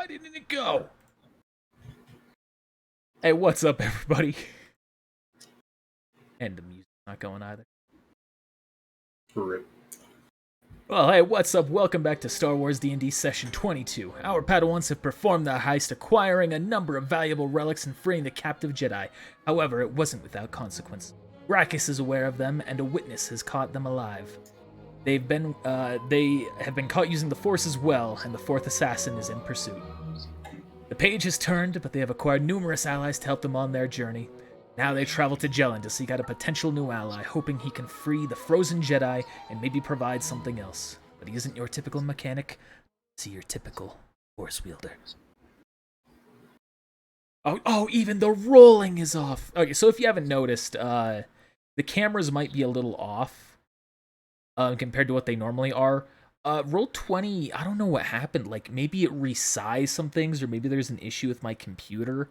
Why didn't it go? Hey, what's up, everybody? And the music's not going either. Rip. Well, hey, what's up? Welcome back to Star Wars D&D Session 22. Our Padawans have performed the heist, acquiring a number of valuable relics and freeing the captive Jedi. However, it wasn't without consequence. Gracchus is aware of them, and a witness has caught them alive. They have been caught using the Force as well, and the fourth assassin is in pursuit. The page has turned, but they have acquired numerous allies to help them on their journey. Now they travel to Jelen to seek out a potential new ally, hoping he can free the frozen Jedi and maybe provide something else. But he isn't your typical mechanic, he's your typical Force wielder. Oh, even the rolling is off. Okay, so if you haven't noticed, the cameras might be a little off compared to what they normally are. Roll20, I don't know what happened. Like, maybe it resized some things, or maybe there's an issue with my computer.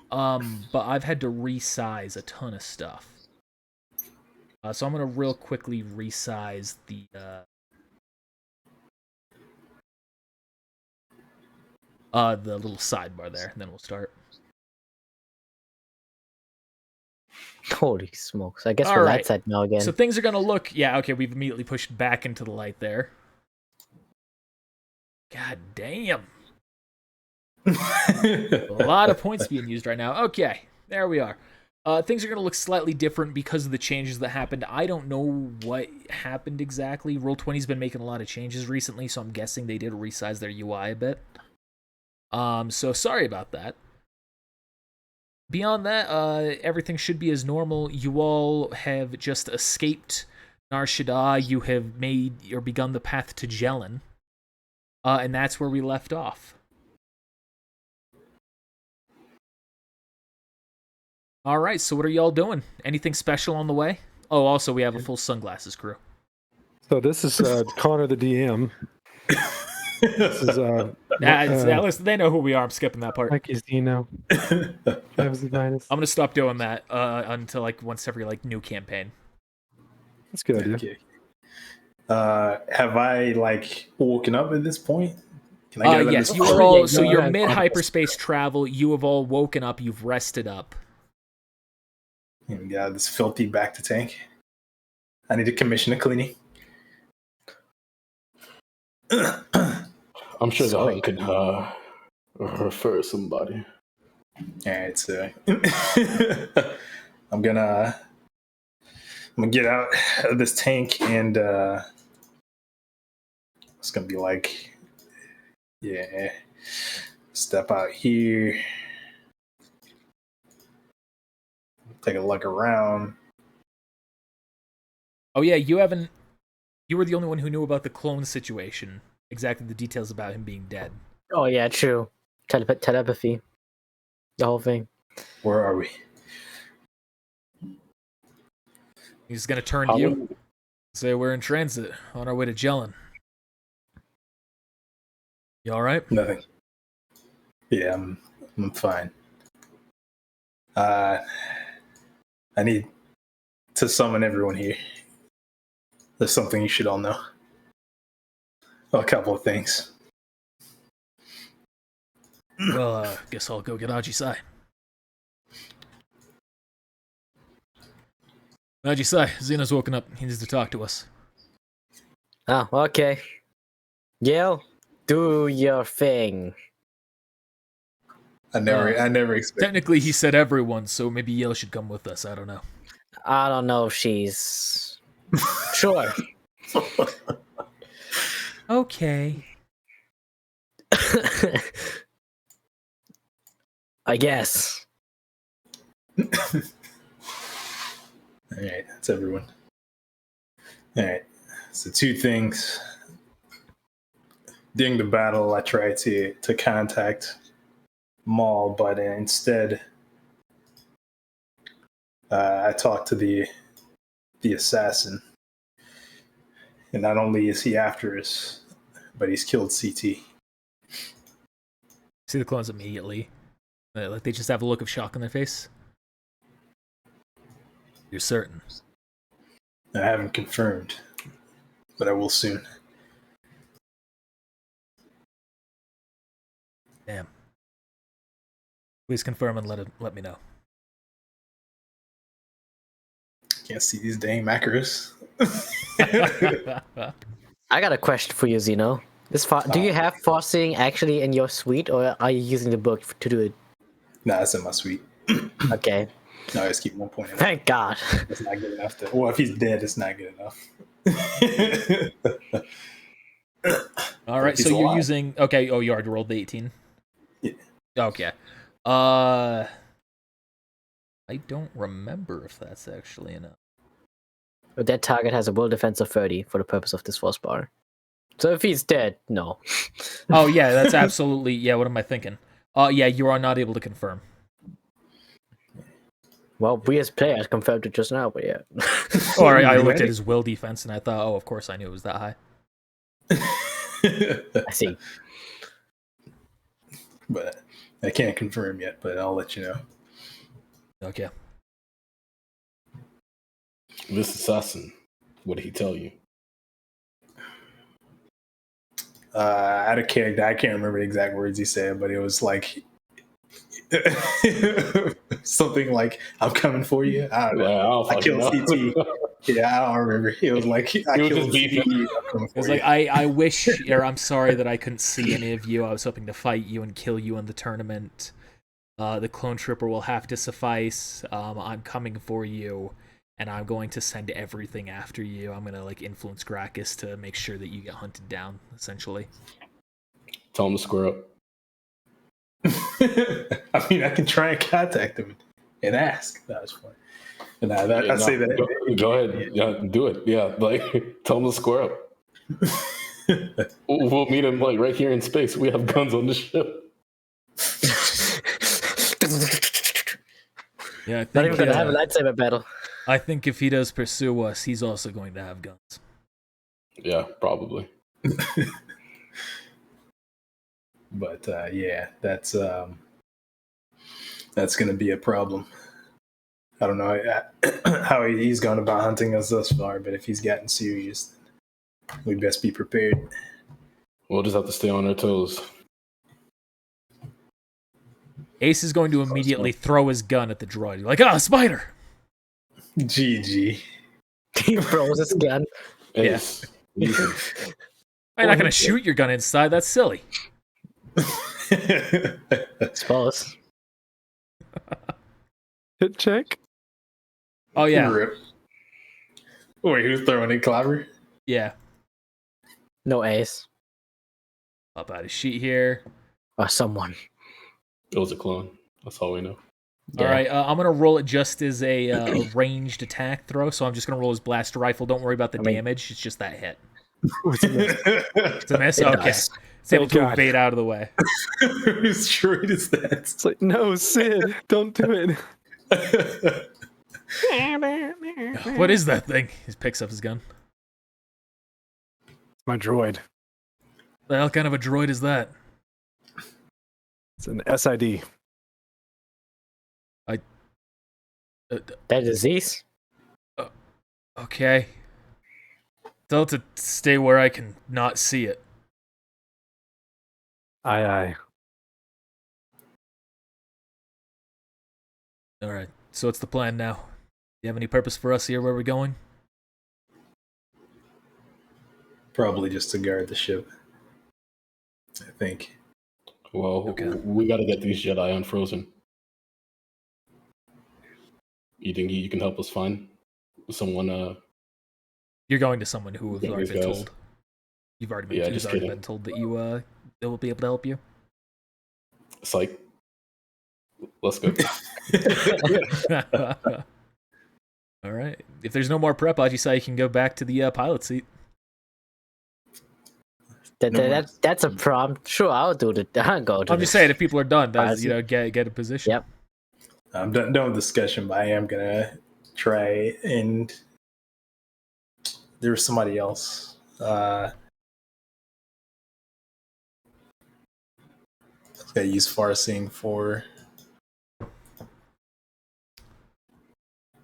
But I've had to resize a ton of stuff. So I'm gonna real quickly resize the little sidebar there, and then we'll start. Holy smokes. I guess we're that side now again. So things are gonna look... Yeah, okay, we've immediately pushed back into the light there. God damn. A lot of points being used right now. Okay, there we are. Things are going to look slightly different because of the changes that happened. I don't know what happened exactly. Roll20's been making a lot of changes recently, so I'm guessing they did resize their UI a bit. So sorry about that. Beyond that, everything should be as normal. You all have just escaped Nar Shaddaa. You have made or begun the path to Jelen. And that's where we left off. All right, so what are y'all doing? Anything special on the way? Oh, also, we have a full sunglasses crew. So this is Connor the DM. This is listen, they know who we are. I'm skipping that part. Mikey's Dino. I'm gonna stop doing that until once every new campaign. That's a good idea. Okay. Have I woken up at this point? Can I get yes, you are all. So you're mid hyperspace travel. You have all woken up. You've rested up. Yeah, this filthy back to tank. I need to commission a cleaning. I'm sure the hut could refer somebody. Alright, so I'm gonna get out of this tank and it's gonna be step out here, take a look around. Oh yeah, you were the only one who knew about the clone situation. Exactly the details about him being dead. Oh yeah, true. Telepathy. The whole thing. Where are we? He's gonna turn to you. Say we're in transit on our way to Jelen. You alright? Nothing. Yeah, I'm fine. I need to summon everyone here. There's something you should all know. A couple of things. Well, guess I'll go get Ajisai. Ajisai, Xeno's woken up. He needs to talk to us. Oh, okay. Yale, do your thing. I never expected. Technically, he said everyone, so maybe Yale should come with us. I don't know. I don't know if she's... Sure. Okay. I guess. Alright, that's everyone. Alright, so two things. During the battle, I tried to contact Maul, but instead I talked to the assassin. And not only is he after us, but he's killed CT. See the clones immediately. They just have a look of shock on their face. You're certain? I haven't confirmed, but I will soon. Damn. Please confirm and let me know. Can't see these dang macros. I got a question for you, Zeno. Do you have forcing actually in your suite, or are you using the book to do it? Nah, that's in my suite. Okay. No, I just keep 1 point. Thank God. It's not good enough. Well, if he's dead, it's not good enough. All right, He's so you're alive. using. Okay, oh, you already rolled the 18. Yeah. Okay. I don't remember if that's actually enough. But that target has a will defense of 30 for the purpose of this force bar. So if he's dead, no. Oh yeah, that's absolutely yeah. What am I thinking? Yeah, you are not able to confirm. Well, we as players confirmed it just now, but yeah. Or I looked at his will defense and I thought, oh, of course I knew it was that high. I see. But I can't confirm yet, but I'll let you know. Okay. This assassin, what did he tell you? Out of character, I can't remember the exact words he said, but it was like something like "I'm coming for you." I don't know. Yeah, I don't I fucking killed know. CT. Yeah, I don't remember. It was like I was killed just beefing. CT. I'm coming It was for like you. I wish, or I'm sorry that I couldn't see any of you. I was hoping to fight you and kill you in the tournament. The clone trooper will have to suffice. I'm coming for you, and I'm going to send everything after you. I'm gonna like influence Gracchus to make sure that you get hunted down. Essentially, Tell him to square up. I mean, I can try and contact him and ask. That's fine. And I say that. Go ahead. Yeah, do it. Yeah, like tell him to square up. We'll meet him like right here in space. We have guns on the ship. yeah. I Not even think gonna have a lightsaber battle. I think if he does pursue us, he's also going to have guns. Yeah, probably. But yeah, that's going to be a problem. I don't know how he's gone about hunting us thus far, but if he's gotten serious, we best be prepared. We'll just have to stay on our toes. Ace is going to immediately throw his gun at the droid. He's like, ah, spider! GG. He throws his gun. Ace, easy. I'm not going to shoot your gun inside. That's silly. Suppose. Hit check. Oh, yeah. Rip. Wait, who's throwing it, Clobber? Yeah. No ace. Up out of sheet here. Or someone. It was a clone. That's all we know. Yeah. All right, I'm going to roll it just as a ranged attack throw, so I'm just going to roll his blaster rifle. Don't worry about the damage. It's just that hit. It's a miss? It Okay. does. It's able Thank to God. evade out of the way. Whose droid is that? It's like, no, Sid, don't do it. What is that thing? He picks up his gun. My droid. The hell kind of a droid is that? It's an SID. That disease? Okay. Tell it to stay where I can not see it. Aye, aye. All right. So what's the plan now? Do you have any purpose for us here where we're going? Probably just to guard the ship. I think. Well, Okay. we got to get these Jedi unfrozen. You think you can help us find someone? You're going to someone who has Yeah, already these been guys. told. You've already been, Yeah, who's just already kidding. been told that you they will be able to help you. Psych. Let's go. All right. If there's no more prep, Ajisai, you can go back to the pilot seat. That's a prompt. Sure, I'll do it. I'll go to I'm just saying, if people are done, Pilot that's, get a position. Yep. I'm done with discussion, but I am gonna try and there's somebody else. Gotta use Farseeing for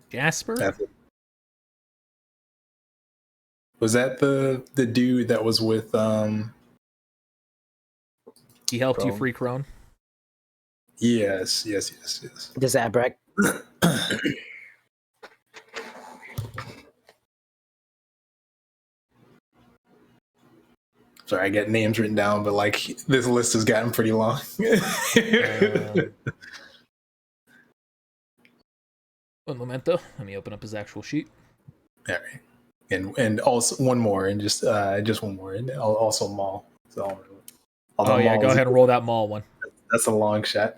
Jasper? Was that the dude that was with He helped you Chrome. free Crone? Yes. The Zabrak. Sorry, I got names written down, but like this list has gotten pretty long. Un momento. Let me open up his actual sheet. All right, and also one more, and just one more, and also Maul. So, Oh yeah, go ahead and roll that Maul one. That's a long shot.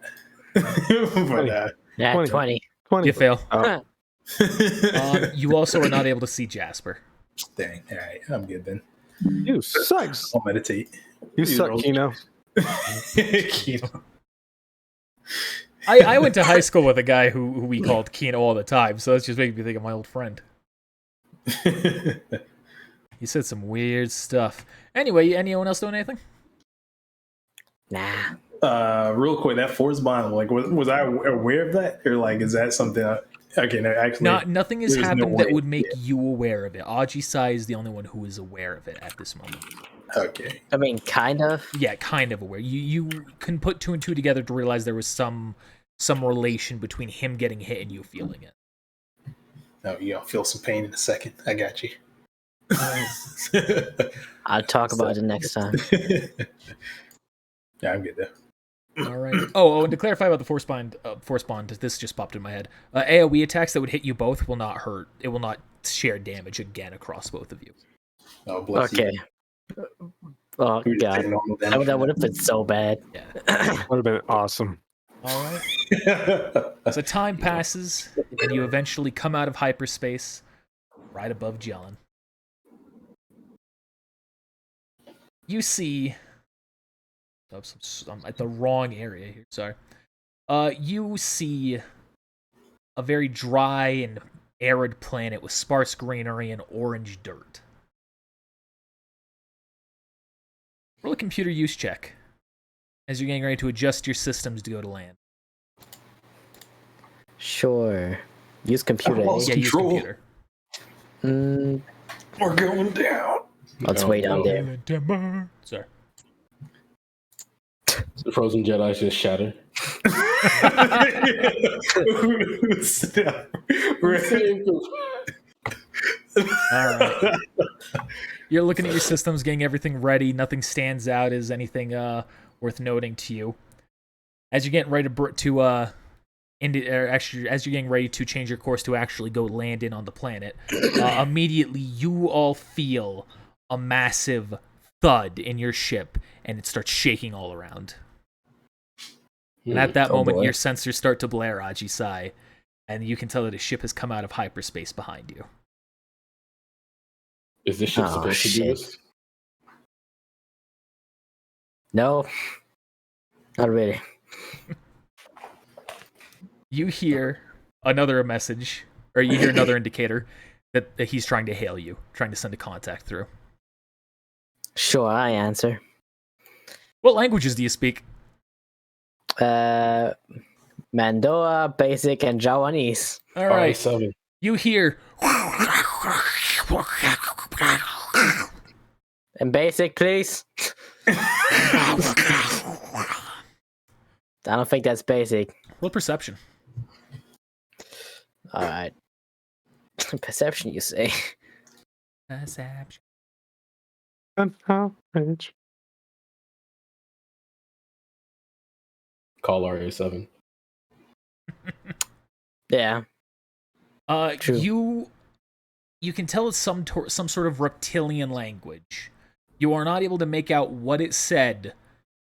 But Yeah, 20. 20. You fail. Oh, You also are not able to see Jasper. dang. All right, I'm good then. you suck. I'll meditate. You suck, Kino. Kino. I went to high school with a guy who we called Kino all the time, so that's just making me think of my old friend. He said some weird stuff. Anyway, anyone else doing anything? Nah. Real quick, that force bond, like, was I aware of that, or like, is that something? Okay, no, actually, Nothing has there's no happened way. that would make you aware of it. Ajisai is the only one who is aware of it at this moment. Okay. I mean, kind of. Yeah, kind of aware. You can put two and two together to realize there was some relation between him getting hit and you feeling it. Oh, I'll feel some pain in a second. I got you. I'll talk about it next time. Yeah, I'm good though. All right. Oh, and to clarify about the force bond, this just popped in my head. AOE attacks that would hit you both will not hurt. It will not share damage again across both of you. Oh, bless Okay. Oh, you. God. That would have been so bad. Yeah. Would have been awesome. All right. So time passes, and you eventually come out of hyperspace right above Jelen. You see... Oops, I'm at the wrong area here. Sorry. You see a very dry and arid planet with sparse greenery and orange dirt. Roll a computer use check as you're getting ready to adjust your systems to go to land. Sure. Use computer. lost Yeah, use Control. computer. We're going down. Let's wait down there. Sorry. The frozen Jedi's just shatter. All right. You're looking at your systems, getting everything ready. Nothing stands out as anything worth noting to you. As you're getting ready as you're getting ready to change your course to actually go land in on the planet, immediately you all feel a massive thud in your ship, and it starts shaking all around. And at that moment, boy. your sensors start to blare, Ajisai, and you can tell that a ship has come out of hyperspace behind you. Is this ship Oh, supposed to do shit. this? No. Not really. You hear another message, or you hear another indicator that he's trying to hail you, trying to send a contact through. Sure, I answer. What languages do you speak? Mandoa, Basic, and Jawanese. All right. RA7. You hear... And Basic, please. I don't think that's Basic. What perception? Alright. Perception, you say? Perception. And how rich. Call RA7. Yeah. True. You can tell it's some sort of reptilian language. You are not able to make out what it said,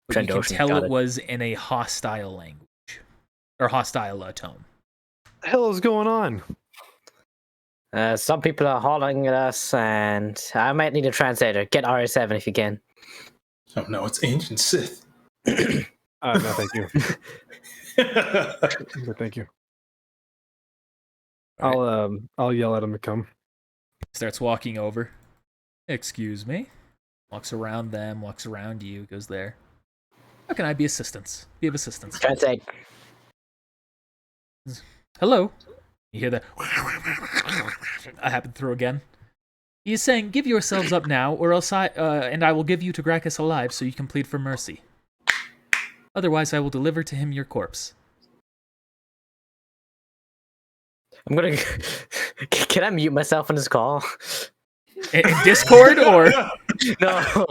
but you can Trandoshan, tell got it it. was in a hostile language. Or hostile tone. What the hell is going on? Some people are hollering at us, and I might need a translator. Get RA7 if you can. Oh no, it's ancient Sith. No, thank you. No, thank you. I'll yell at him to come. Starts walking over. Excuse me. Walks around them, walks around you, goes there. How can I be assistance? Be of assistance. Translate. Hello. You hear that? I happen through again. He is saying, give yourselves up now, or else I will give you to Gracchus alive so you can plead for mercy. Otherwise, I will deliver to him your corpse. I'm gonna. Can I mute myself on this call? In Discord or No.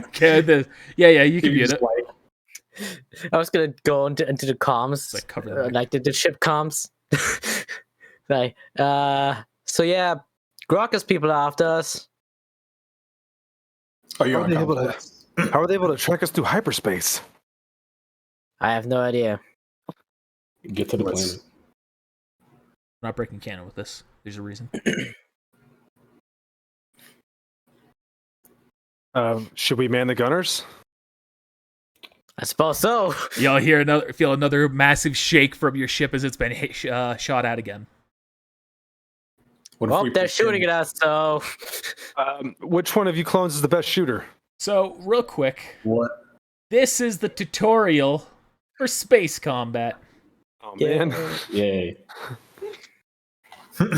okay? Yeah, you can mute just it. I was gonna go into the comms, Like, cover the mic. like the ship comms. Like, so yeah, Grokka's people are after us. Oh, you're How are on they able to? complex. How are they able to track us through hyperspace? I have no idea. Get to the Let's- planet. I'm not breaking canon with this. There's a reason. Should we man the gunners? I suppose so. Y'all feel another massive shake from your ship as it's been shot at again. What if Well, we they're pretend- shooting at us, so Which one of you clones is the best shooter? So, real quick, What? this is the tutorial for space combat. Oh yeah. man. Yay. Is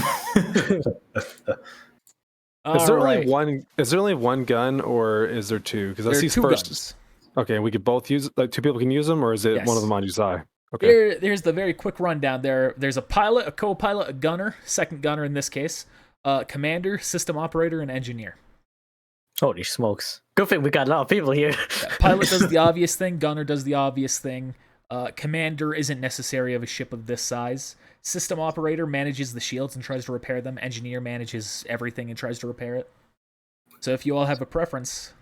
there Alright. only one? Is there only one gun, or is there two? Because I There are see two first. guns. Okay, we could both use. Like, two people can use them, or is it Yes. one of them on each side? Okay. There's the very quick rundown. There's a pilot, a co-pilot, a gunner, second gunner in this case, commander, system operator, and engineer. Holy smokes! Good thing we got a lot of people here. Yeah, pilot does the obvious thing, gunner does the obvious thing. Commander isn't necessary of a ship of this size. System operator manages the shields and tries to repair them. Engineer manages everything and tries to repair it. So if you all have a preference,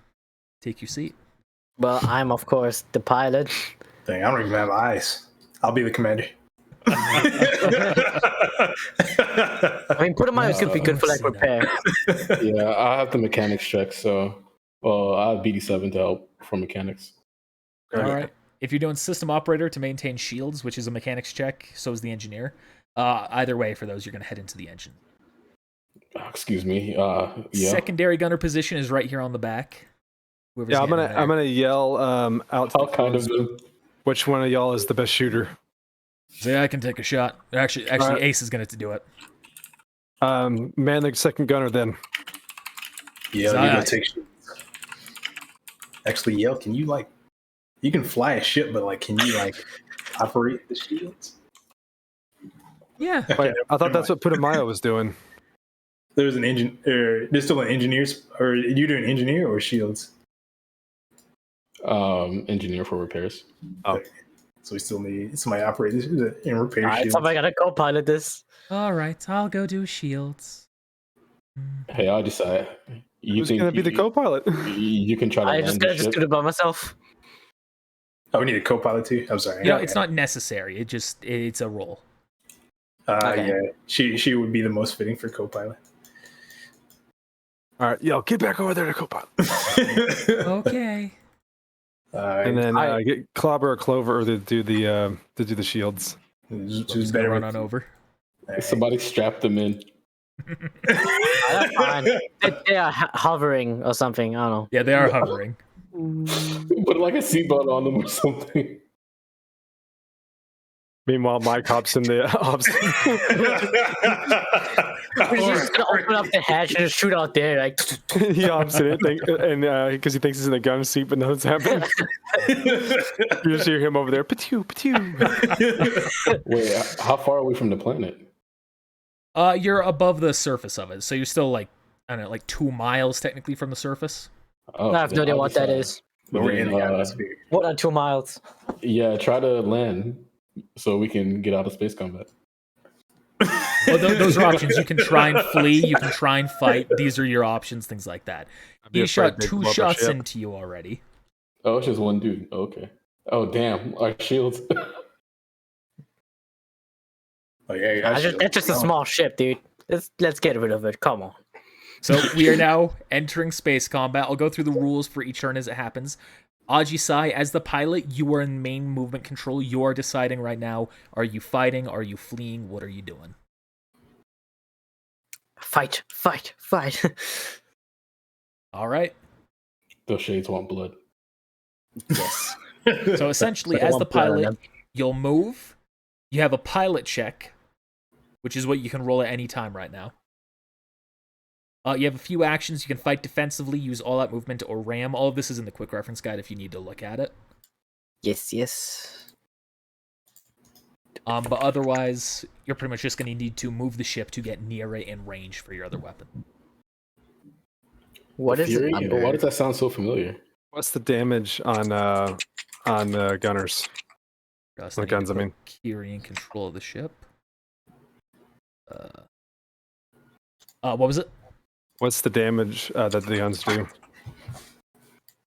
take your seat. Well, I'm of course the pilot. Dang, I don't even have eyes. I'll be the commander. I mean, put in my could be good for like repair. Yeah, I have the mechanics check, so I have BD7 to help for mechanics. All right. If you're doing system operator to maintain shields, which is a mechanics check, so is the engineer. Either way, for those, you're going to head into the engine. Excuse me. Yeah. Secondary gunner position is right here on the back. Whoever's Yeah, I'm getting gonna there. yell out. To I'll the kind of clones, do. which one of y'all is the best shooter? Say I can take a shot. Actually, Alright. Ace is going to do it. Man the second gunner then. Yeah, So you I- gotta take shit. Actually, Yell, can you like? You can fly a ship, but like, can you like operate the shields? Yeah. Wait, I thought that's what Putumayo was doing. There's an engine. There's still an engineer's. Or are you doing engineer or shields? Engineer for repairs. So we still need somebody to operate this and repair Alright, shields. somebody gotta co-pilot this. All right, I'll go do shields. Hey, I decide. You Who's think gonna be the co-pilot? You can try to I land just the gotta just ship. do it by myself. Oh, we need a co-pilot too. I'm sorry. You know, it's not necessary. It's a role. Okay. Yeah, she would be the most fitting for co-pilot. All right, yo, get back over there to co-pilot. Okay. And then get Clobber or Clover to do the shields. who's Just better run with on over. Somebody strap them in. That's fine. They are hovering or something. I don't Yeah, they are hovering. Put like a seatbelt on them or something. Meanwhile, Mike hops in the hops. know. We're just gonna open up the hatch and just shoot out there. Like, He hops in it, and because he thinks he's in the gun seat, but nothing's happening. You just hear him over there. Patoo, patoo. Wait, how far away from the planet? You're above the surface of it, so you're still like, I don't know, like 2 miles technically from the surface. Oh, I have no then idea I'll what that decide. is. But we're in the Then, atmosphere. What are 2 miles? Yeah, try to land so we can get out of space combat. Well, those are options. You can try and flee. You can try and fight. These are your options. Things like that. He shot 2 shots into you already. Oh, it's just one dude. Okay. Oh, damn. Our shields. Oh, yeah, That's just a small ship, dude. Let's get rid of it. Come on. So we are now entering space combat. I'll go through the rules for each turn as it happens. Ajisai, as the pilot, you are in main movement control. You are deciding right now, are you fighting? Are you fleeing? What are you doing? Fight, fight, fight. All right. Those shades want blood. Yes. So essentially, Like I as the want blood on pilot, them. you'll move. You have a pilot check, which is what you can roll at any time right now. You have a few actions. You can fight defensively, use all-out movement, or ram. All of this is in the quick reference guide if you need to look at it. Yes. But otherwise, you're pretty much just going to need to move the ship to get near it in range for your other weapon. What is Fury? it under? Why does that sound so familiar? What's the damage on gunners? Just On need guns, to I mean. put Kiri in control of the ship. What was it? What's the damage that the guns do?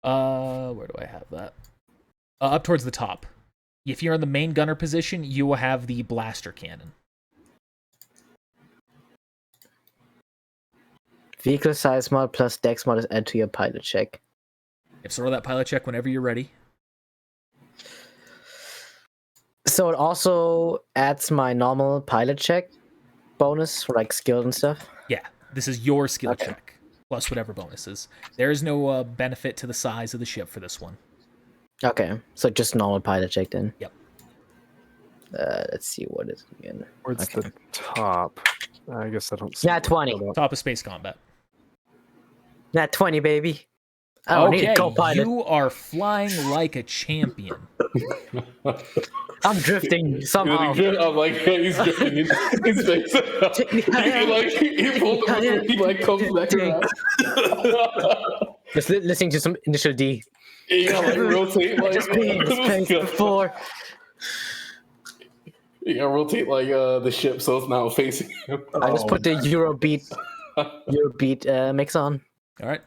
Where do I have that? Up towards the top. If you're in the main gunner position, you will have the blaster cannon. Vehicle size mod plus dex mod is add to your pilot check. If so, roll that pilot check whenever you're ready. So it also adds my normal pilot check bonus for like skill and stuff. Yeah, this is your skill Okay. check plus whatever bonuses. There is no benefit to the size of the ship for this one. Okay, so just normal pilot check then. Yep. Let's see what is it again. Where's Okay. the top? I guess I don't see. Nat 20. Top of space combat. Nat 20, baby. I don't need Okay, a co-pilot. you are flying like a champion. I'm drifting somehow. I'm like, he's drifting in space. he pulled the motor, he like comes back around. Just listening to some initial D. You gotta like rotate like Just being in space before. You gotta rotate like the ship so it's now facing him. I just put the Eurobeat mix on. All right.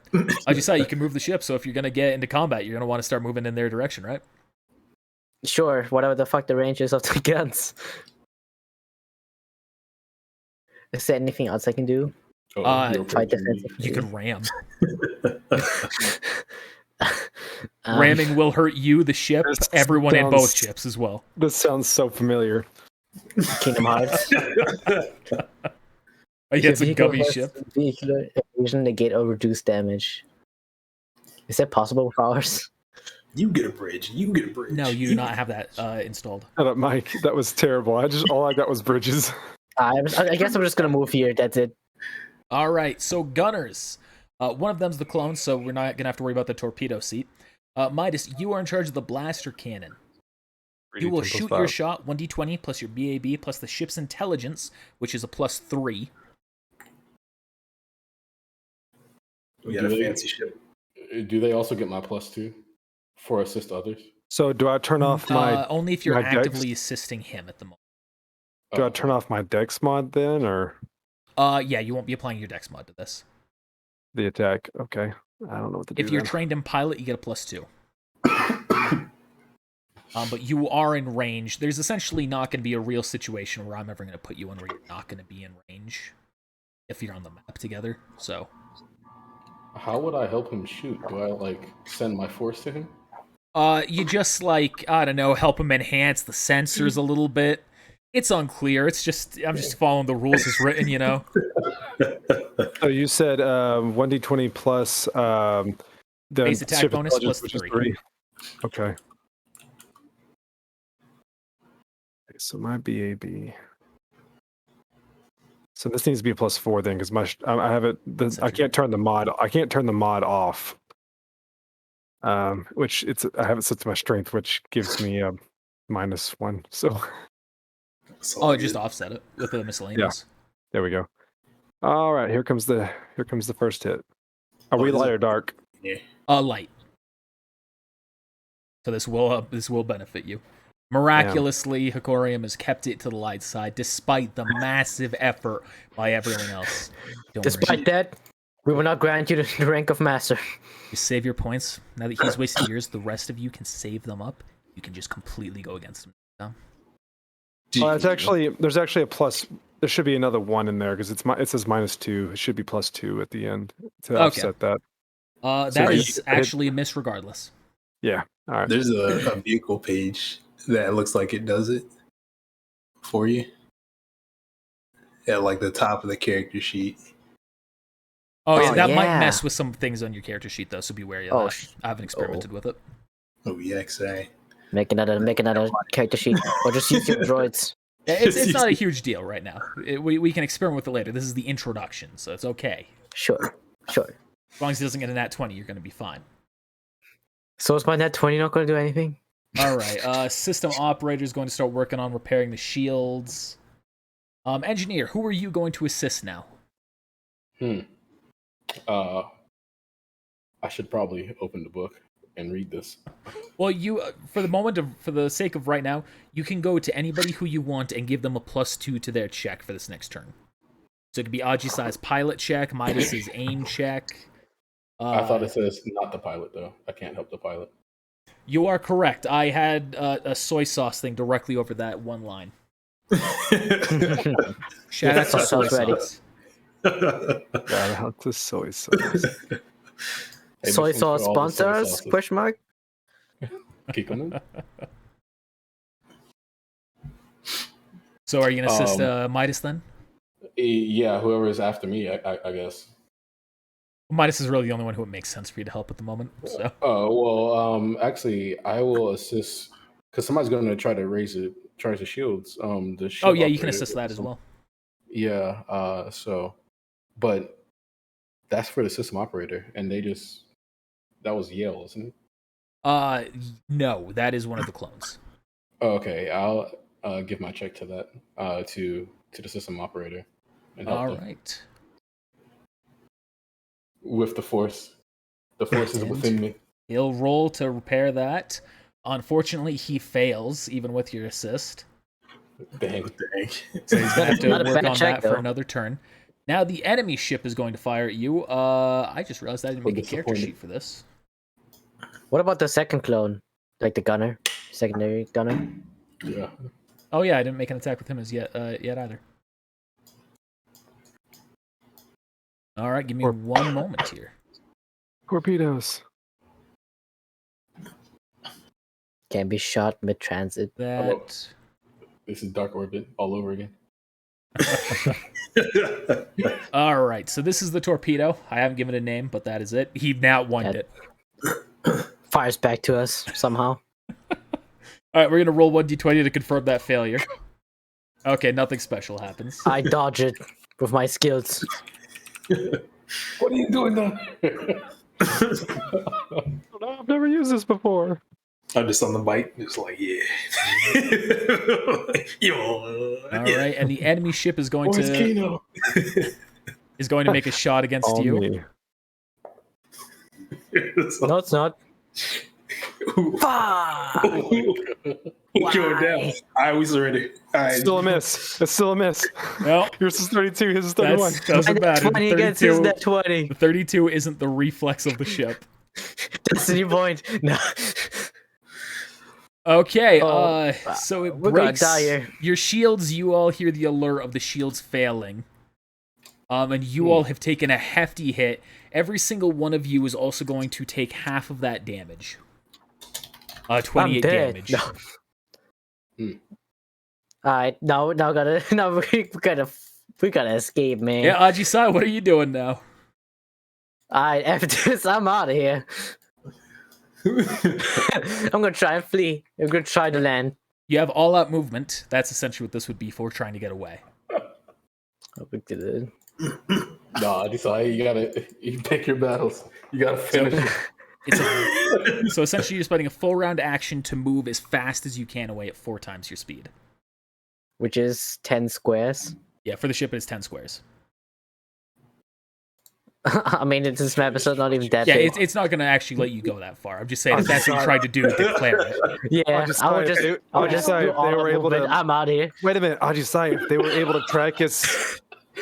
As you saw, you can move the ship, so if you're going to get into combat, you're going to want to start moving in their direction, right? Sure, whatever the fuck the range is of the guns. Is there anything else I can do? Fight defensive. You can ram. Um, Ramming will hurt you, the ship, This everyone in both sounds- ships as well. This sounds so familiar. Kingdom Hearts. Oh, you get some Vehicle gummy has ship. Vehicular evasion, negate or reduce damage. Is that possible with ours? You get a bridge. You get a bridge. No, you do not have that installed. Shut up, Mike. That was terrible. All I got was bridges. I guess I'm just gonna move here. That's it. All right, so gunners. One of them's the clone, so we're not going to have to worry about the torpedo seat. Midas, you are in charge of the blaster cannon. You will shoot your shot 1d20 plus your BAB plus the ship's intelligence, which is a +3. We got a fancy ship. Do they also get my +2 for assist others? So do I turn off my Only if you're my dex? actively assisting him at the moment. do I turn off my dex mod then, or Yeah, you won't be applying your dex mod to this. the attack? Okay, I don't know what to do. If you're then. trained in pilot, you get a +2. But you are in range. There's essentially not going to be a real situation where I'm ever going to put you in where you're not going to be in range if you're on the map together. So How would I help him shoot? Do I like send my force to him? you just like, I don't know, help him enhance the sensors a little bit. It's unclear. It's just I'm just following the rules as written, you know. So you said 1d20 plus the Base attack ship bonus intelligence, plus which is 3. Okay. So my BAB. So this needs to be a +4 then, because I have it. I can't turn the mod. I can't turn the mod off. Which I have it set to my strength, which gives me a -1. So Oh, just offset it with the miscellaneous. there we go. All right, here comes the first hit. Are we is light it? or dark? Light. So this will benefit you. Miraculously, Hikorium has kept it to the light side despite the massive effort by everyone else. Don't worry. Despite that, we will not grant you the rank of master. You save your points. Now that he's wasted years, the rest of you can save them up. You can just completely go against him. There's actually a plus. There should be another 1 in there because it says -2. It should be +2 at the end to Okay. offset that. That is actually a miss regardless. Yeah. All right. There's a vehicle page that looks like it does it for you. At like the top of the character sheet. Oh yeah, Oh, that might yeah. mess with some things on your character sheet though, so be wary of Oh, that. I haven't experimented with it. Oh, EXA. Make another character sheet, or just use your droids. It's not a huge deal right now. We can experiment with it later. This is the introduction, so it's okay. Sure. As long as he doesn't get a nat 20, you're going to be fine. So is my nat 20 not going to do anything? All right. System operator is going to start working on repairing the shields. Engineer, who are you going to assist now? I should probably open the book and read this. Well, you, for the moment, for the sake of right now, you can go to anybody who you want and give them a +2 to their check for this next turn. So it could be Ajisai's pilot check, Midas's aim check. I thought it says not the pilot, though. I can't help the pilot. You are correct. I had a soy sauce thing directly over that one line. Shout out to soy sauce. Shout out to soy sauce. Hey, Soy this one's sauce for all the soy sponsors? sauces. Question mark. Keep coming. So are you going to assist Midas then? Yeah, whoever is after me, I guess. Midas is really the only one who it makes sense for you to help at the moment. So. Actually, I will assist because somebody's going to try to charge the shields. The Oh shield yeah, you can operator assist that as well. Yeah. But that's for the system operator, and that was Yale, isn't it? No, that is one of the clones. Oh, okay, I'll give my check to that to the system operator and help All them right. with the force. The force is within me. He'll roll to repair that. Unfortunately, he fails, even with your assist. Dang. So he's going to have to Not a work bad on check, that for though. another turn. Now the enemy ship is going to fire at you. I just realized I didn't make a character disappointed. sheet for this. What about the second clone? Like the gunner? Secondary gunner? Yeah. Oh yeah, I didn't make an attack with him as yet either. All right, give me one moment here. Torpedoes. Can be shot mid-transit. That This is Dark Orbit all over again. all right. So this is the torpedo. I haven't given it a name, but that is it. He now won Yeah. it. Fires back to us somehow. All right, we're gonna roll 1d20 to confirm that failure. Okay, nothing special happens. I dodge it with my skills. What are you doing now? No, I've never used this before. I'm just on the bike, just like, yeah. All right, and the enemy ship is going Where's to Kino? make a shot against On you. me. No, it's not. Going down. I was ready. Still a miss. It's still a miss. No, Yours is 32. His is 31. that doesn't matter. 20 against his net 20. The 32 isn't the reflex of the ship. Destiny point. No. Okay, Oh, so it we're gonna breaks die here. your shields. You all hear the alert of the shields failing. And you all have taken a hefty hit. Every single one of you is also going to take half of that damage. 28 I'm dead. damage. No. Alright, now we gotta escape, man. Yeah, Ajisai, what are you doing now? Alright, after this, I'm out of here. I'm gonna try and flee. I'm gonna try to land. You have all-out movement. That's essentially what this would be for, trying to get away. Oh, we did it. Nah, I decided you pick your battles. You gotta finish it. So essentially, you're spending a full round action to move as fast as you can away at 4 times your speed. Which is 10 squares. Yeah, for the ship, it is 10 squares. I mean, it's this map, so not even that Yeah, big. it's not going to actually let you go that far. I'm just saying, if that's what you tried to do, declare it. Yeah, I would just they do all were the able movement. to. I'm out of here. Wait a minute, Ajisai. If they were able to track us,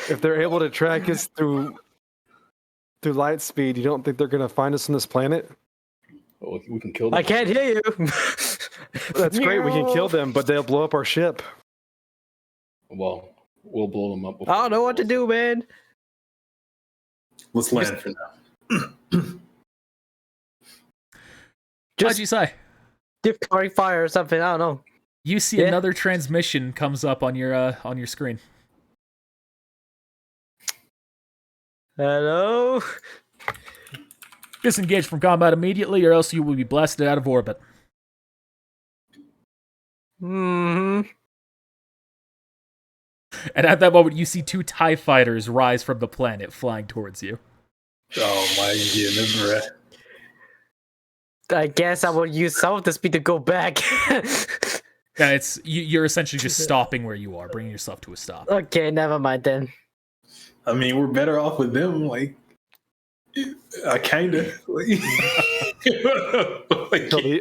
if they're able to track us through light speed, you don't think they're gonna find us on this planet? Well, we can kill them. I can't hear you. That's great. We can kill them, but they'll blow up our ship. Well, we'll blow them up. I don't know what to do, man. Let's land for now. Just Ajisai, give Kari fire or something. I don't know. you see Yeah. another transmission comes up on your screen. Hello. Disengage from combat immediately, or else you will be blasted out of orbit. Hmm. And at that moment, you see 2 TIE fighters rise from the planet, flying towards you. Oh my goodness, bruh. I guess I will use some of the speed to go back. Yeah, it's you're essentially just stopping where you are, bringing yourself to a stop. Okay, never mind then. I mean, we're better off with them. Like, I kind of.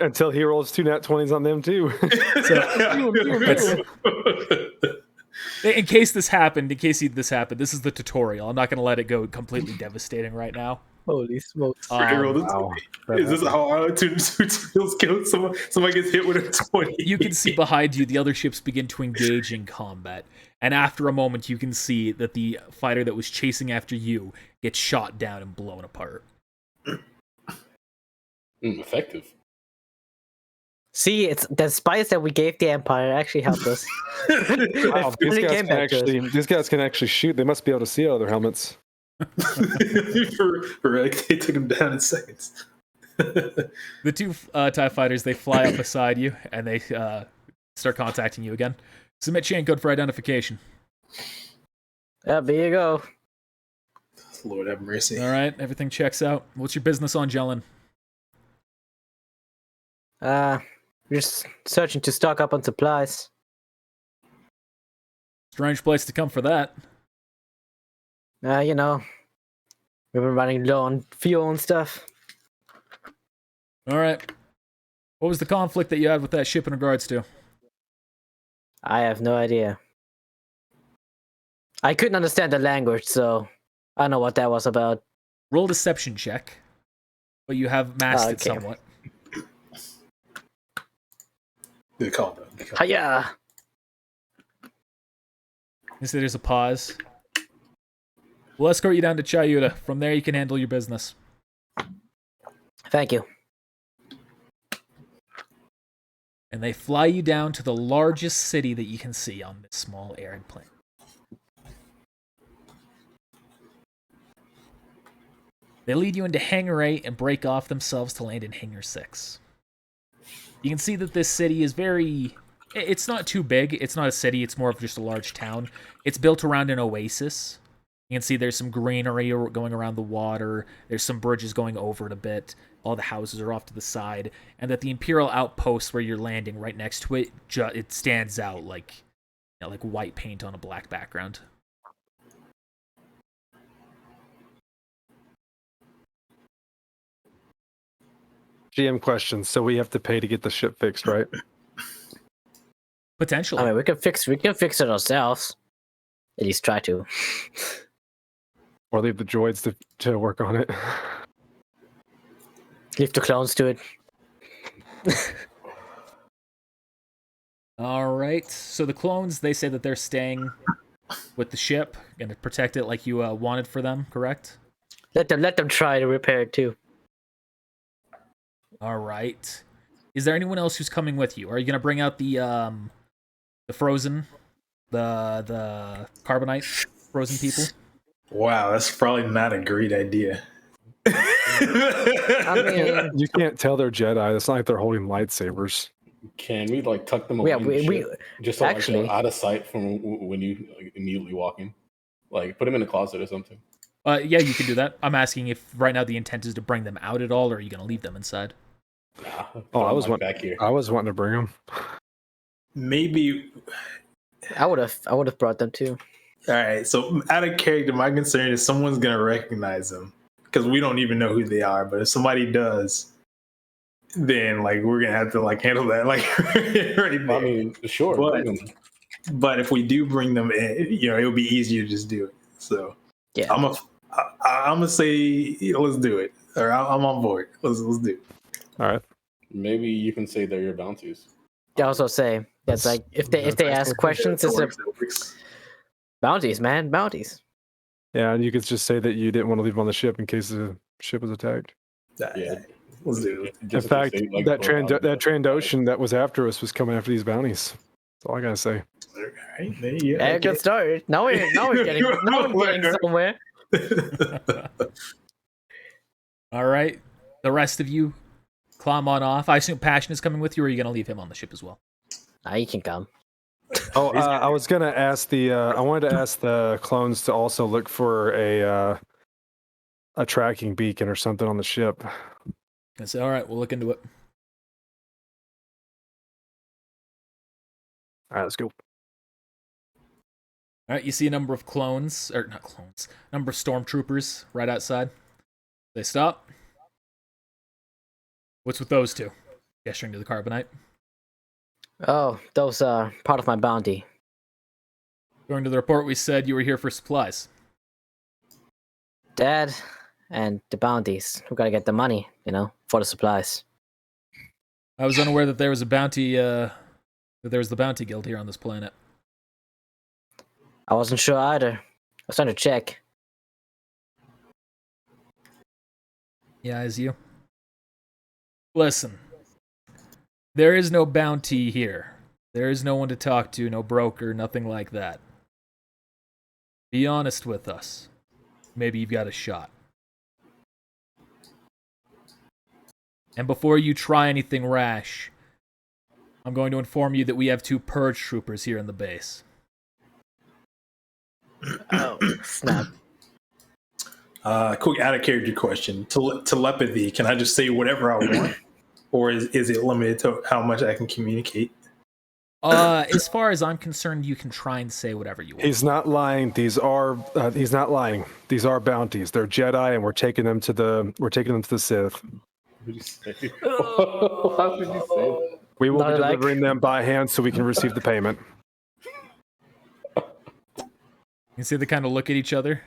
Until he rolls 2 nat 20s on them too. In case this happened, this is the tutorial. I'm not going to let it go completely devastating right now. Holy smokes. Wow. Is this how altitude skills go? Someone gets hit with a 20. You can see behind you the other ships begin to engage in combat. And after a moment, you can see that the fighter that was chasing after you gets shot down and blown apart. Effective. See, it's the spice that we gave the Empire actually helped us. Wow, these guys can actually shoot. They must be able to see out of their helmets. They took him down in seconds. The two TIE fighters, they fly up beside you, and they start contacting you again. Submit chain code for identification. Yeah, there you go. Lord have mercy. All right, everything checks out. What's your business on Jelen? Just searching to stock up on supplies. Strange place to come for that. You know, we've been running low on fuel and stuff. All right. What was the conflict that you had with that ship in regards to? I have no idea. I couldn't understand the language, so I don't know what that was about. Roll a deception check, but you have masked it somewhat. Good call, though. Hiya! You see there's a pause. We'll escort you down to Chayuta. From there, you can handle your business. Thank you. And they fly you down to the largest city that you can see on this small arid planet. They lead you into Hangar 8 and break off themselves to land in Hangar 6. You can see that this city is it's not too big. It's not a city. It's more of just a large town. It's built around an oasis. You can see there's some greenery going around the water. There's some bridges going over it a bit. All the houses are off to the side. And that the Imperial outpost where you're landing right next to it, it stands out like white paint on a black background. GM questions. So we have to pay to get the ship fixed, right? Potentially. I mean, we can fix it ourselves. At least try to. Or leave the droids to work on it. Leave the clones to it. All right. So the clones, they say that they're staying with the ship, going to protect it like you wanted for them, correct? Let them try to repair it too. All right. Is there anyone else who's coming with you? Are you going to bring out the frozen, the carbonite frozen people? Wow, that's probably not a great idea. I mean, You can't tell they're Jedi. It's not like they're holding lightsabers. Can we tuck them away? yeah, in the we ship, just so actually- they're out of sight from when you immediately walk in? Like, put them in a closet or something. Yeah, you can do that. I'm asking if right now the intent is to bring them out at all, or are you going to leave them inside? Nah, Oh, I was back here. I was wanting to bring them. Maybe. I would have brought them too. All right. So, out of character, my concern is someone's gonna recognize them because we don't even know who they are. But if somebody does, then we're gonna have to handle that right there. I mean, sure. But if we do bring them in, it'll be easier to just do it. So Yeah. I'm gonna say let's do it. Or I'm on board. Let's do it. All right. Maybe you can say they're your bounties. I also say that's like if they ask questions, it's a bounties, man, bounties. Yeah, and you could just say that you didn't want to leave them on the ship in case the ship was attacked. Yeah. Let's do it. In fact, that Trandoshan that was after us was coming after these bounties. That's all I gotta say. All right, there you go. Yeah, good start. Now we're getting somewhere. All right. The rest of you climb on off. I assume Passion is coming with you, or are you going to leave him on the ship as well? You can come. Oh, I was gonna ask I wanted to ask the clones to also look for a tracking beacon or something on the ship. I say, all right, we'll look into it. All right, let's go. All right, you see a number of clones, or not clones, number of stormtroopers right outside. They stop. What's with those two? Gesturing to the carbonite. Oh, those are part of my bounty. According to the report, we said you were here for supplies. Dad and the bounties. We gotta get the money, for the supplies. I was unaware that there was a bounty, that there was the bounty guild here on this planet. I wasn't sure either. I was trying to check. Yeah, as you. Listen. There is no bounty here. There is no one to talk to, no broker, nothing like that. Be honest with us. Maybe you've got a shot. And before you try anything rash, I'm going to inform you that we have 2 purge troopers here in the base. Oh, snap. Quick out of character question. Telepathy, can I just say whatever I want? Or is it limited to how much I can communicate? As far as I'm concerned, you can try and say whatever you want. He's not lying. He's not lying. These are bounties. They're Jedi, and we're taking them to the Sith. What did you say? How did you say that? We will Not be like- delivering them by hand so we can receive the payment. You see they kind of look at each other.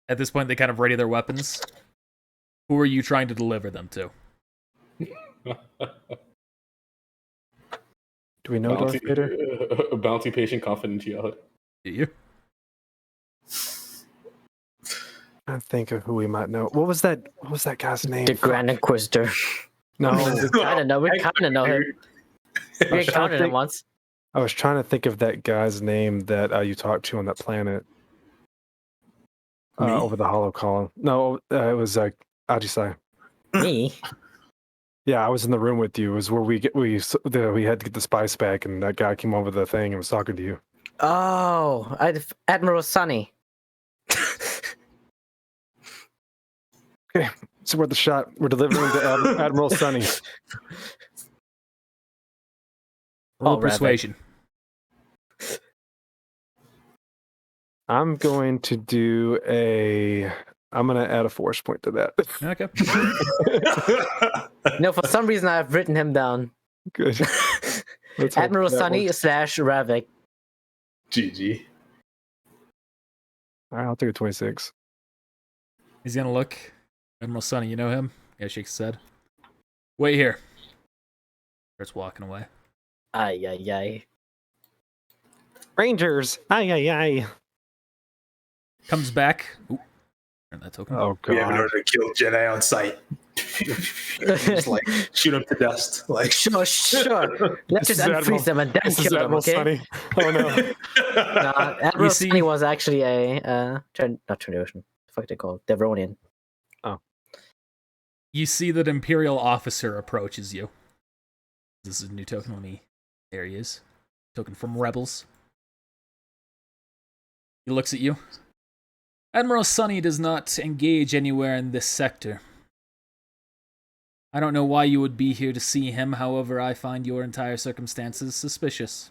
At this point, they kind of ready their weapons. Who are you trying to deliver them to? Do we know Darth Vader? Bounty patient confidentiality. Do you? I think of who we might know. What was that guy's name? The Grand Inquisitor. No, We kind of know him. We encountered him once. I was trying to think of that guy's name that you talked to on that planet. Me? Over the hollow column. No, it was Ajisai. Me? Yeah, I was in the room with you. It was where we had to get the spice back, and that guy came over the thing and was talking to you. Oh, Admiral Sunny. Okay, so we're the shot. We're delivering to Admiral Sunny. Roll Oh, rather. persuasion. I'm going to do I'm going to add a force point to that. Okay. No, for some reason I've written him down. Good. Let's hope Admiral that Sunny works. / Ravik. GG. All right, I'll take a 26. He's gonna look. Admiral Sunny, you know him? Yeah, shakes his head. Wait here. Starts walking away. Ay, ay, ay. Rangers! Ay, ay, ay. Comes back. Ooh. Turn that token. Oh, We have an God. order to kill Jedi on sight. Just like shoot them to dust. Like Sure. Let's This just is unfreeze them and then This is kill them, Admiral okay? Sunny. Oh, no. Admiral You see- Sunny was actually a not Trandoshan. The fuck they called Devronian. You see that Imperial officer approaches you. This is a new token. Let me. There he is. Token from Rebels. He looks at you. Admiral Sunny does not engage anywhere in this sector. I don't know why you would be here to see him, however, I find your entire circumstances suspicious.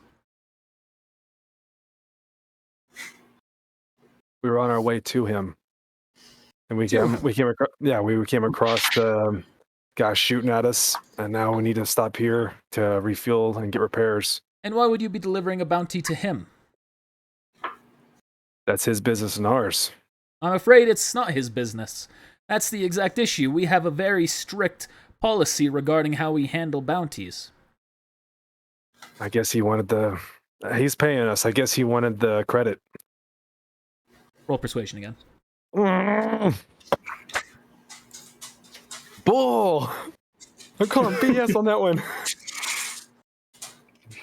We were on our way to him. And we came across the guy shooting at us, and now we need to stop here to refuel and get repairs. And why would you be delivering a bounty to him? That's his business and ours. I'm afraid it's not his business. That's the exact issue. We have a very strict policy regarding how we handle bounties. I guess he wanted he's paying us. I guess he wanted the credit. Roll persuasion again. Bull! I'm calling BS on that one.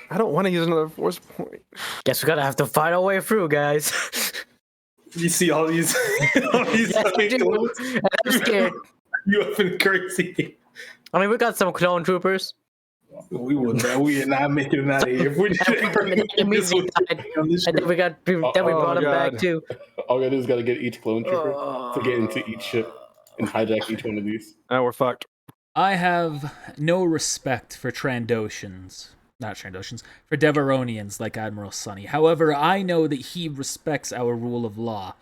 I don't want to use another force point. Guess we gotta have to fight our way through, guys. you see all these, Yes, we do. And I'm scared. You have been crazy. I mean, we got some clone troopers. We are not making it out of here. If we Enemies died. And then we brought them back God. too. All we gotta do is gotta get each clone trooper to get into each ship and hijack each one of these. Now we're fucked. I have no respect for Trandoshans. Not Trandoshans, for Deveronians like Admiral Sunny. However, I know that he respects our rule of law.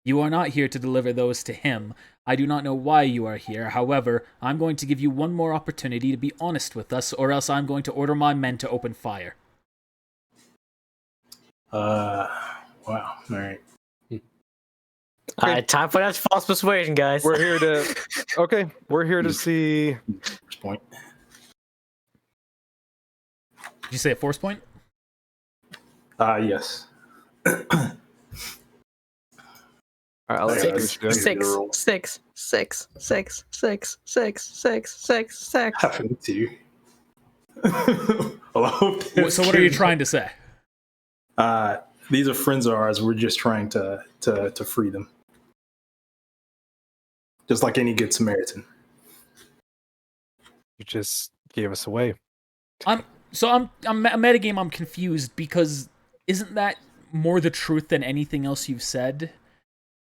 You are not here to deliver those to him. I do not know why you are here. However, I'm going to give you one more opportunity to be honest with us, or else I'm going to order my men to open fire. Wow. All right. All right, time for that false persuasion, guys. We're here to. Okay, we're here to see. First point. Did you say a force point? Yes. All right, let's Six. do this. Six. Happened to. Well, I hope So what are you trying to say? These are friends of ours. We're just trying to free them, just like any good Samaritan. You just gave us away. I'm metagame. I'm confused because isn't that more the truth than anything else you've said?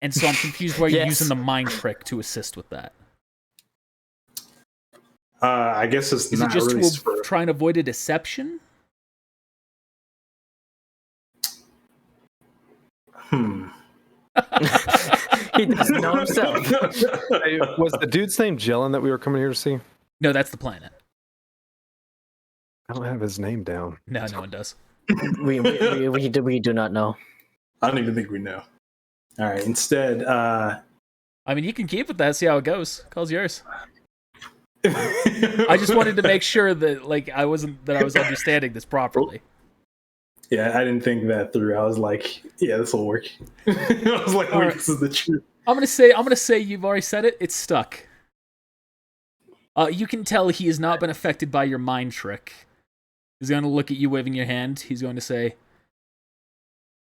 And so I'm confused why you're using the mind trick to assist with that. I guess it's Is not it just really to try and avoid a deception? He doesn't know himself. Hey, was the dude's name Jelen that we were coming here to see? No, that's the planet. I don't have his name down. No, no one does. we do not know. I don't even think we know. All right. Instead, I mean, you can keep with that. See how it goes. Call's yours. I just wanted to make sure that I was understanding this properly. Yeah, I didn't think that through. I was like, yeah, this will work. I was like, wait, this is the truth. I'm gonna say you've already said it. It's stuck. You can tell he has not been affected by your mind trick. He's going to look at you waving your hand. He's going to say,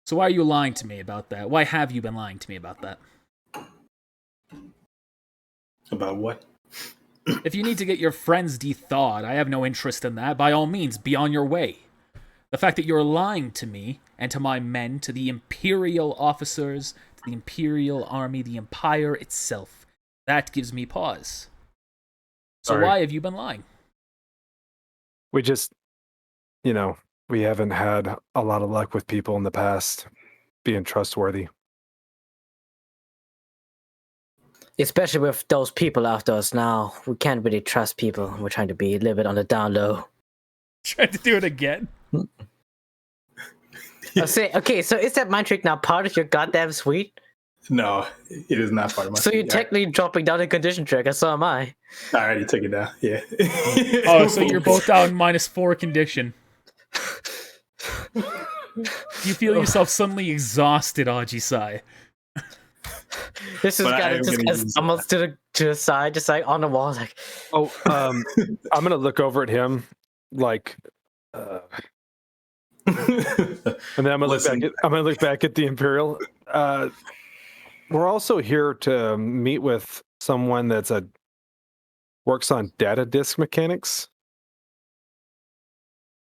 so why are you lying to me about that? Why have you been lying to me about that? About what? If you need to get your friends de-thawed, I have no interest in that. By all means, be on your way. The fact that you're lying to me and to my men, to the Imperial officers, to the Imperial army, the Empire itself, that gives me pause. So Sorry. why have you been lying? We just, we haven't had a lot of luck with people in the past being trustworthy. Especially with those people after us now. We can't really trust people. We're trying to be a little bit on the down low. Trying to do it again? Okay, so is that mind trick now part of your goddamn suite? No, it is not part of my So you're suite. technically dropping down a condition check, and so am I. I already took it down. Yeah. Oh, so you're both down -4 condition. You feel yourself suddenly exhausted, Ajisai. This is But I kind am of just gonna as use almost to the side, just like on the wall, like. Oh, I'm gonna look over at him, like, and then I'm gonna look back at the Imperial. We're also here to meet with someone works on data disk mechanics.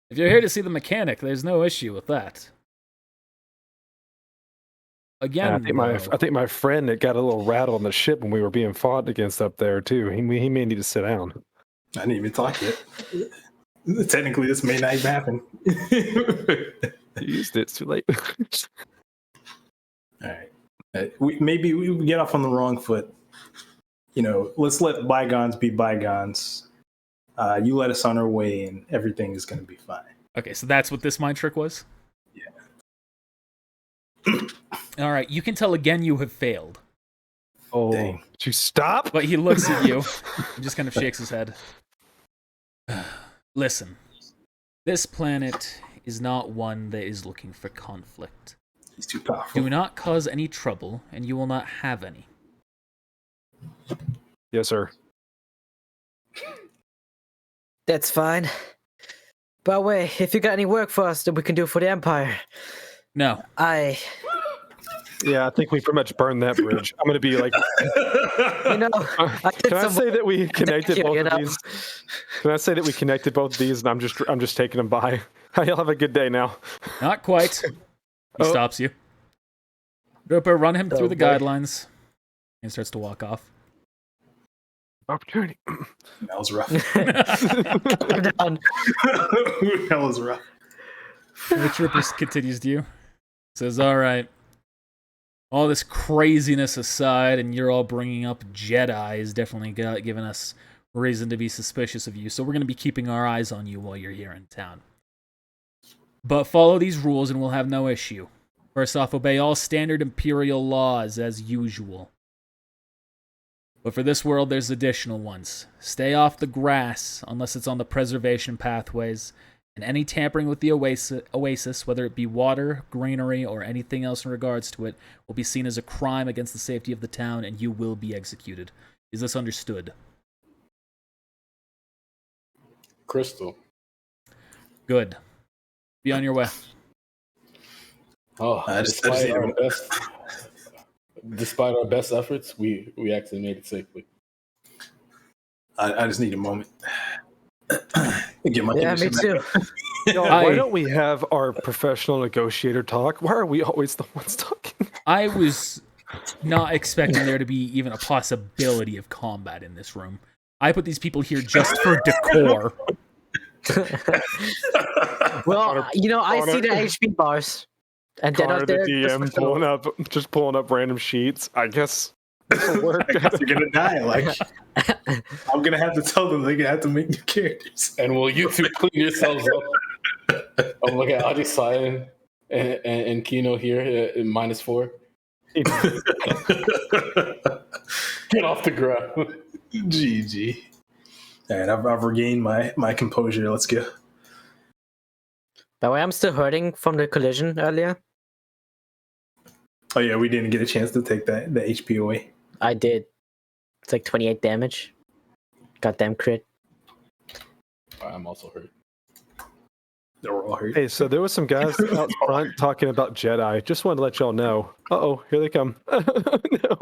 If you're here to see the mechanic, there's no issue with that. Again, And I think my friend that got a little rattled on the ship when we were being fought against up there too. He may need to sit down. I didn't even talk yet. Technically, this may not even happen. I used it. It's too late. All right. Maybe we get off on the wrong foot. Let's let bygones be bygones. You let us on our way, and everything is going to be fine. Okay, so that's what this mind trick was? Yeah. All right, you can tell again you have failed. Oh, Dang. did you stop? But he looks at you and just kind of shakes his head. Listen, this planet is not one that is looking for conflict. He's too powerful. Do not cause any trouble, and you will not have any. Yes, sir. That's fine. By the way, if you got any work for us that we can do for the Empire, No. Yeah, I think we pretty much burned that bridge. I'm gonna be like, I did can I some say that we connected both of know. these? Can I say that we connected both of these, and I'm just taking them by? Y'all have a good day now. Not quite. He stops you. Roper, run him through the boy. guidelines. And starts to walk off. Opportunity. That was rough. Calm down. That was rough. The trooper continues to you. Says, all right. All this craziness aside, and you're all bringing up Jedi is definitely giving us reason to be suspicious of you. So we're going to be keeping our eyes on you while you're here in town. But follow these rules and we'll have no issue. First off, obey all standard Imperial laws as usual. But for this world, there's additional ones. Stay off the grass unless it's on the preservation pathways. And any tampering with the oasis, whether it be water, greenery, or anything else in regards to it, will be seen as a crime against the safety of the town, and you will be executed. Is this understood? Crystal. Good. Be on your way. Oh, despite our best efforts, we actually made it safely. I just need a moment. Get my Yeah, me condition too. back. Yo, why don't we have our professional negotiator talk? Why are we always the ones talking? I was not expecting there to be even a possibility of combat in this room. I put these people here just for decor. Well, I see the HP bars. And they're Connor, not the there just for DM, pulling up random sheets. I guess this'll work. You're gonna die. Like I'm gonna have to tell them they're gonna have to make new characters. And will you two clean yourselves up? I'm looking at Adi Silent and Kino here at -4. Get off the ground. GG. All right, I've regained my composure. Let's go. By the way, I'm still hurting from the collision earlier. Oh yeah, we didn't get a chance to take the HP away. I did. It's like 28 damage. Goddamn crit. I'm also hurt. They were all hurt. Hey, so there was some guys out front talking about Jedi. Just wanted to let y'all know. Uh-oh, here they come. No.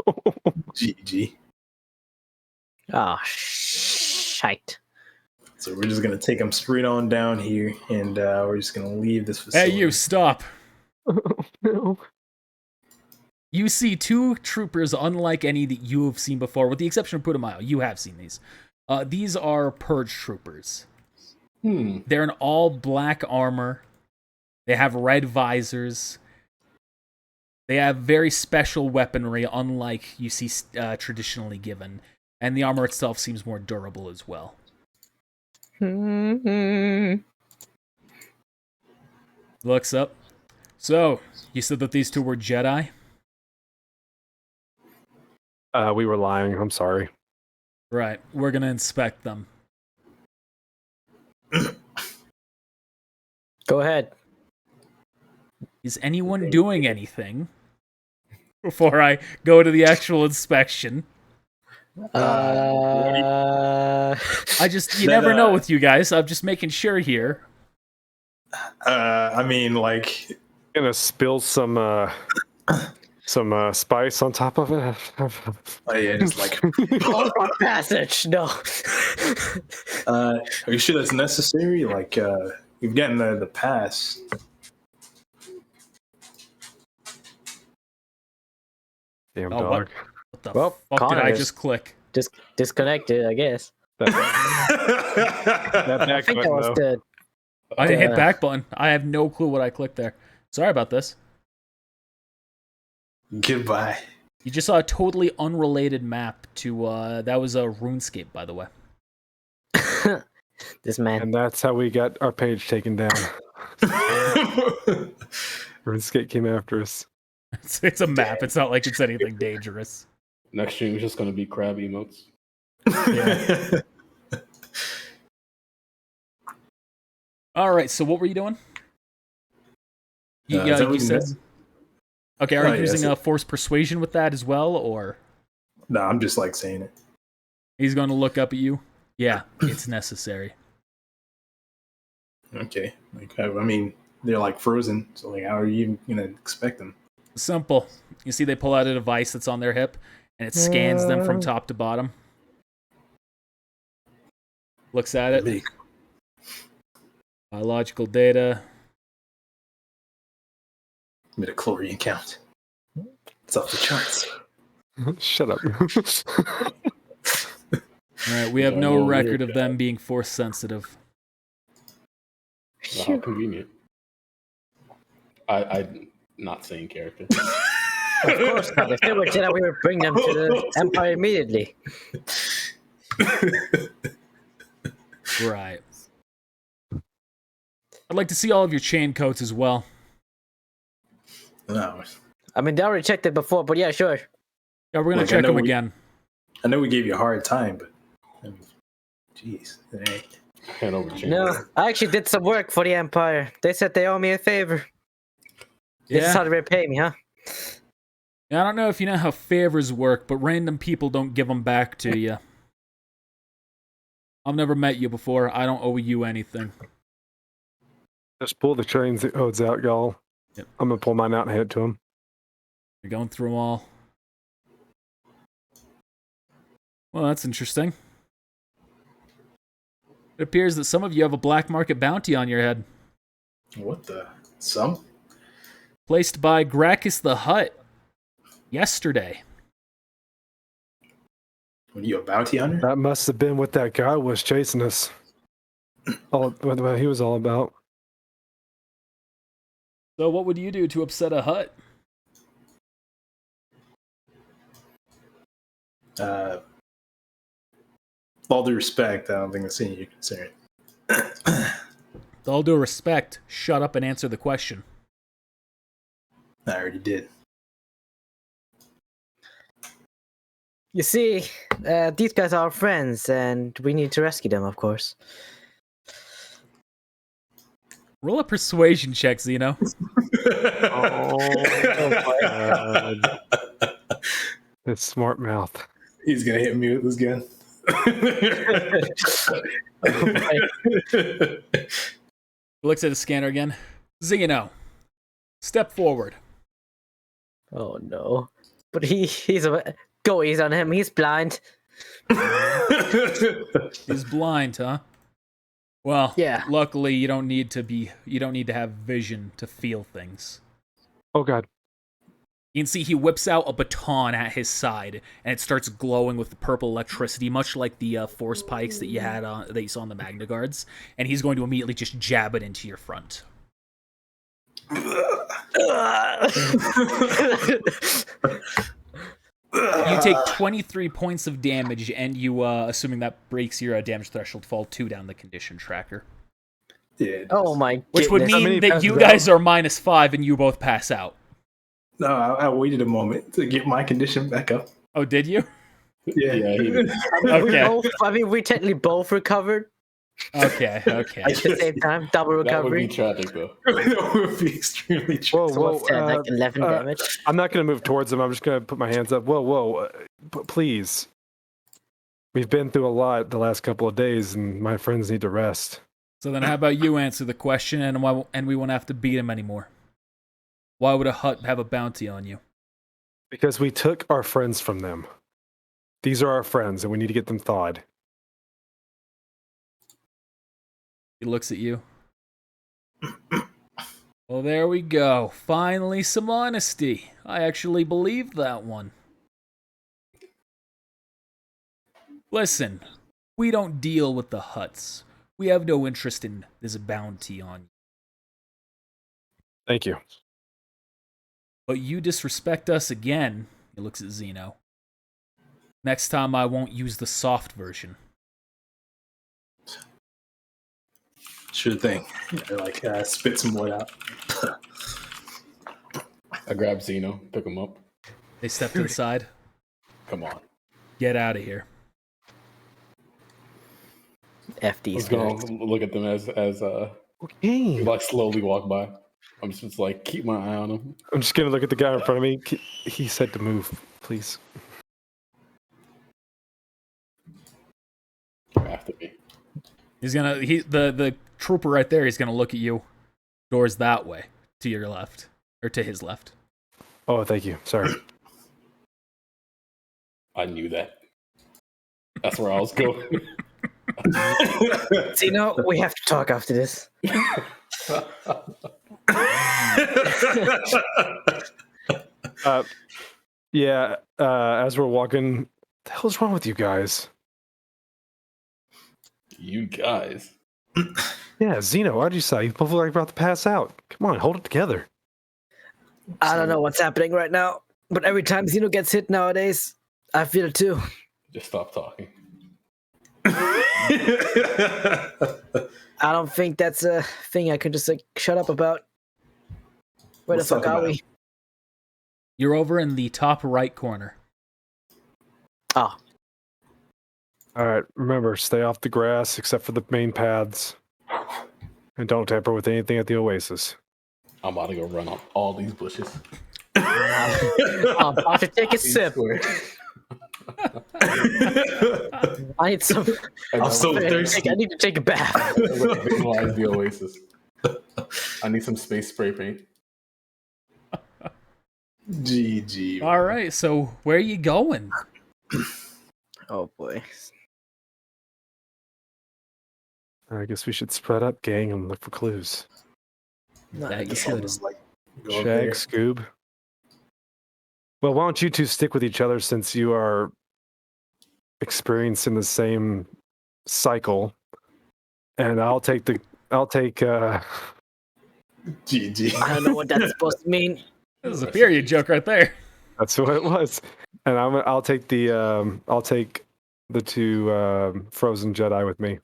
GG. Oh, shite. So we're just gonna take them straight on down here, and we're just gonna leave this facility. Hey, you, stop. No. You see two troopers unlike any that you have seen before, with the exception of Putumayo. You have seen these. These are Purge troopers. They're in all black armor. They have red visors. They have very special weaponry, unlike you see traditionally given. And the armor itself seems more durable as well. Looks up. So, you said that these two were Jedi? We were lying. I'm sorry. Right. We're going to inspect them. Go ahead. Is anyone doing anything before I go to the actual inspection? Uh, You never know with you guys. I'm just making sure here. I mean, like, Gonna spill some spice on top of it. oh yeah, just like, passage. No. are you sure that's necessary? Like, you've gotten the pass. Damn Oh, dog. What the Well, fuck did Connor I is- just click? Disconnected, I guess. That I back think that button, was though. the. I didn't hit Yeah. back button. I have no clue what I clicked there. Sorry about this. Goodbye. You just saw a totally unrelated map to, that was a RuneScape, by the way. This man. And that's how we got our page taken down. RuneScape came after us. It's a map. It's not like it's anything dangerous. Next stream is just going to be crab emotes. Yeah. All right, so what were you doing? is that what you you said... said? Okay, are Oh, you yeah, using so- a force persuasion with that as well, or No, I'm just like saying it. he's going to look up at you? Yeah, it's necessary. Okay. Like, I mean, they're like frozen, so like, how are you even gonna expect them? Simple. You see they pull out a device that's on their hip, and it scans them from top to bottom. Looks at it. Biological data. Midichlorian count. It's off the charts. Shut up. All right, we have Enjoy no little record weird of them being force sensitive. How convenient. I'm not saying character. Of course not. If they were Jedi, we would bring them to the Empire immediately. Right. I'd like to see all of your chain coats as well. No. I mean, they already checked it before, but yeah, sure. Yeah, we're gonna Look, I check know them we- again. I know we gave you a hard time, but I mean, jeez. Hey. Head over to No, I actually did some work for the Empire. They said they owe me a favor. This is Yeah. how they repay me, huh? I don't know if you know how favors work, but random people don't give them back to you. I've never met you before. I don't owe you anything. Just pull the trains codes out, y'all. Yep. I'm gonna pull mine out and hand it to him. You're going through them all. Well, that's interesting. It appears that some of you have a black market bounty on your head. What the? Some? Placed by Gracchus the Hutt yesterday. What are you, a bounty hunter? That must have been what that guy was chasing us. What he was all about. So what would you do to upset a Hutt? All due respect, I don't think that's any of your concern. With all due respect, shut up and answer the question. I already did. You see, these guys are our friends, and we need to rescue them, of course. Roll a persuasion check, Zeno. His smart mouth. He's gonna hit me with this gun. Looks at his scanner again. Zeno, step forward. Oh no! But he's a go easy on him. He's blind. He's blind, huh? Well, Yeah. luckily you don't need to have vision to feel things. Oh god. You can see he whips out a baton at his side, and it starts glowing with purple electricity, much like the force pikes that you saw on the Magna Guards. And he's going to immediately just jab it into your front. You take 23 points of damage, and you, assuming that breaks your damage threshold, fall 2 down the condition tracker. Yeah. Oh my goodness. Which would How many mean that passes you out? guys are -5 and you both pass out. No, I waited a moment to get my condition back up. Oh, did you? Yeah. Yeah, he did. Okay. We technically both recovered Okay. at the same time. Double That would be recovery. tragic, though. That would be extremely true. Whoa, So whoa. what's that, like 11 damage? I'm not gonna move towards him. I'm just gonna put my hands up. Whoa. Please. We've been through a lot the last couple of days, and my friends need to rest. So then how about you answer the question, and we won't have to beat him anymore? Why would a Hutt have a bounty on you? Because we took our friends from them. These are our friends, and we need to get them thawed. He looks at you. Well, there we go. Finally, some honesty. I actually believed that one. Listen, we don't deal with the Hutts. We have no interest in this bounty on you. Thank you. But you disrespect us again. He looks at Zeno. Next time I won't use the soft version. Sure thing. Like, spit some wood out. I grabbed Zeno, pick him up. They step to the side. Come on. Get out of here. F these Let's go guys. look at them as Okay. we like slowly walk by. I'm just like keep my eye on them. I'm just gonna look at the guy in front of me. He said to move, please. After me. The trooper right there, he's gonna look at you. Doors that way. To your left. Or to his left. Oh, thank you. Sorry. I knew that. That's where I was going. Zeno, we have to talk after this. Yeah. As we're walking, the hell's wrong with you guys? You guys. Yeah, Zeno, why'd you say? You both look like you're about to pass out. Come on, hold it together. I don't know what's happening right now, but every time Zeno gets hit nowadays, I feel it too. Just stop talking. I don't think that's a thing I can just like shut up about. Where Let's the fuck talk are about we? You're over in the top right corner. Oh, All right, remember, stay off the grass except for the main paths. And don't tamper with anything at the oasis. I'm about to go run on all these bushes. I'm about to take a sip. I need some. I'm so thirsty. I need to take a bath. Visualize the oasis. I need some space spray paint. GG. All right, so where are you going? Oh boy. I guess we should spread up, gang, and look for clues. Not That you again. should. Just like go Shag, there. Scoob. Well, why don't you two stick with each other since you are experiencing the same cycle, and I'll take GG. I don't know what that's supposed to mean. This is a period joke right there. That's what it was, and I'll take the two frozen Jedi with me.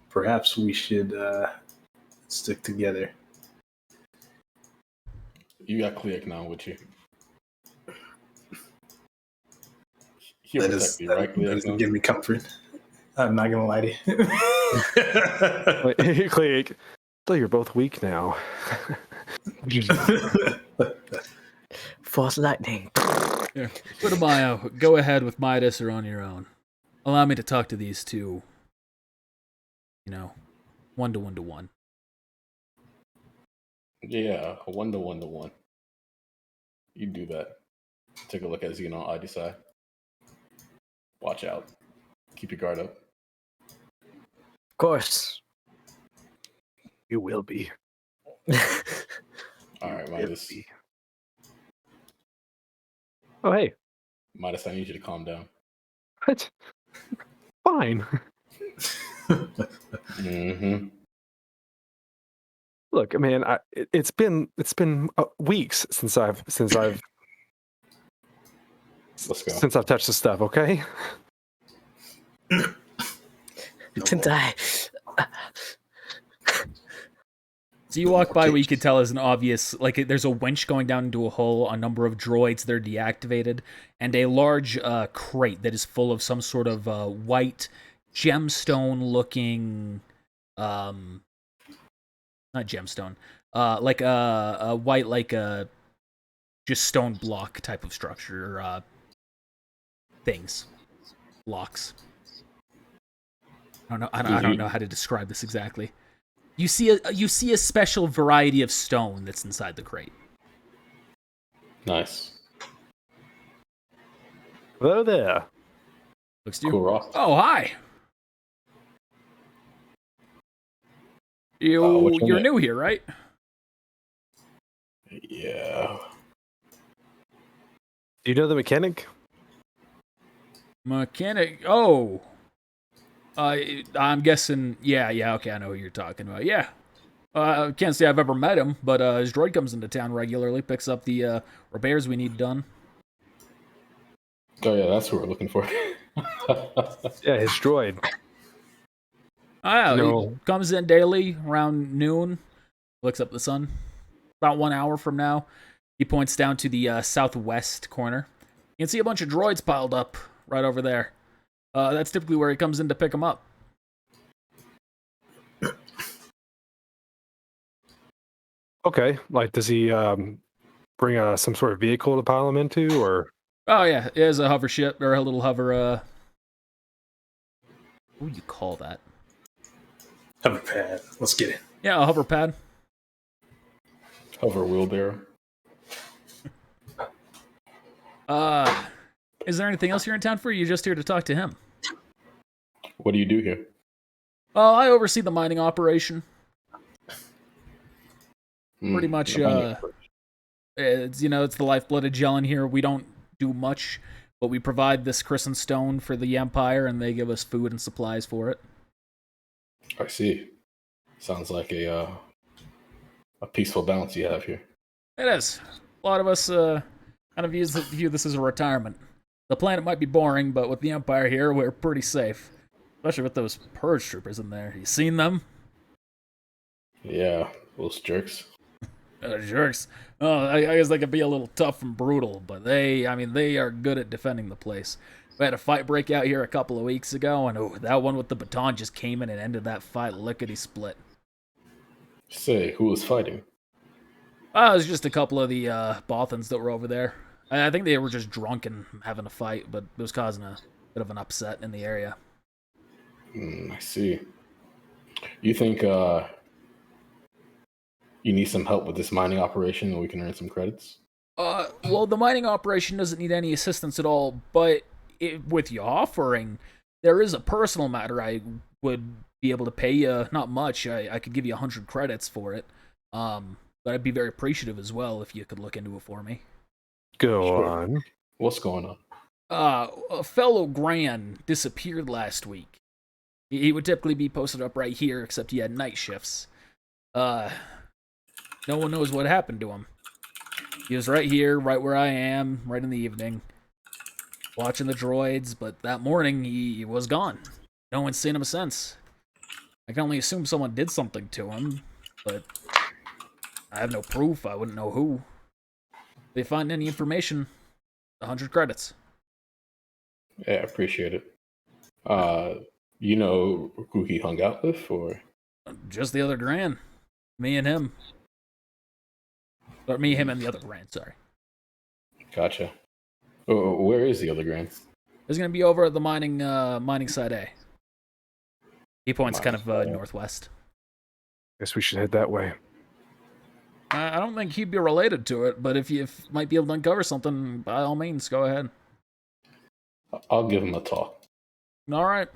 Perhaps we should stick together. You got Cleek now with you. He'll That protect you, right, Cleek? doesn't give me comfort. I'm not gonna lie to you. Click. Though you're both weak now. Force lightning. Here, Maya, go ahead with Midas or on your own. Allow me to talk to these two. You know, 1-to-1-to-1. Yeah, a 1-to-1-to-1. You do that. Take a look at Xeno on either side. Watch out. Keep your guard up. Of course. You will be. All right, Midas. Oh, hey. Midas, I need you to calm down. What? Fine. Mm-hmm. Look, man, it's been weeks since I've Let's go. since I've touched this stuff. Okay. Since I. So you walk by what you could tell is an obvious, like there's a winch going down into a hole, a number of droids that are deactivated, and a large crate that is full of some sort of white gemstone-looking, not gemstone, like a white, like a just stone block type of structure, things, blocks. I don't know how to describe this exactly. You see a special variety of stone that's inside the crate. Nice. Hello there. Looks to you. Cool rock. Oh, hi. What's your You're name? new here, right? Yeah. Do you know the mechanic? Mechanic. Oh. I'm guessing. Yeah. Okay, I know who you're talking about. Yeah. I can't say I've ever met him, but his droid comes into town regularly, picks up the repairs we need done. Oh, yeah, that's who we're looking for. Yeah, his droid. He comes in daily around noon, looks up the sun. About 1 hour from now, he points down to the southwest corner. You can see a bunch of droids piled up right over there. That's typically where he comes in to pick them up. Okay, like does he bring some sort of vehicle to pile him into, or? Oh yeah, it is a hover ship or a little hover. What do you call that? Hover pad. Let's get it. Yeah, a hover pad. Hover wheelbarrow. Is there anything else you're in town for? Or are you just here to talk to him? What do you do here? I oversee the mining operation. Pretty much, the mining operation. it's the lifeblood of Jelen here. We don't do much. but we provide this crescent stone for the Empire, and they give us food and supplies for it. I see. Sounds like a peaceful balance you have here. It is. A lot of us kind of view this as a retirement. The planet might be boring, but with the Empire here, we're pretty safe. Especially with those purge troopers in there. You seen them? Yeah, those jerks. Jerks. Oh, I guess they could be a little tough and brutal, but they are good at defending the place. We had a fight break out here a couple of weeks ago, and that one with the baton just came in and ended that fight lickety-split. Say, who was fighting? It was just a couple of the Bothans that were over there. I think they were just drunk and having a fight, but it was causing a bit of an upset in the area. I see. You think you need some help with this mining operation and we can earn some credits? Well, the mining operation doesn't need any assistance at all, but with your offering, there is a personal matter I would be able to pay you. Not much. I could give you 100 credits for it. But I'd be very appreciative as well if you could look into it for me. Go on. What's going on? A fellow Gran disappeared last week. He would typically be posted up right here, except he had night shifts. No one knows what happened to him. He was right here, right where I am, right in the evening, watching the droids, but that morning he was gone. No one's seen him since. I can only assume someone did something to him, but I have no proof. I wouldn't know who. If they find any information, 100 credits. Yeah, I appreciate it. You know who he hung out with, or? Just the other Gran. Me and him. Or me, him, and the other Gran, sorry. Gotcha. Oh, where is the other Gran? It's going to be over at the mining side A. He points kind of northwest. Guess we should head that way. I don't think he'd be related to it, but if you might be able to uncover something, by all means, go ahead. I'll give him a talk. All right.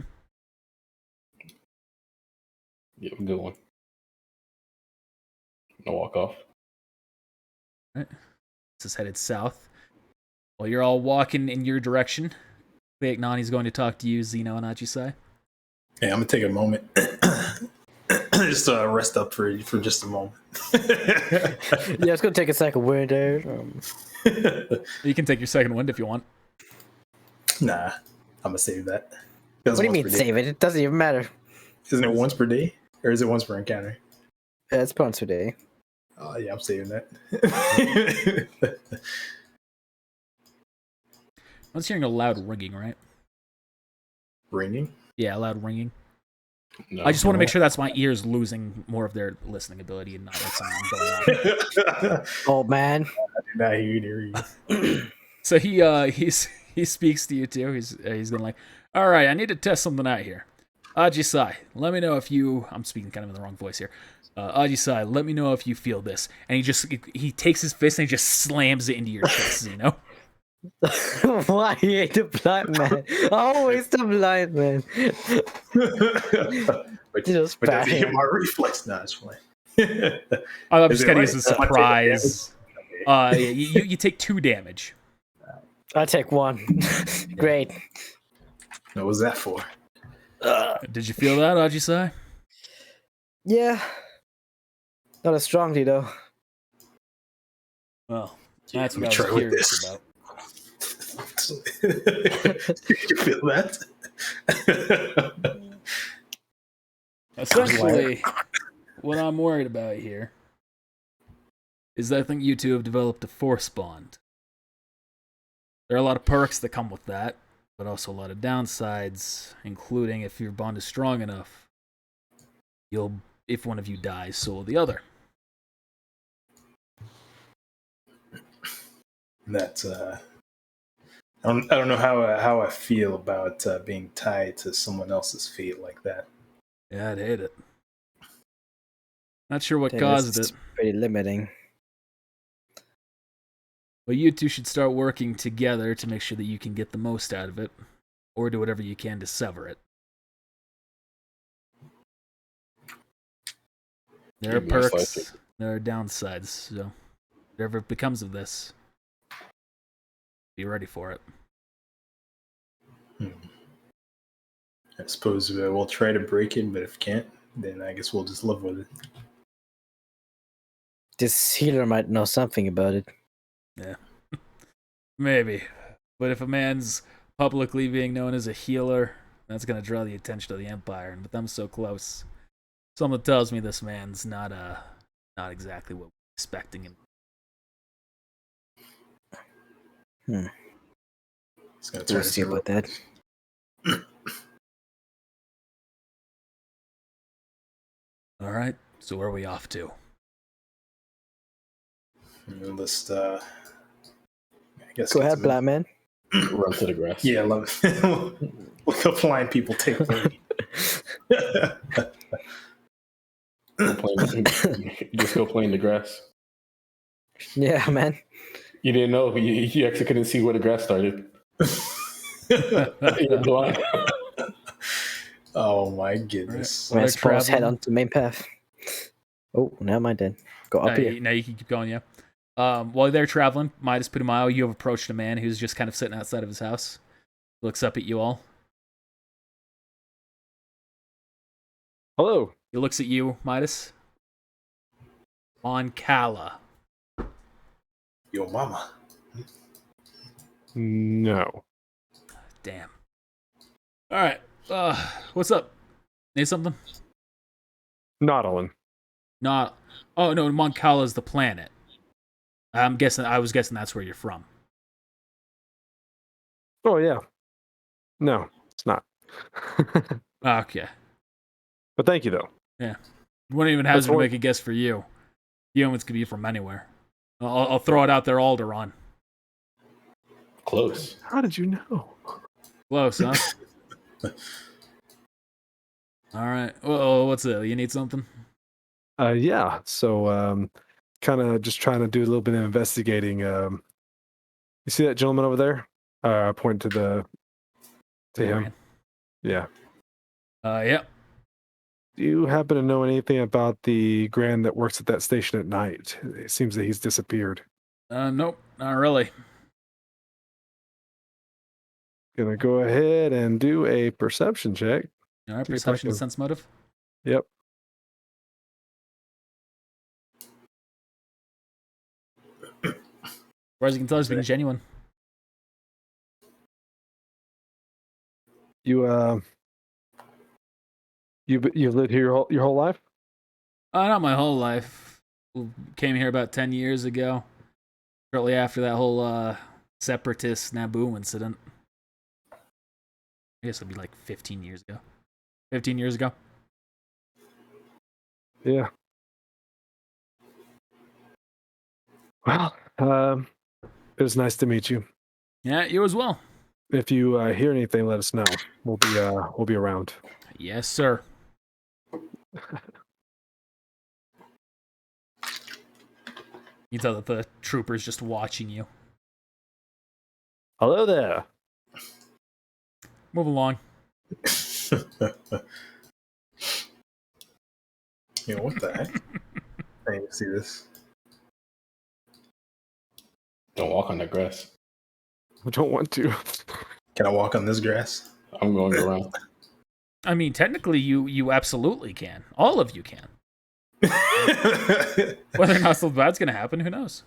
You have a good one. I'll walk off. All right. This is headed south. While you're all walking in your direction, Nani's going to talk to you, Zeno and Ajisai. Yeah, I'm gonna take a moment. Just rest up for just a moment. Yeah, it's gonna take a second window. You can take your second wind if you want. Nah, I'm gonna save that. What do you mean save it? It doesn't even matter. Isn't it once per day, or is it once per encounter? Yeah, it's once per day. Oh yeah, I'm saving that. I was hearing a loud ringing, right? Ringing? Yeah, a loud ringing. No, I just want to make sure that's my ears losing more of their listening ability and not like something going on. Oh man. I did not hear you. So he speaks to you too. He's gonna like, all right, I need to test something out here. Ajisai, let me know if you. I'm speaking kind of in the wrong voice here. Ajisai, let me know if you feel this. And he takes his fist and he just slams it into your chest. You know. Why you hate the blind man? Always the blind man. but Just but does he hit bang. my reflex? No, it's fine. I'm Is just it gonna right? use a surprise. You take 2 damage. I take 1. Great. What was that for? Did you feel that, Ajisai? Yeah. Not as strongly though. Well, Yeah, that's let me what I try was with curious this. about. Did you feel that? Essentially, what I'm worried about here is I think you two have developed a force bond. There are a lot of perks that come with that, but also a lot of downsides, including if your bond is strong enough, if one of you dies, so will the other. That's I don't know how I feel about being tied to someone else's feet like that. Yeah, I'd hate it. Not sure what Dang, caused this it, is pretty limiting. but you two should start working together to make sure that you can get the most out of it, or do whatever you can to sever it. There are Yeah, most likely. perks, there are downsides, so whatever it becomes of this, be ready for it. I suppose we'll try to break it, but if can't, then I guess we'll just live with it. This healer might know something about it. Yeah. Maybe. But if a man's publicly being known as a healer, that's going to draw the attention of the Empire. And with them so close, something tells me this man's not exactly what we're expecting him. It's gonna We'll turn see into about that. All right. So where are we off to? Let's I guess Go get ahead, to black man. Run to the grass. Yeah, love it. Look up blind people take the lead. Just go play in the grass. Yeah, man. You didn't know. You actually couldn't see where the grass started. You're blind. Oh my goodness. Right. I they're suppose head traveling. on to the main path. Oh, never mind then. Go up here. Now you can keep going, yeah. While they're traveling, Midas Putumayo, you have approached a man who's just kind of sitting outside of his house. Looks up at you all. Hello. He looks at you, Midas. On Kala. Yo mama. No. Damn. All right. What's up? Need something? Nautilin. Not. Oh no, Mon Cala is the planet. I was guessing that's where you're from. Oh yeah. No, it's not. Okay. But thank you though. Wouldn't even hazard to make a guess for you. Humans could be from anywhere. I'll throw it out there, Alderaan. Close. How did you know? Close, huh? All right. Well, what's it? You need something? Yeah. So kind of just trying to do a little bit of investigating. You see that gentleman over there? Point to him. Yeah. Yeah. Do you happen to know anything about the Grand that works at that station at night? It seems that he's disappeared. Nope, not really. Gonna go ahead and do a perception check. All right, See if I perception and can- sense motive. Yep. As far as you can tell, he's being genuine. You've lived here your whole life? Not my whole life. Came here about 10 years ago. Shortly after that whole separatist Naboo incident. I guess it'll be like 15 years ago. 15 years ago. Yeah. Well, it was nice to meet you. Yeah, you as well. If you hear anything, let us know. We'll be around. Yes, sir. You tell that the trooper's just watching you. Hello there. Move along. You know what the heck? I didn't see this. Don't walk on that grass. I don't want to. Can I walk on this grass? I'm going around. I mean, technically, you absolutely can. All of you can. Whether or not something bad's gonna happen, who knows?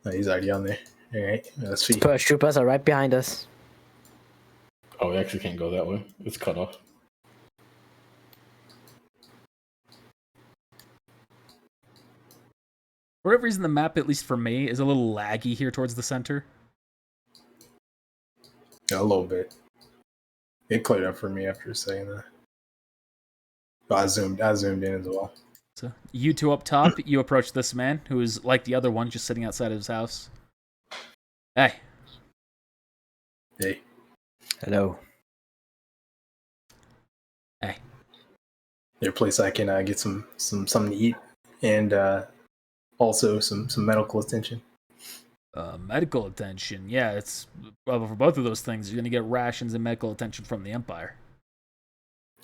Oh, he's already on there. All right, let's see. Paratroopers are right behind us. Oh, we actually can't go that way. It's cut off. For whatever reason, the map, at least for me, is a little laggy here towards the center. A little bit. It cleared up for me after saying that. But I zoomed in as well. So you two up top, you approach this man who is like the other one, just sitting outside of his house. Hey. Hey. Hello. Hey. There's a place I can get some something to eat and also some medical attention. Medical attention. Yeah, it's well, for both of those things, you're gonna get rations and medical attention from the Empire.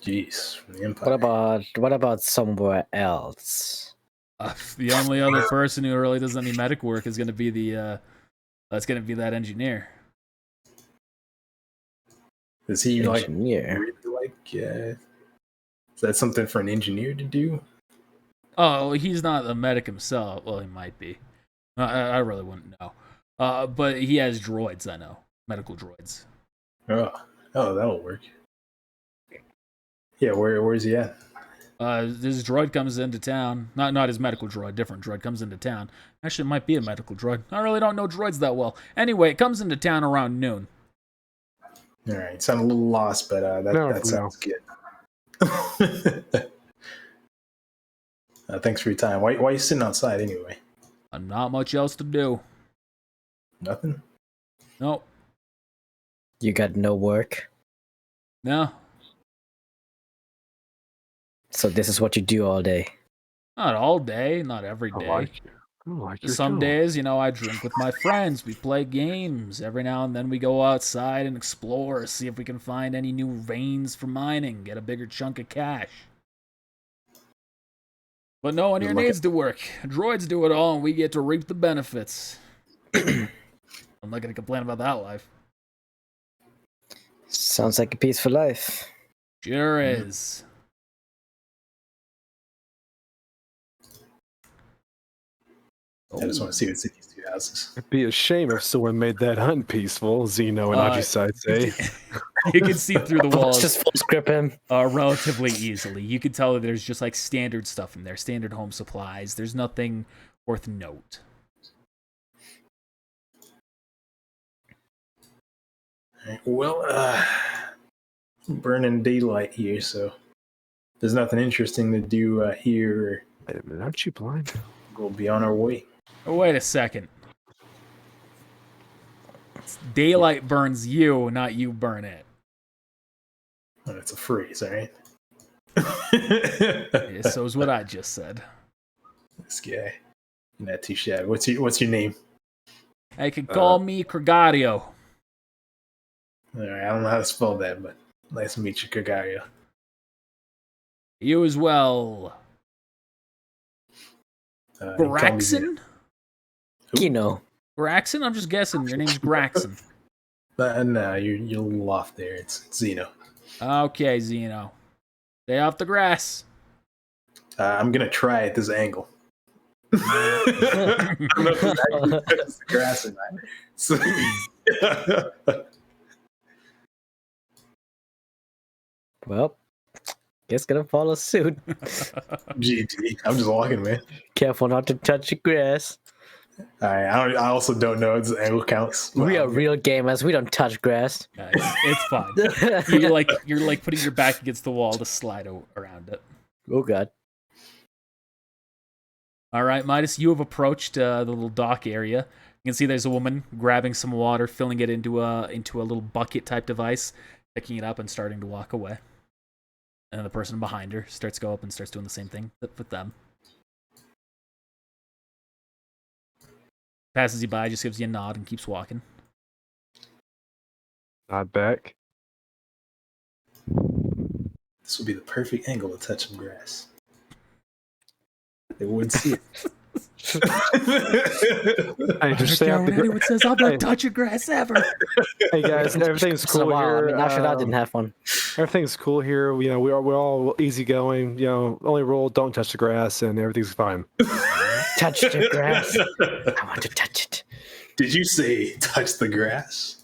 Jeez, from the Empire. What about somewhere else? The only other person who really does any medic work is gonna be that's gonna be that engineer. Is he Engineer. really is that something for an engineer to do? Oh, he's not a medic himself. Well, he might be. I really wouldn't know. But he has droids, I know. Medical droids. Oh, that'll work. Yeah, where's he at? This droid comes into town. Not his medical droid, different droid comes into town. Actually, it might be a medical droid. I really don't know droids that well. Anyway, it comes into town around noon. All right, sound a little lost, but that sounds good. Thanks for your time. Why are you sitting outside anyway? Not much else to do. Nothing? Nope. You got no work, No. so this is what you do all day. Not all day, not every I day. like you. I like your Some tone. days, I drink with my friends. We play games. Every now and then we go outside and explore, see if we can find any new veins for mining, get a bigger chunk of cash. But no one here needs to work. Droids do it all, and we get to reap the benefits. I'm not going to complain about that life. Sounds like a peaceful life. Sure is. I just want to see what's in these two houses. It'd be a shame if someone made that hunt peaceful, Zeno and Ajisai say. You can see through the walls. Just full script him. Relatively easily. You can tell that there's just like standard stuff in there, standard home supplies. There's nothing worth note. Well, burning daylight here, so there's nothing interesting to do here. Wait a minute, aren't you blind? We'll be on our way. Oh, wait a second. Daylight burns you, not you burn it. Oh, it's a phrase, all right? Yeah, so is what I just said. This guy. Not too shabby. What's your name? I could call me Gregario. All right, I don't know how to spell that, but nice to meet you, Gregario. You as well. Graxon? Kino. Graxon? I'm just guessing. Your name's Graxon. No, you're a little off there. It's Zeno. Okay, Zeno. Stay off the grass. I'm gonna try at this angle. I don't know if it's actually touches the grass or not. So, Well, guess gonna follow suit. GG. I'm just walking, man. Careful not to touch the grass. All right. I also don't know if this angle counts. We are real gamers. We don't touch grass. It's fine. You're like putting your back against the wall to slide around it. Oh god. All right, Midas, you have approached the little dock area. You can see there's a woman grabbing some water, filling it into a little bucket type device, picking it up and starting to walk away. And the person behind her starts to go up and starts doing the same thing with them. Passes you by, just gives you a nod and keeps walking. Not back. This would be the perfect angle to touch some grass. They wouldn't see it. Hey, just stay out the Anyone says I'm not touching grass ever. Hey guys, everything's cool Wow, here. I mean, actually, I didn't have one. Everything's cool here. You know, we're all easygoing. You know, only rule: don't touch the grass, and everything's fine. Touch the grass. I want to touch it. Did you say touch the grass?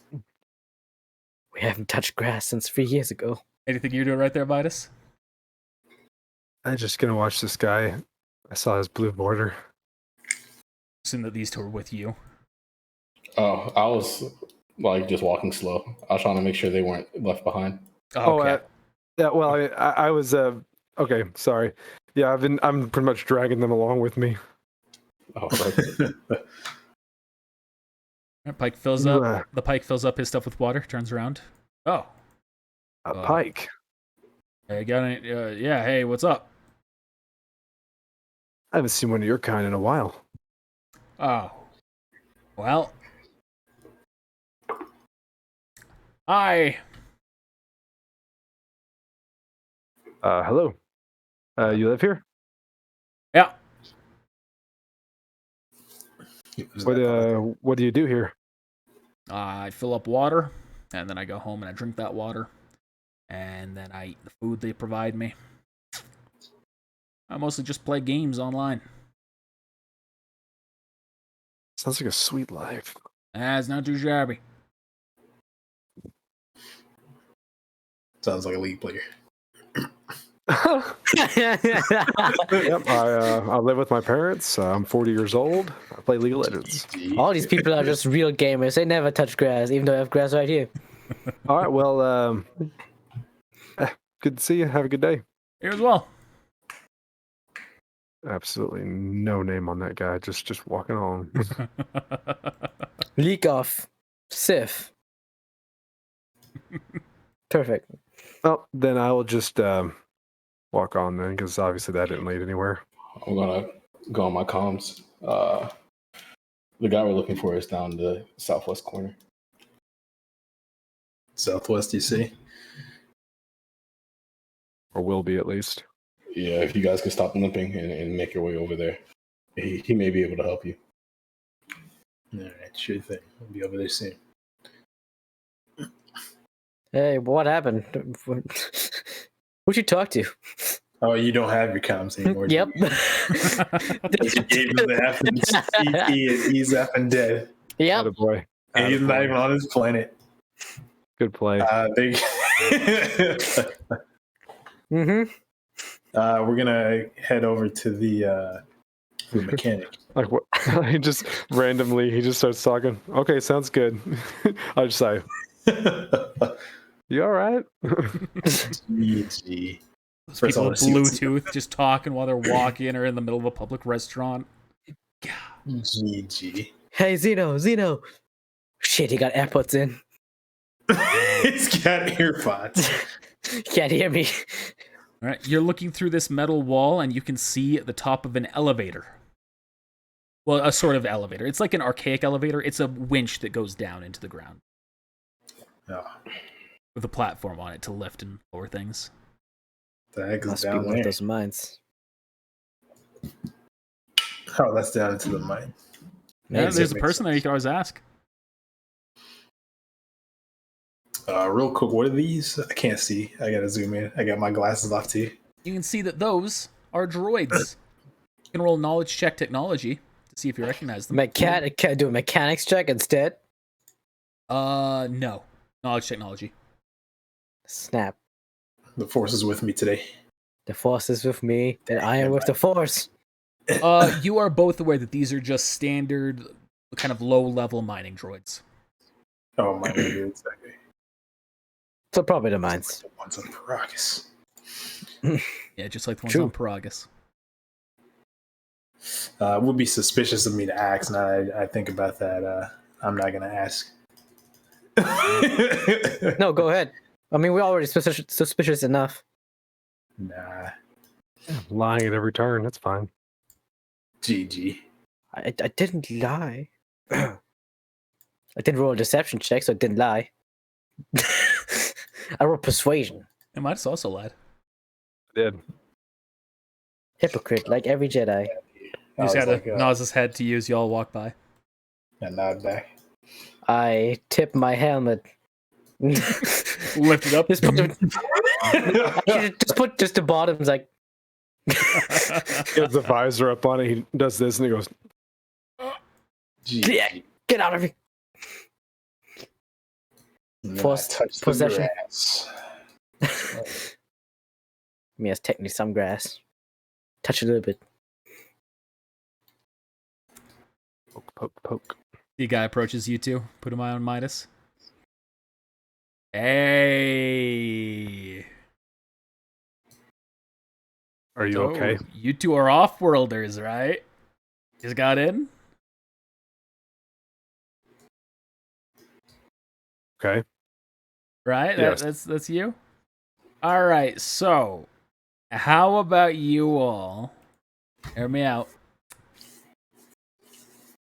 We haven't touched grass since 3 years ago. Anything you're doing right there, Midas? I'm just gonna watch this guy. I saw his blue border. Assume that these two are with you. Oh, I was like just walking slow. I was trying to make sure they weren't left behind. Okay. Yeah. Well, I was. Okay, sorry. Yeah, I'm pretty much dragging them along with me. Oh, right. Pike fills up. The Pike fills up his stuff with water. Turns around. Oh, Pike. hey, got any? Yeah. Hey, what's up? I haven't seen one of your kind in a while. Oh, well. Hi. Hello. You live here? Yeah. What do you do here? I fill up water. and then I go home and I drink that water, and then I eat the food they provide me. I mostly just play games online. Sounds like a sweet life. It's not too shabby. Sounds like a league player. Yep, I live with my parents. I'm 40 years old. I play League of Legends. All these people are just real gamers. They never touch grass, even though I have grass right here. All right, well, good to see you. Have a good day. Here as well. Absolutely no name on that guy. Just walking on. Leak off. Sif. Perfect. Well, then I will just walk on then, because obviously that didn't lead anywhere. I'm gonna go on my comms. The guy we're looking for is down the southwest corner. Southwest, you see? Or will be at least. Yeah, if you guys could stop limping and make your way over there, he may be able to help you. All right, sure thing. We'll be over there soon. Hey, what happened? Who'd you talk to? Oh, you don't have your comms anymore. Yep. do you? You gave him the F and CP and he's effing dead. Yep. Attaboy. And he's not even on his planet. Good play. Mm-hmm. We're gonna head over to the mechanic. Like what? He just randomly he just starts talking. Okay, sounds good. I just say, you all right? GG. Those First people I wanna with see what's- Bluetooth just talking while they're walking or in the middle of a public restaurant. GG. Hey, Zeno. Shit, he got AirPods in. He's got earpods. Can't hear me. All right, you're looking through this metal wall and you can see the top of an elevator. Well, a sort of elevator. It's like an archaic elevator. It's a winch that goes down into the ground Oh, with a platform on it to lift and lower things. the heck is Must be down one of there? those mines. Oh, that's down into the mine. Yeah, Makes there's a sense. person there you can always ask. Real quick, what are these? I can't see. I gotta zoom in. I got my glasses off too. You can see that those are droids. You can roll knowledge check technology to see if you recognize them. Do a mechanics check instead. No. Knowledge technology. Snap. The force is with me today. The force is with me, and I am with the force. You are both aware that these are just standard, kind of low-level mining droids. Oh my god, exactly. So probably the mines. The ones on Paragus. Yeah, just like the ones True. on Paragus. It would be suspicious of me to ask. Now I think about that. I'm not gonna ask. No, go ahead. I mean, we're already suspicious enough. Nah. Lying at every turn. That's fine. GG. I didn't lie. I didn't roll a deception check, so I didn't lie. I rolled persuasion. It might have also lied. I did. Hypocrite, like every Jedi. You just I was gotta like, nod his head to you as y'all walk by. a nod back. I tip my helmet. Lift it up. Just put just the bottoms like. He has the visor up on it. He does this and he goes, GG. Get out of here. And then I Forced touched the possession. grass. I mean, it's technically some grass. Touch a little bit. poke, poke, poke. The guy approaches you two. Put him on Midas. Hey. Are you So, okay? You two are off-worlders, right? Just got in? Okay. Right? Yes. That's you? Alright, so how about you all? Hear me out.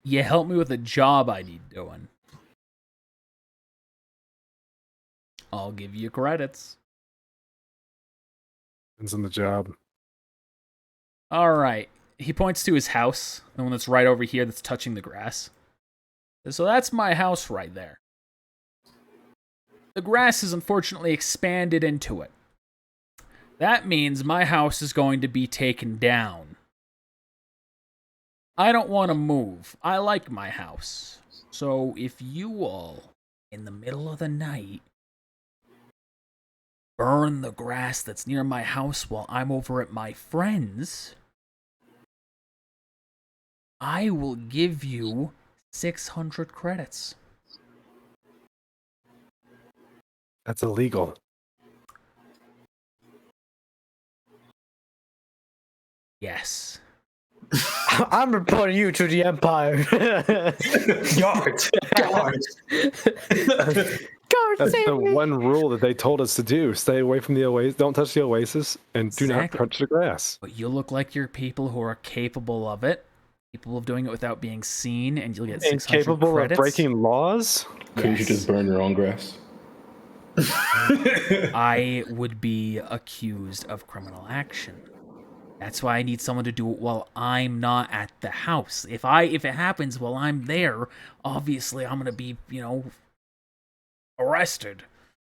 You help me with a job I need doing. I'll give you credits. Depends on the job. Alright. He points to his house, the one that's right over here that's touching the grass. So that's my house right there. The grass has unfortunately expanded into it. That means my house is going to be taken down. I don't want to move. I like my house. So if you all, in the middle of the night, burn the grass that's near my house while I'm over at my friend's, I will give you 600 credits. That's illegal. Yes. I'm reporting you to the Empire. Guards. Guard, That's save the me. one rule that they told us to do. Stay away from the oasis. Don't touch the oasis, and do not Exactly. touch the grass. But you look like you're people who are capable of it, capable of doing it without being seen, and you'll get 600 Incapable credits. of breaking laws? Couldn't you just burn your own grass? I would be accused of criminal action. That's why I need someone to do it while I'm not at the house. If it happens while I'm there, obviously I'm gonna be, arrested.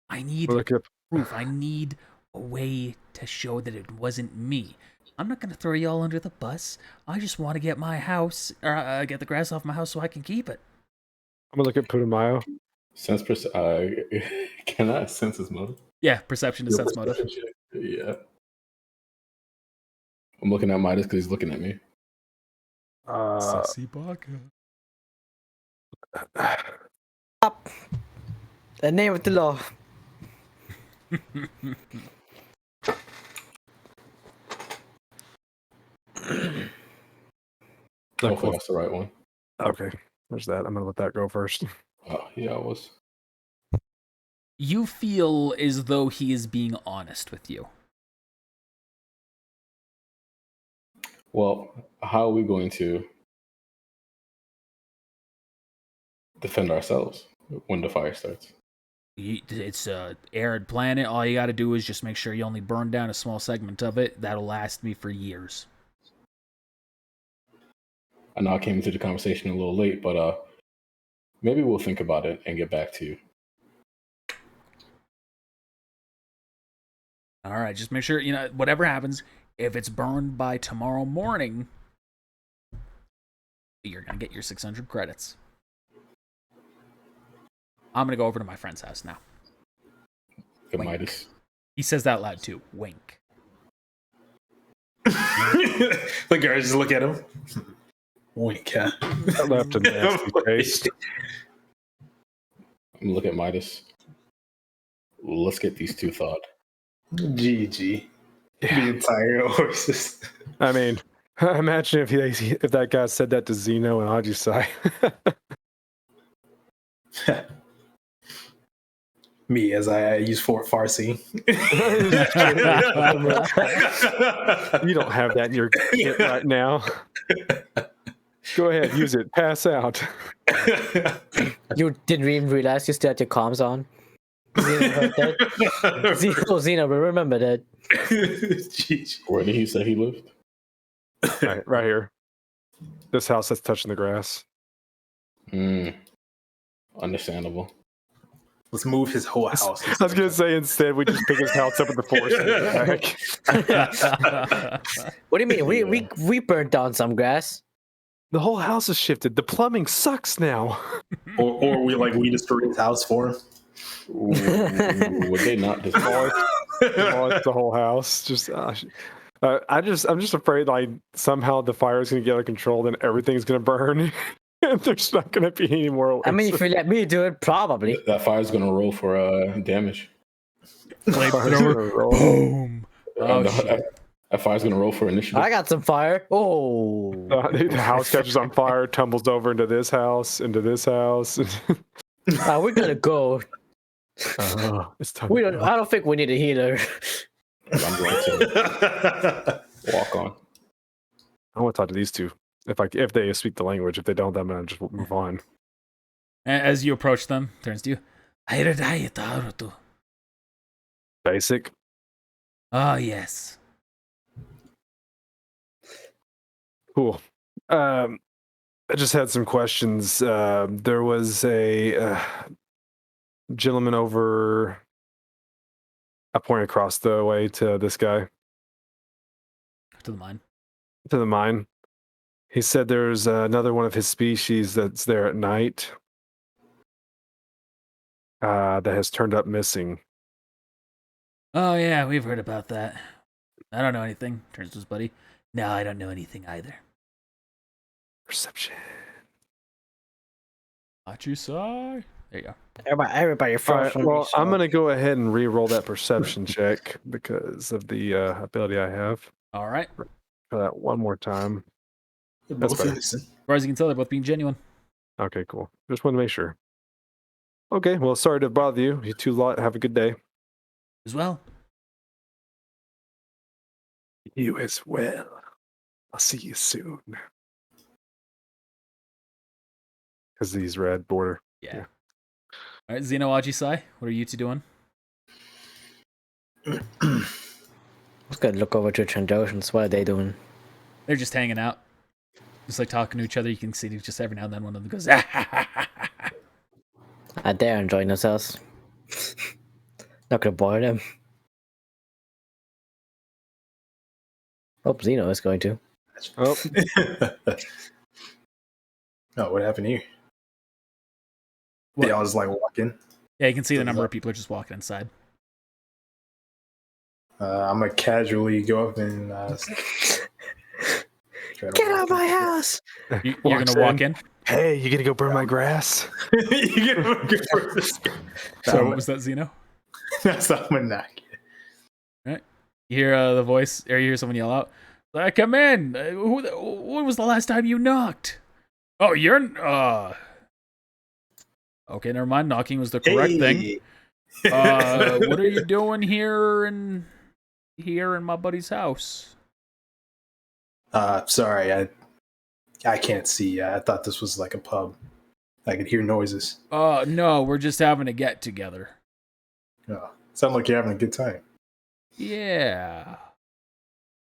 I need Look up. proof. I need a way to show that it wasn't me. I'm not gonna throw y'all under the bus. I just want to get my house, get the grass off my house so I can keep it. I'm gonna look at Putumayo. Can I sense his motive? Yeah, perception to sense motive. Yeah. I'm looking at Midas because he's looking at me. Sassy Baka. Up. The name of the law. Hopefully that's the right one. Okay, there's that. I'm gonna let that go first. Oh, yeah, I was. You feel as though he is being honest with you. Well, how are we going to defend ourselves when the fire starts? It's a arid planet. All you got to do is just make sure you only burn down a small segment of it. That'll last me for years. I know I came into the conversation a little late, but maybe we'll think about it and get back to you. All right, just make sure, whatever happens, if it's burned by tomorrow morning, you're going to get your 600 credits. I'm going to go over to my friend's house now. Good Wink. Midas. He says that loud too. Wink. The guards just look at him. Wink, huh? That left a nasty taste. I'm gonna look at Midas. Let's get these two thawed. GG. The entire horses. I mean, imagine if that guy said that to Zeno and Ajisai. Me, as I use Fort Farsi. You don't have that in your kit right now. Go ahead, use it. Pass out. You didn't even realize you still had your comms on. Zeno heard that. Zeno, remember that. GG. Where did he say he lived? Right here. This house that's touching the grass. Understandable. Let's move his whole house. I was gonna say instead we just pick his house up in the forest and back. What do you mean? We burnt down some grass. The whole house is shifted. The plumbing sucks now. or we destroy his house for him. Would they not destroy? Demolish the whole house. Just I'm just afraid like somehow the fire is gonna get out of control and everything's gonna burn. And there's not gonna be any more. I mean, if you let me do it, probably. That fire's gonna roll for damage. Boom. Oh, shit. That fire's gonna roll for initiative. I got some fire. Oh. The house catches on fire, tumbles over into this house. We're gonna go. It's time. I don't think we need a healer. I'm going to walk on. I want to talk to these two. If they speak the language. If they don't, then I'm gonna just move on. As you approach them, turns to you. Basic. Oh, yes. Cool. I just had some questions. There was a gentleman over. I point across the way to this guy. To the mine. To the mine. He said there's another one of his species that's there at night that has turned up missing. Oh, yeah, we've heard about that. I don't know anything, turns to his buddy. No, I don't know anything either. Perception. Achisai. There you go. Everybody All first. right, well, I'm going to go ahead and re-roll that perception check because of the ability I have. All right. For that one more time. That's better. innocent. As far as you can tell, they're both being genuine. Okay, cool. Just want to make sure. Okay, well, sorry to bother you. You two lot. Have a good day. As well. You as well. I'll see you soon. Because these red border. Yeah. All right, Xeno, Achisai, what are you two doing? Let's go look over to Trandoshans. What are they doing? They're just hanging out. Just like talking to each other. You can see just every now and then one of them goes, They're enjoying themselves. Not gonna bother them. Oh, Xeno is going to. Oh, Oh, what happened here? What? They all just like walking. Yeah, you can see the number of people are just walking inside. I'm gonna casually go up and try to Get out walk of my house! You're Walks gonna walk in? hey, you gonna go burn my grass? You get a good for this guy. So what was that, Xeno? That's not gonna knock it. You hear the voice, or you hear someone yell out, come in! When was the last time you knocked? Oh, you're... Okay, never mind. Knocking was the correct thing. What are you doing here in my buddy's house? Sorry, I can't see. I thought this was like a pub. I could hear noises. No, we're just having a get together. Oh, sound like you're having a good time. Yeah.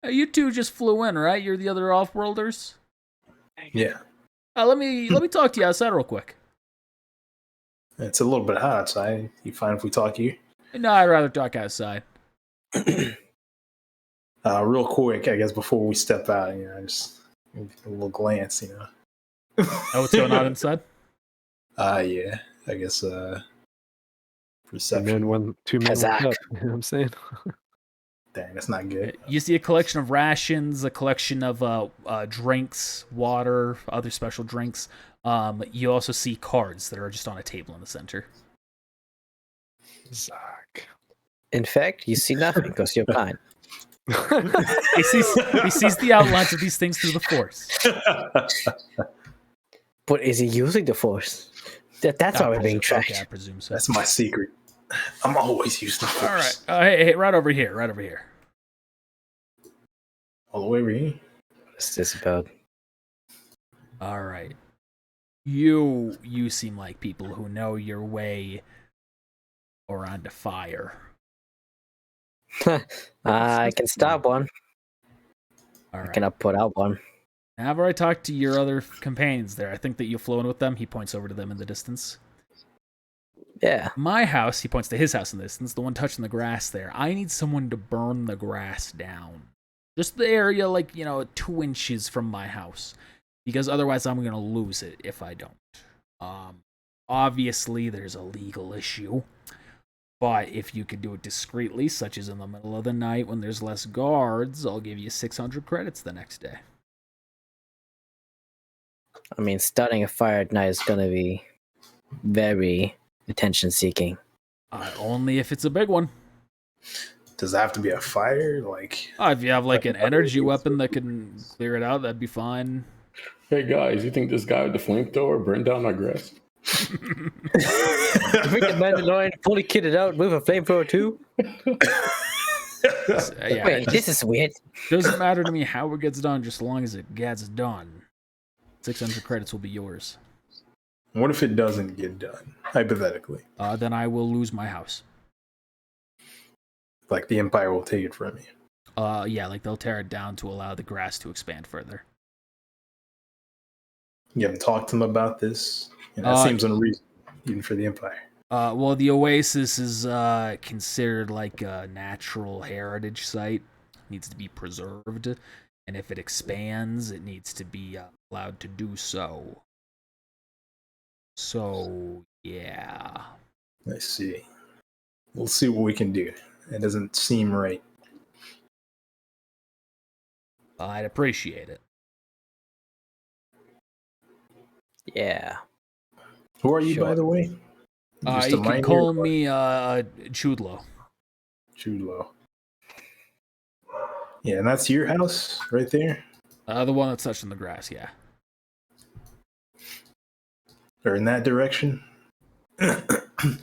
You two just flew in, right? You're the other off-worlders? Yeah, Let me talk to you outside real quick. it's a little bit hot. So you fine if we talk here? No, I'd rather talk outside. Real quick, I guess before we step out, just a little glance, Oh, what's going on inside? Yeah, I guess perception. Two men, Kazakh. one cup. You know what I'm saying? Dang, that's not good. You see a collection of rations, a collection of drinks, water, other special drinks. You also see cards that are just on a table in the center. Zach. In fact, you see nothing because you're blind. He sees the outlines of these things through the force. But is he using the force? That's why we're being tracked. Okay, I presume so. That's my secret. I'm always used to All right. force. Hey, right over here. Right over here. All the way over here. What's this about? All right. You seem like people who know your way around a fire. I can stop one. All I right. cannot put out one. However, I talked to your other companions there. I think that you flew in with them. He points over to them in the distance. Yeah. My house, he points to his house in the distance, the one touching the grass there. I need someone to burn the grass down. Just the area, 2 inches from my house. Because otherwise I'm going to lose it if I don't. Obviously, there's a legal issue. But if you could do it discreetly, such as in the middle of the night when there's less guards, I'll give you 600 credits the next day. I mean, starting a fire at night is going to be very attention-seeking. Only if it's a big one. Does it have to be a fire? If you have an energy weapon that can clear it out, that'd be fine. Hey guys, you think this guy with the flamethrower burned down my grass? Bring the Mandalorian fully kitted out with a flamethrower too? Yeah, Wait, this is weird. doesn't matter to me how it gets done, just as long as it gets done. 600 credits will be yours. What if it doesn't get done? Hypothetically. Then I will lose my house. The Empire will take it from you. Yeah, they'll tear it down to allow the grass to expand further. You haven't talked to them about this? That seems unreasonable, even for the Empire. Well, the oasis is considered like a natural heritage site. It needs to be preserved, and if it expands, it needs to be allowed to do so. So, yeah. I see. We'll see what we can do. It doesn't seem right. I'd appreciate it. Yeah. Who are you, Sure. by the way? Just a You can miner call or me Chudlo. Chulo? Yeah, and that's your house right there? The one that's touching the grass, yeah. Or in that direction? Yeah.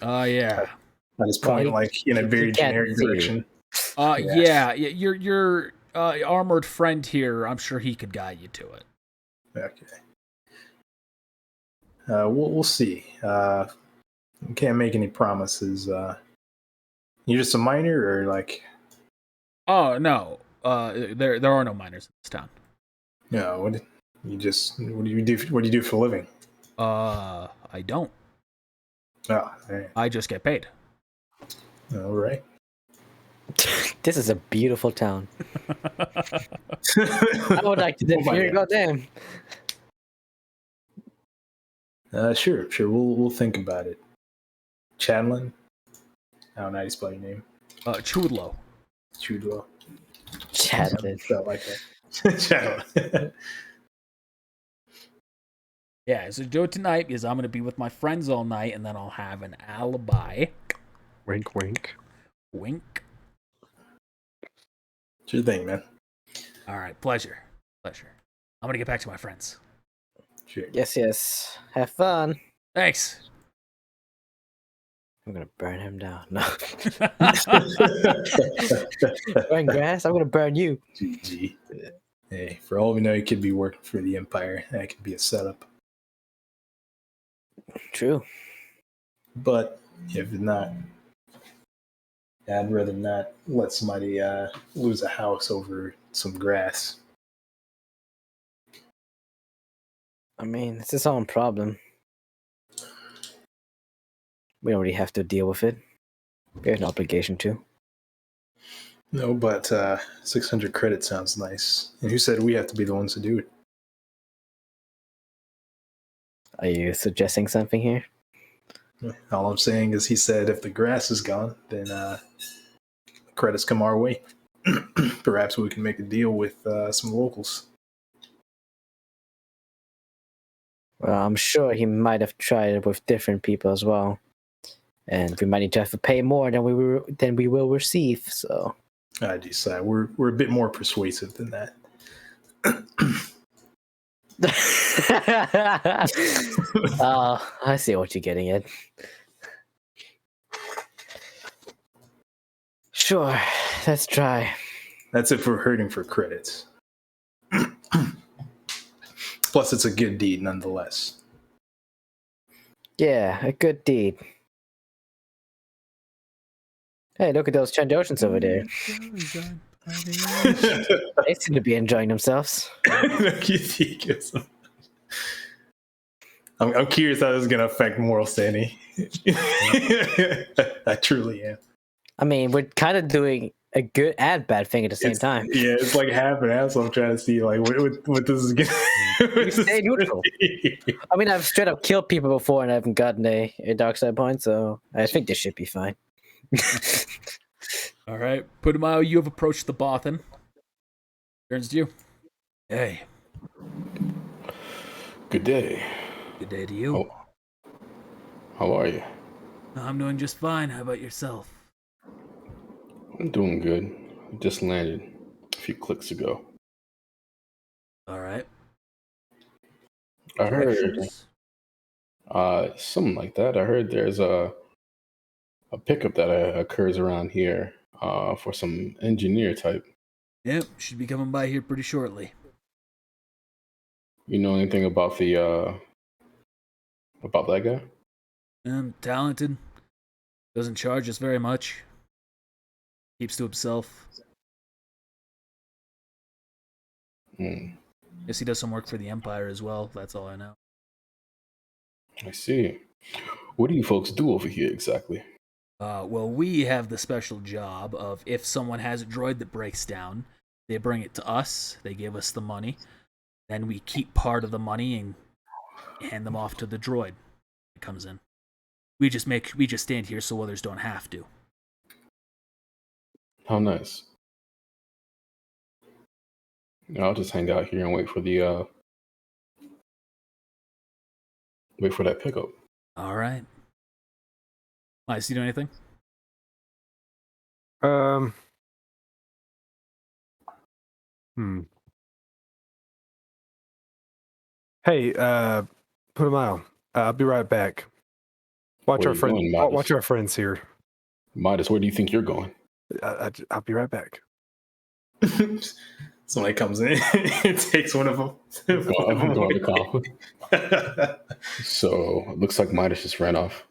I just Well, point like in a he very can't generic see. direction. Yeah. Your armored friend here, I'm sure he could guide you to it. Okay. We'll see. Can't make any promises. You're just a miner, or like? Oh no. There are no miners in this town. No. What do you do? What do you do for a living? I don't. Oh, all right. I just get paid. All right. This is a beautiful town. I would like to live here. Goddamn. Sure. We'll think about it. Jelen. I don't know how you spell your name. Chudlo. Chudlo. Chatted. Felt like that. Jelen. Yeah, so do it tonight because I'm gonna be with my friends all night, and then I'll have an alibi. Wink, wink. Wink. Sure thing, man. All right, pleasure. I'm gonna get back to my friends. Sure. Yes. Have fun. Thanks. I'm gonna burn him down. No. Burn grass? I'm gonna burn you. GG. Hey, for all we know, you could be working for the Empire. That could be a setup. True. But if not, I'd rather not let somebody lose a house over some grass. I mean, it's his own problem. We don't really have to deal with it. We have an obligation to. No, but 600 credits sounds nice. And who said we have to be the ones to do it? Are you suggesting something here? All I'm saying is he said if the grass is gone, then credits come our way. Perhaps we can make a deal with some locals. Well, I'm sure he might have tried it with different people as well. And we might need to have to pay more than we will receive, so. I decide we're a bit more persuasive than that. Oh, I see what you're getting at. Sure, let's try. That's if we're hurting for credits. Plus, it's a good deed nonetheless. Yeah, a good deed. Hey, look at those Chandoshans over there. They seem to be enjoying themselves. I'm curious how this is going to affect moral standing. I truly am. I mean, we're kind of doing a good and bad thing at the same time. Yeah, it's like half and half. So I'm trying to see like what this is going We stay neutral. I mean, I've straight up killed people before and I haven't gotten a dark side point, so I think this should be fine. All right, Putumayo, you have approached the Bothan. Turns to you. Hey. Good day. Good day to you. How are you? I'm doing just fine. How about yourself? I'm doing good. I just landed a few clicks ago. All right. I heard Directions? something like that. I heard there's a pickup that occurs around here for some engineer type. Yep, should be coming by here pretty shortly. You know anything about the about that guy? Talented. Doesn't charge us very much. Keeps to himself. Guess he does some work for the Empire as well. That's all I know. I see. What do you folks do over here exactly? Well, we have the special job of if someone has a droid that breaks down, they bring it to us, they give us the money, then we keep part of the money and hand them off to the droid that comes in. We just stand here so others don't have to. How nice. I'll just hang out here and wait for that pickup. All right. Nice. You do anything? Hey, put a mile. I'll be right back. Watch Where our you friend. going, Midas? Watch our friends here. Midas, where do you think you're going? I'll be right back. Somebody comes in and takes one of them. I'm going to call. So it looks like Midas just ran off.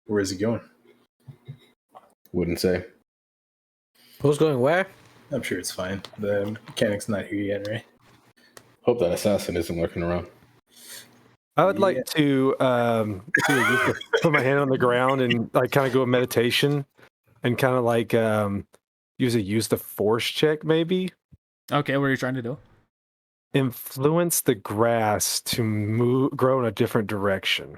Where is he going? Wouldn't say. Who's going where? I'm sure it's fine. The mechanic's not here yet, right? Hope that assassin isn't lurking around. I would like to put my hand on the ground and like kind of go a meditation and kind of like use the force check maybe. Okay, what are you trying to do? Influence the grass to grow in a different direction.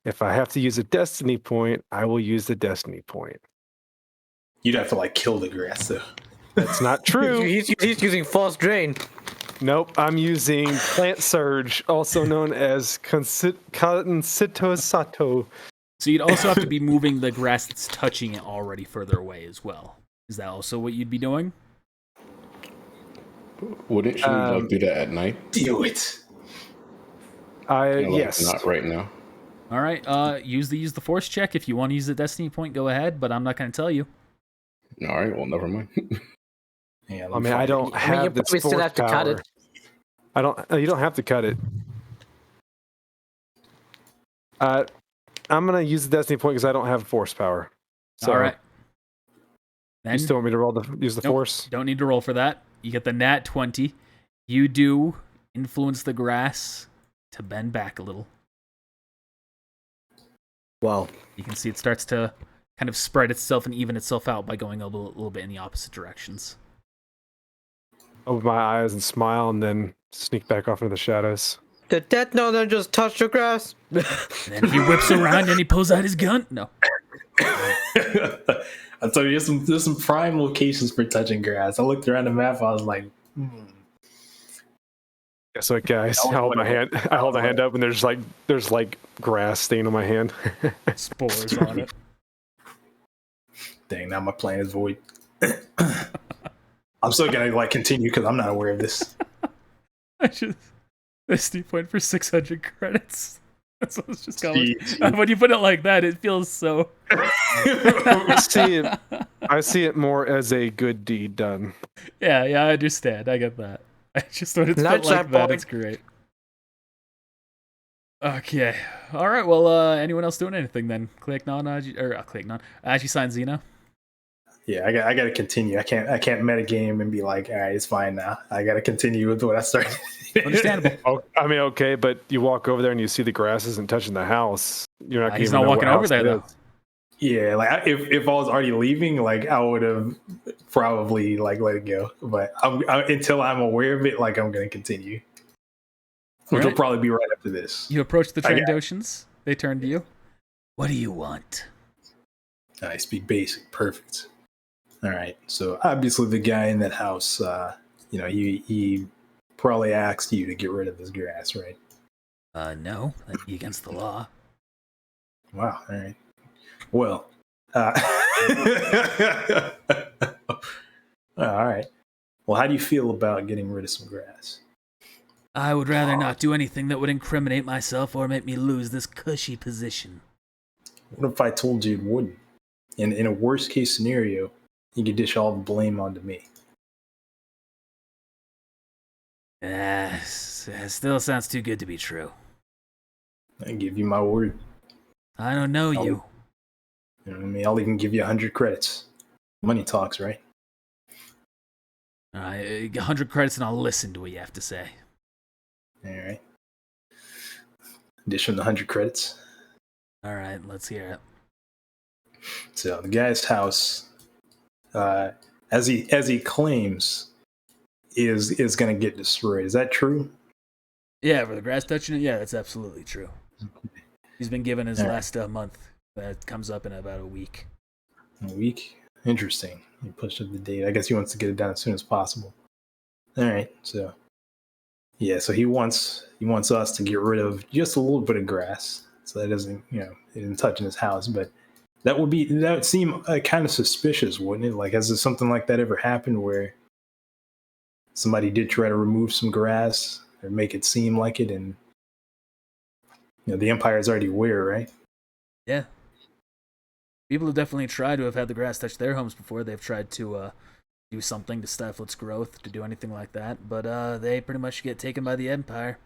If I have to use a destiny point, I will use the destiny point. You'd have to like kill the grass though. That's not true. He's using false drain. Nope, I'm using plant surge, also known as Concito Sato. So you'd also have to be moving the grass that's touching it already further away as well. Is that also what you'd be doing? Wouldn't you like do that at night? Do it. Yes. Not right now. All right. Use the force check if you want to use the destiny point. Go ahead, but I'm not going to tell you. All right. Well, never mind. Yeah, I mean, I don't have you this probably still force have to cut power. it. I don't. You don't have to cut it. I'm gonna use the destiny point because I don't have force power. So All right. Then, you still want me to use the Nope. force? Don't need to roll for that. You get the nat 20. You do influence the grass to bend back a little. Wow. You can see it starts to kind of spread itself and even itself out by going a little bit in the opposite directions. Open my eyes and smile, and then sneak back off into the shadows. Did that no then just touch the grass? And then he whips around and he pulls out his gun. No. I told you there's some prime locations for touching grass. I looked around the map. I was like, Yeah, so guys, I hold my hand. I hold my hand up, and there's like grass stain on my hand. Spores on it. dang, now my plan is void. I'm still gonna like continue because I'm not aware of this. I just destiny point for 600 credits. That's what it's just going. When you put it like that, it feels so. I see it more as a good deed done. Yeah, I understand. I get that. I just when it's That's put like that that, point. it's great. Okay. All right. Well, anyone else doing anything then? Click non, click non. Aji sign Xena. Yeah, I got to continue. I can't metagame and be like, all right, it's fine now. I got to continue with what I started. Understandable. Oh, I mean, okay, but you walk over there and you see the grass isn't touching the house. You're not. He's even not know walking what over house there it though. is. Yeah, like if I was already leaving, like I would have probably like let it go. But until I'm aware of it, like I'm gonna continue, which will Right. probably be right after this. You approach the I got it. Trandoshans. They turn to you. What do you want? I speak basic, perfect. All right, so obviously the guy in that house, he probably asked you to get rid of this grass, right? No, that'd be against the law. Wow. All right. Well. All right. Well, how do you feel about getting rid of some grass? I would rather not do anything that would incriminate myself or make me lose this cushy position. What if I told you it wouldn't? In a worst case scenario, you could dish all the blame onto me. It still sounds too good to be true. I give you my word. I don't know you. You know what I mean? I'll even give you 100 credits. Money talks, right? All right, 100 credits and I'll listen to what you have to say. All right. Addition to 100 credits. All right, let's hear it. So the guy's house, as he claims, is going to get destroyed. Is that true? Yeah, for the grass touching it, yeah, that's absolutely true. He's been given his last month. That comes up in about a week. A week? Interesting. He pushed up the date. I guess he wants to get it done as soon as possible. All right. So, yeah. So he wants us to get rid of just a little bit of grass, so that doesn't, it isn't touching his house. But that would seem kind of suspicious, wouldn't it? Like, has there something like that ever happened where somebody did try to remove some grass or make it seem like it, and the Empire is already aware, right? Yeah. People have definitely tried to have had the grass touch their homes before. They've tried to do something to stifle its growth, to do anything like that, but they pretty much get taken by the Empire.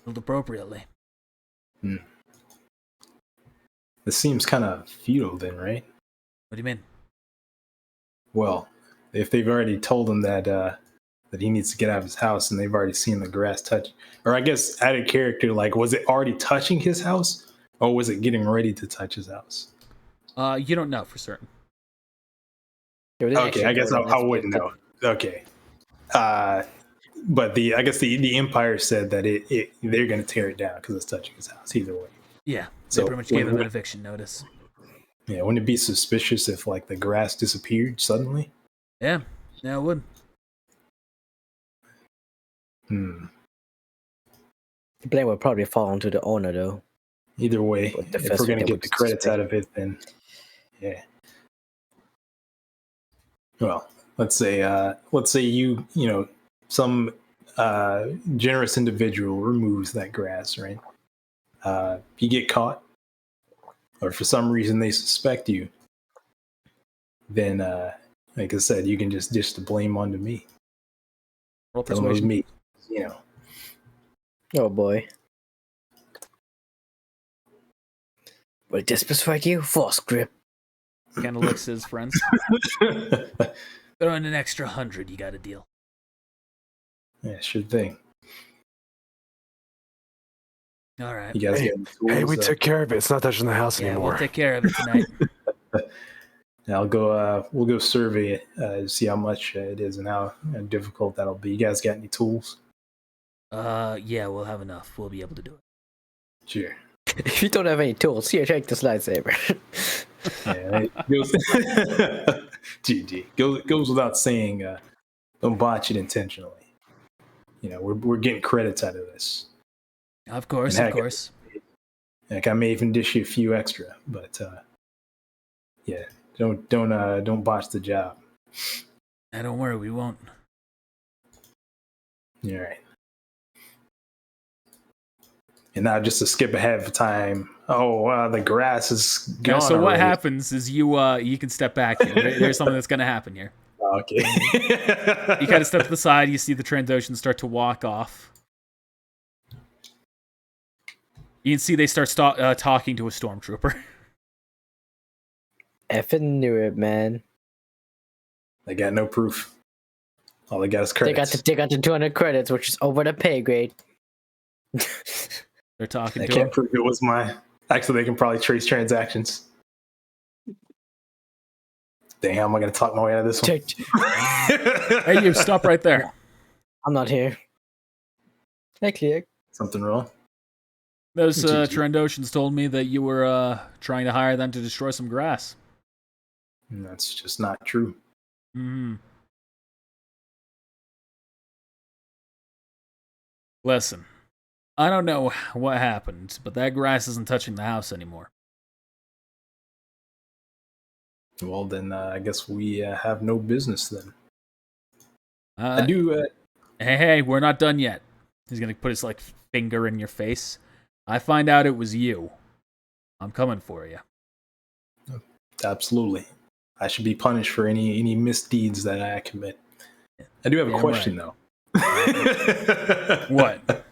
Killed appropriately. This seems kind of futile then, right? What do you mean? Well, if they've already told him that he needs to get out of his house, and they've already seen the grass touch, or I guess out of character, like, was it already touching his house? Or was it getting ready to touch his house? You don't know for certain. Okay, I guess I wouldn't know. Okay, but I guess the Empire said that they're going to tear it down because it's touching his house. Either way. Yeah, So they pretty much gave him an eviction notice. Yeah, wouldn't it be suspicious if like the grass disappeared suddenly? Yeah, it would. The blame would probably fall onto the owner, though. Either way, if we're going to get the credits out of it, then yeah. Well, let's say some generous individual removes that grass, right? You get caught, or for some reason they suspect you, then like I said, you can just dish the blame onto me. Roll Tell them it was persuasion. me, Oh boy. Will this persuade you? Force grip. Kind of looks at his friends. Throw in an extra 100. You got a deal. Yeah, sure thing. All right. You guys get tools, Hey, we took care of it. It's not touching the house Yeah, anymore. we'll take care of it tonight. I'll go. We'll go survey it to see how much it is and how difficult that'll be. You guys got any tools? Yeah, we'll have enough. We'll be able to do it. Sure. If you don't have any tools, here, take this lightsaber. Yeah, GG goes without saying. Don't botch it intentionally. We're getting credits out of this. Of course, And of course. Heck, I may even dish you a few extra, but yeah, don't botch the job. Don't worry, we won't. All right. And now just to skip ahead of time. Oh, the grass is gone. Yeah, so what already. happens is you can step back here. There's something that's going to happen here. Okay. You kind of step to the side. You see the Trandoshans start to walk off. You can see they start talking to a stormtrooper. Effing knew it, man. They got no proof. All they got is credits. They got the 200 credits, which is over the pay grade. They're talking They to can't him. prove it was mine. Actually, they can probably trace transactions. Dang, how am I going to talk my way out of this one? Hey, you stop right there. I'm not here. Hey, click. Something wrong? Those Trandoshans told me that you were trying to hire them to destroy some grass. That's just not true. Listen, I don't know what happened, but that grass isn't touching the house anymore. Well, then I guess we have no business then. I do. Hey, we're not done yet. He's gonna put his finger in your face. I find out it was you. I'm coming for you. Absolutely. I should be punished for any misdeeds that I commit. I do have a question though. What?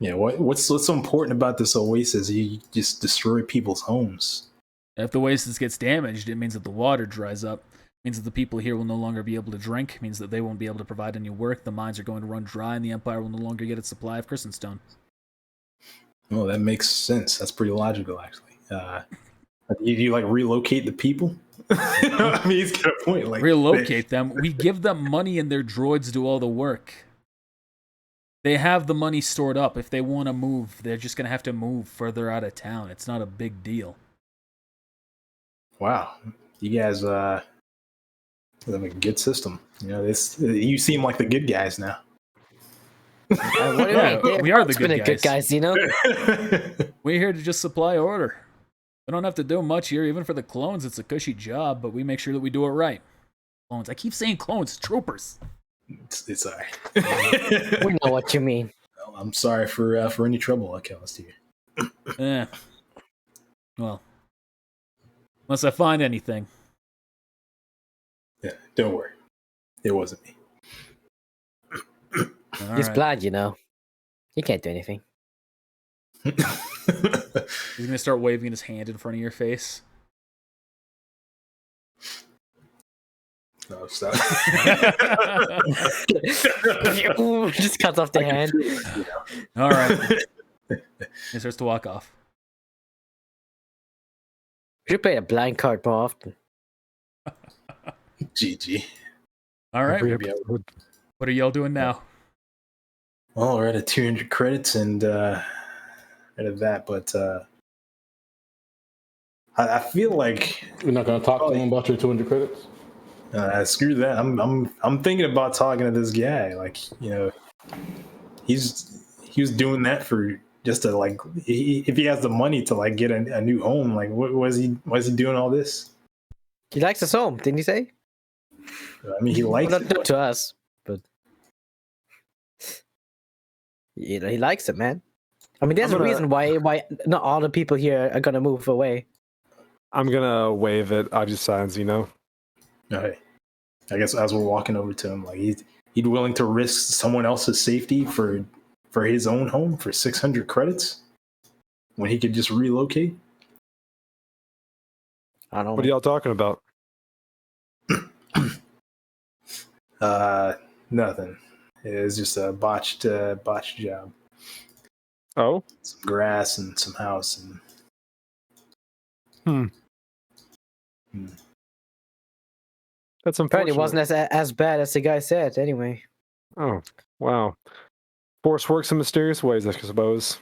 Yeah, what's so important about this oasis? You just destroy people's homes. If the oasis gets damaged, it means that the water dries up. It means that the people here will no longer be able to drink. It means that they won't be able to provide any work. The mines are going to run dry, and the Empire will no longer get its supply of Crystal Stone. Oh, that makes sense. That's pretty logical, actually. You like relocate the people? I mean, he's got a point. Like Relocate them. We give them money and their droids do all the work. They have the money stored up. If they want to move, they're just going to have to move further out of town. It's not a big deal. Wow, you guys have a good system. You know, you seem like the good guys now. What do you Yeah, mean? we are the It's been good a good guys, you know. We're here to just supply order. We don't have to do much here. Even for the clones, it's a cushy job, but we make sure that we do it right. Clones. I keep saying clones. Troopers. It's all right. We know what you mean. Well, I'm sorry for any trouble I caused here. Well, unless I find anything. Yeah, don't worry. It wasn't me. All He's right. blind, you know. He can't do anything. He's gonna start waving his hand in front of your face. No, stop. Just cuts off the hand. All right. He starts to walk off. Should play a blind card more often. GG. All right. Every maybe I episode. What are y'all doing now? Well, we're at 200 credits and out of that, but I feel like You're not gonna talk to him about your 200 credits. screw that. I'm thinking about talking to this guy. Like, you know, he was doing that for just to like if he has the money to like get a new home. Like, what was he doing all this? He likes us home, didn't he say? I mean, he likes Well, it. not to us, but you know, he likes it, man. I mean, there's a reason why not all the people here are gonna move away. I'm gonna wave it. I just signs, you know. Okay. I guess as we're walking over to him, like he's willing to risk someone else's safety for his own home for 600 credits when he could just relocate. I don't What are know. y'all talking about? Nothing. It's just a botched job. Oh, Some grass and some house and that's Apparently, unfortunate. it wasn't as bad as the guy said. Anyway, Oh, wow. Force works in mysterious ways, I suppose.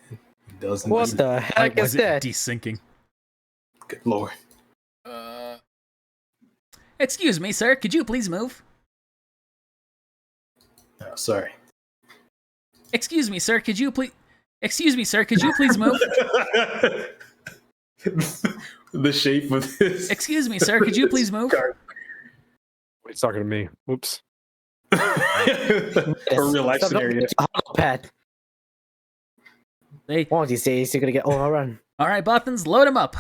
he doesn't. what the heck is that? Desyncing? Good lord. Excuse me, sir. Could you please move? Oh, sorry. Excuse me, sir. Could you please? Excuse me, sir. Could you please move? The shape of this. Excuse me, sir. Could you please move? He's talking to me. Oops. A real life Stop, don't scenario. get a hollow pad. Hey, One of these days, you're gonna get overrun. all right, Bothans, load them up.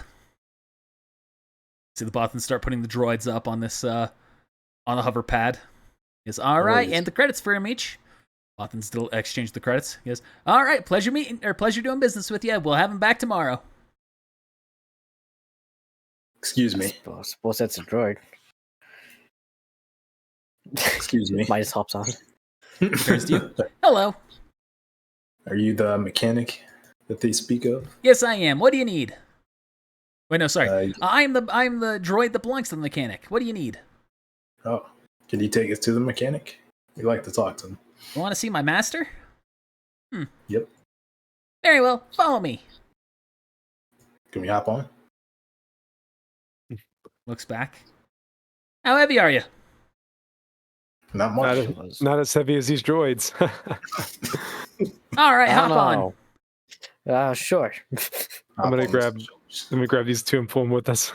See the Bothans start putting the droids up on this on the hover pad. He goes, all right, and the credits for him each. Bothans still exchange the credits. He goes, all right, pleasure doing business with you. We'll have him back tomorrow. Excuse me. Suppose that's a droid. Excuse me. Midas hops on. Turns to you. Hello. Are you the mechanic that they speak of? Yes, I am. What do you need? Wait, no, sorry. Uh, I'm the droid that belongs to the mechanic. What do you need? Oh, can you take us to the mechanic? We like to talk to him. You want to see my master? Yep. Very well. Follow me. Can we hop on? Looks back. How heavy are you? Not much. Not as heavy as these droids. All right, hop on. Sure. I'm gonna grab these two and pull them with us.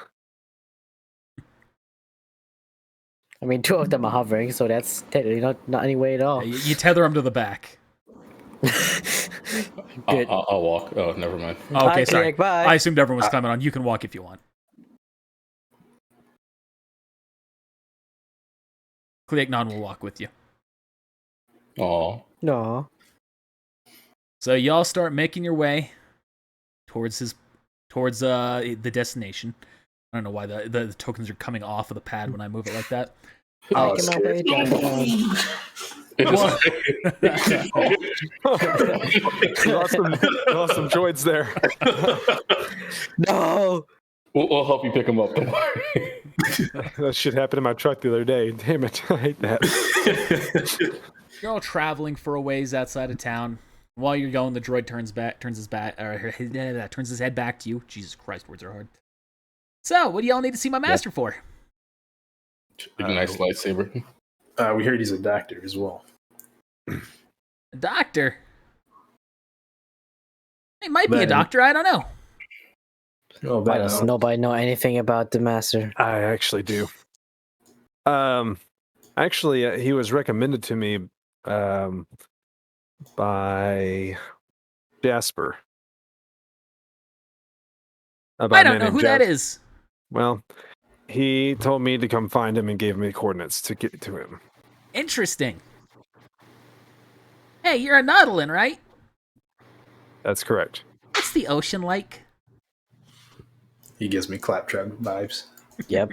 I mean, two of them are hovering, so that's technically not any way at all. You tether him to the back. Good. I'll walk. Oh, never mind. Oh, okay, Bye, sorry. Click, bye. I assumed everyone was climbing on. You can walk if you want. Kliegnon will walk with you. Oh, No. So y'all start making your way towards the destination. I don't know why the tokens are coming off of the pad when I move it like that. Oh, Making my way down. lost some droids there. No. We'll help you pick him up. Don't worry. That shit happened in my truck the other day. Damn it. I hate that. You're all traveling for a ways outside of town. While you're going, the droid turns his head back to you. Jesus Christ, words are hard. So, what do y'all need to see my master for? Big nice lightsaber. We heard he's a doctor as well. A doctor? He might be a doctor, I don't know. Oh, Why does nobody know anything about the master? I actually do. Actually, he was recommended to me by Jasper. I don't know who that is. Well, he told me to come find him and gave me coordinates to get to him. Interesting. Hey, you're a Nautilin, right? That's correct. What's the ocean like? He gives me claptrap vibes. Yep.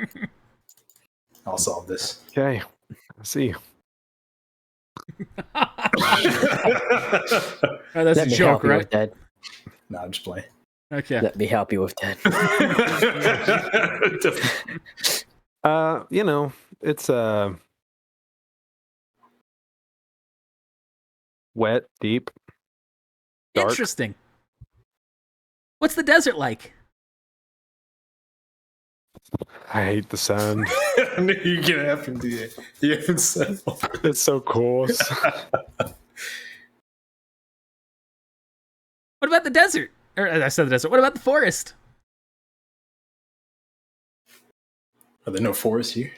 I'll solve this. Okay, I see. Oh, that's Let a me joke, help you right? with that. Nah, I'm just playing. Okay. Let me help you with that. It's wet, deep, dark. Interesting. What's the desert like? I hate the sound. I knew you were gonna have him do that. You haven't said It's so coarse. What about the desert? Or I said the desert. What about the forest? Are there no forests here?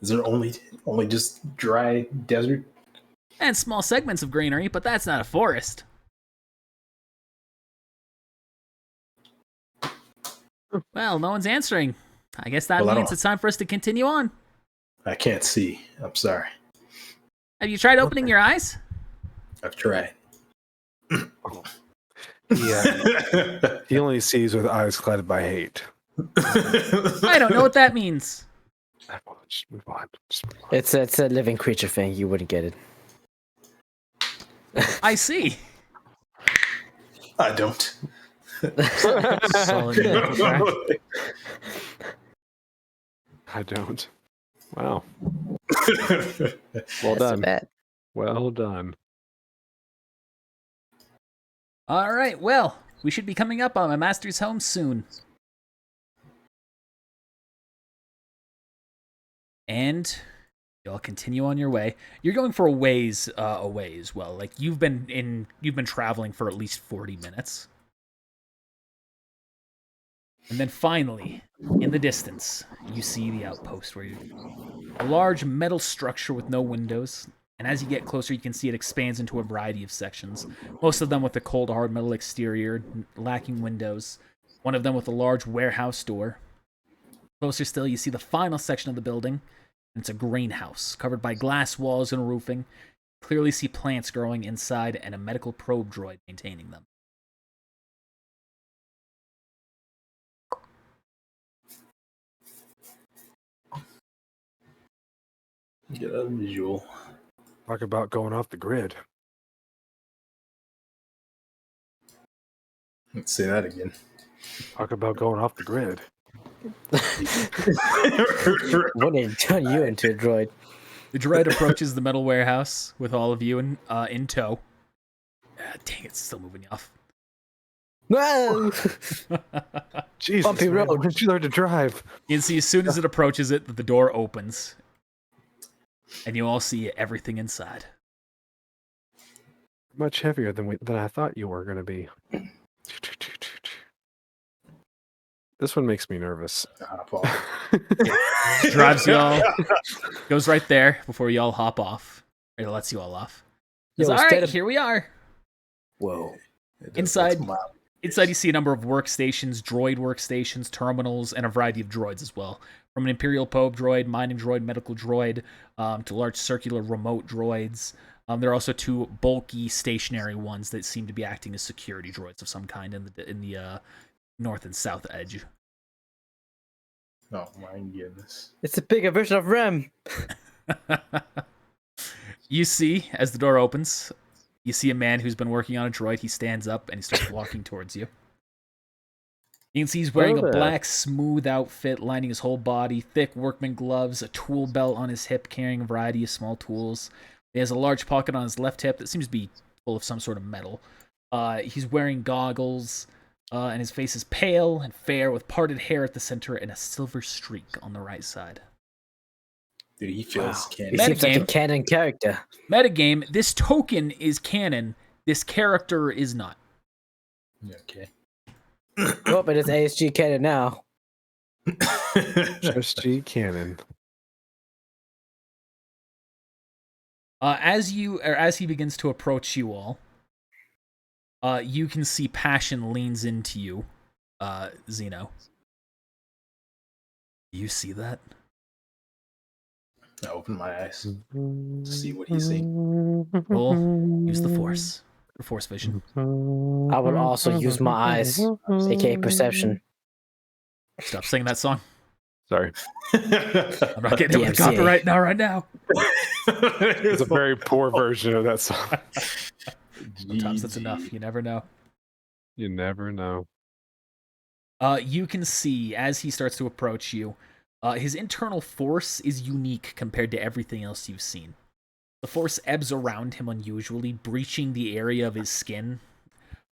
Is there only just dry desert? And small segments of greenery, but that's not a forest. Well, no one's answering. I guess that Well, means it's time for us to continue on. I can't see. I'm sorry. Have you tried opening your eyes? I've tried. Yeah. He only sees with eyes clouded by hate. I don't know what that means. Just move on. Just move on. It's a living creature thing. You wouldn't get it. I see. I don't. Solid mental crack. I don't. Wow. Well That's so done. bad. Well done. All right, well, we should be coming up on my master's home soon. And y'all continue on your way. You're going for a ways away as well. Like you've been traveling for at least 40 minutes. And then finally, in the distance, you see the outpost where a large metal structure with no windows. And as you get closer, you can see it expands into a variety of sections. Most of them with a cold, hard metal exterior, lacking windows. One of them with a large warehouse door. Closer still, you see the final section of the building. And it's a greenhouse, covered by glass walls and roofing. Clearly see plants growing inside and a medical probe droid maintaining them. Get a visual. Talk about going off the grid. Let's say that again. Talk about going off the grid. What did it turn you into a droid? The droid approaches the metal warehouse with all of you in tow. Dang, it's still moving you off. Whoa! Jesus, Bumpy man, road. when did you learn to drive? You can see as soon as it approaches it, that the door opens. And you all see everything inside. Much heavier than I thought you were going to be. This one makes me nervous. Drives you all. Goes right there before you all hop off. Or it lets you all off. Yo, All right, instead of- here we are. Whoa. Inside you see a number of workstations, droid workstations, terminals, and a variety of droids as well. From an Imperial probe droid, mining droid, medical droid, to large circular remote droids. There are also two bulky stationary ones that seem to be acting as security droids of some kind in the north and south edge. Oh my goodness. It's a bigger version of Rem. You see, as the door opens, you see a man who's been working on a droid. He stands up and he starts walking towards you. You can see he's wearing a there. black, smooth outfit lining his whole body, thick workman gloves, a tool belt on his hip carrying a variety of small tools. He has a large pocket on his left hip that seems to be full of some sort of metal. He's wearing goggles, and his face is pale and fair with parted hair at the center and a silver streak on the right side. Dude, he feels He candy. seems like a Metagame. canon character. Metagame, this token is canon. This character is not. Okay. Oh, but it's ASG canon now. SG Cannon. As he begins to approach you all, you can see passion leans into you, Zeno. Do you see that? I open my eyes. See what he's seeing. Roll. Use the force. For force vision. I will also use my eyes, aka perception. Stop singing that song. Sorry. I'm not getting hit with DMCA. copyright now. Right now. It's a very poor version of that song. Sometimes that's enough. You never know. You never know. You can see as he starts to approach you, his internal force is unique compared to everything else you've seen. The force ebbs around him unusually, breaching the area of his skin,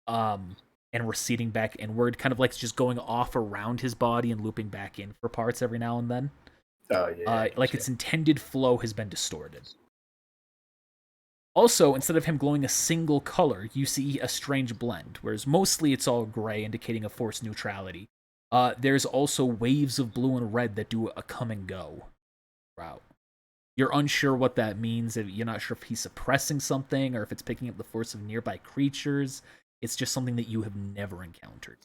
and receding back inward, kind of like just going off around his body and looping back in for parts every now and then. Oh yeah. Like its intended flow has been distorted. Also, instead of him glowing a single color, you see a strange blend, whereas mostly it's all gray, indicating a force neutrality. There's also waves of blue and red that do a come and go route. You're unsure what that means. You're not sure if he's suppressing something or if it's picking up the force of nearby creatures. It's just something that you have never encountered.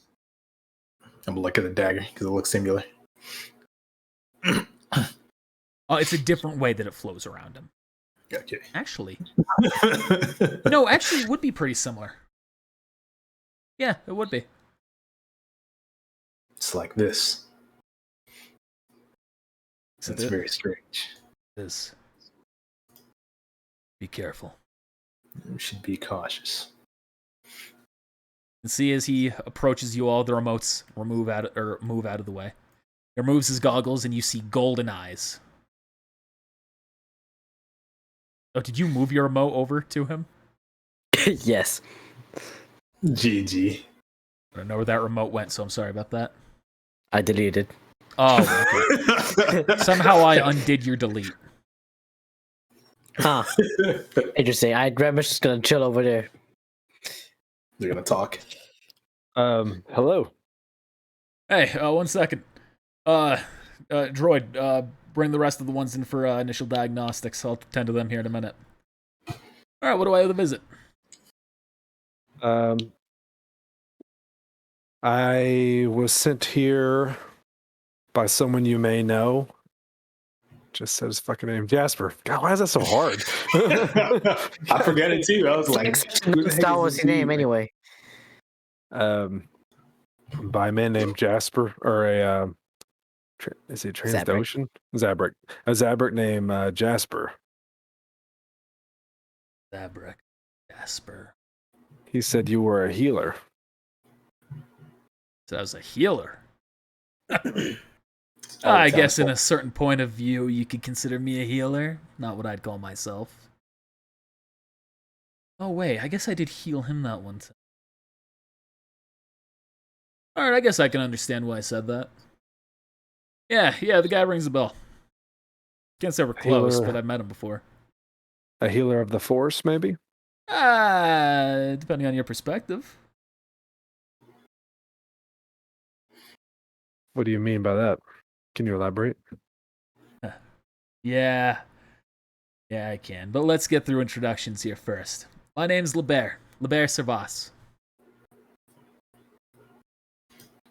I'm gonna look at the dagger because it looks singular. It's a different way that it flows around him. Okay. Actually, no, actually, it would be pretty similar. Yeah, it would be. It's like this. Is it That's very strange. Is. Be careful. We should be cautious. And see as he approaches you all, the remotes move out of the way. He removes his goggles, and you see golden eyes. Oh, did you move your remote over to him? Yes. GG. I don't know where that remote went, so I'm sorry about that. I deleted. Oh, okay. Somehow I undid your delete. Huh. Interesting. I'm just gonna chill over there. They're gonna talk. Hello. Hey, 1 second. Droid, bring the rest of the ones in for initial diagnostics. I'll tend to them here in a minute. All right, what do I owe the visit? I was sent here by someone you may know. Just said his fucking name, Jasper. God, why is that so hard? I forgot it too. I was like, who the heck Star is Wars this name dude? anyway. By a man named Jasper, or a is he Transdotion? Zabrak. A Zabrak named Jasper. Zabrak. Jasper. He said you were a healer. So I was a healer. Oh, I it guess sounds in a certain point of view, you could consider me a healer. Not what I'd call myself. Oh, wait. I guess I did heal him that one time. Alright, I guess I can understand why I said that. Yeah, the guy rings a bell. Can't say we're close, Healer. but I've met him before. A healer of the Force, maybe? Depending on your perspective. What do you mean by that? Can you elaborate? Yeah, I can. But let's get through introductions here first. My name's Lebert Servas.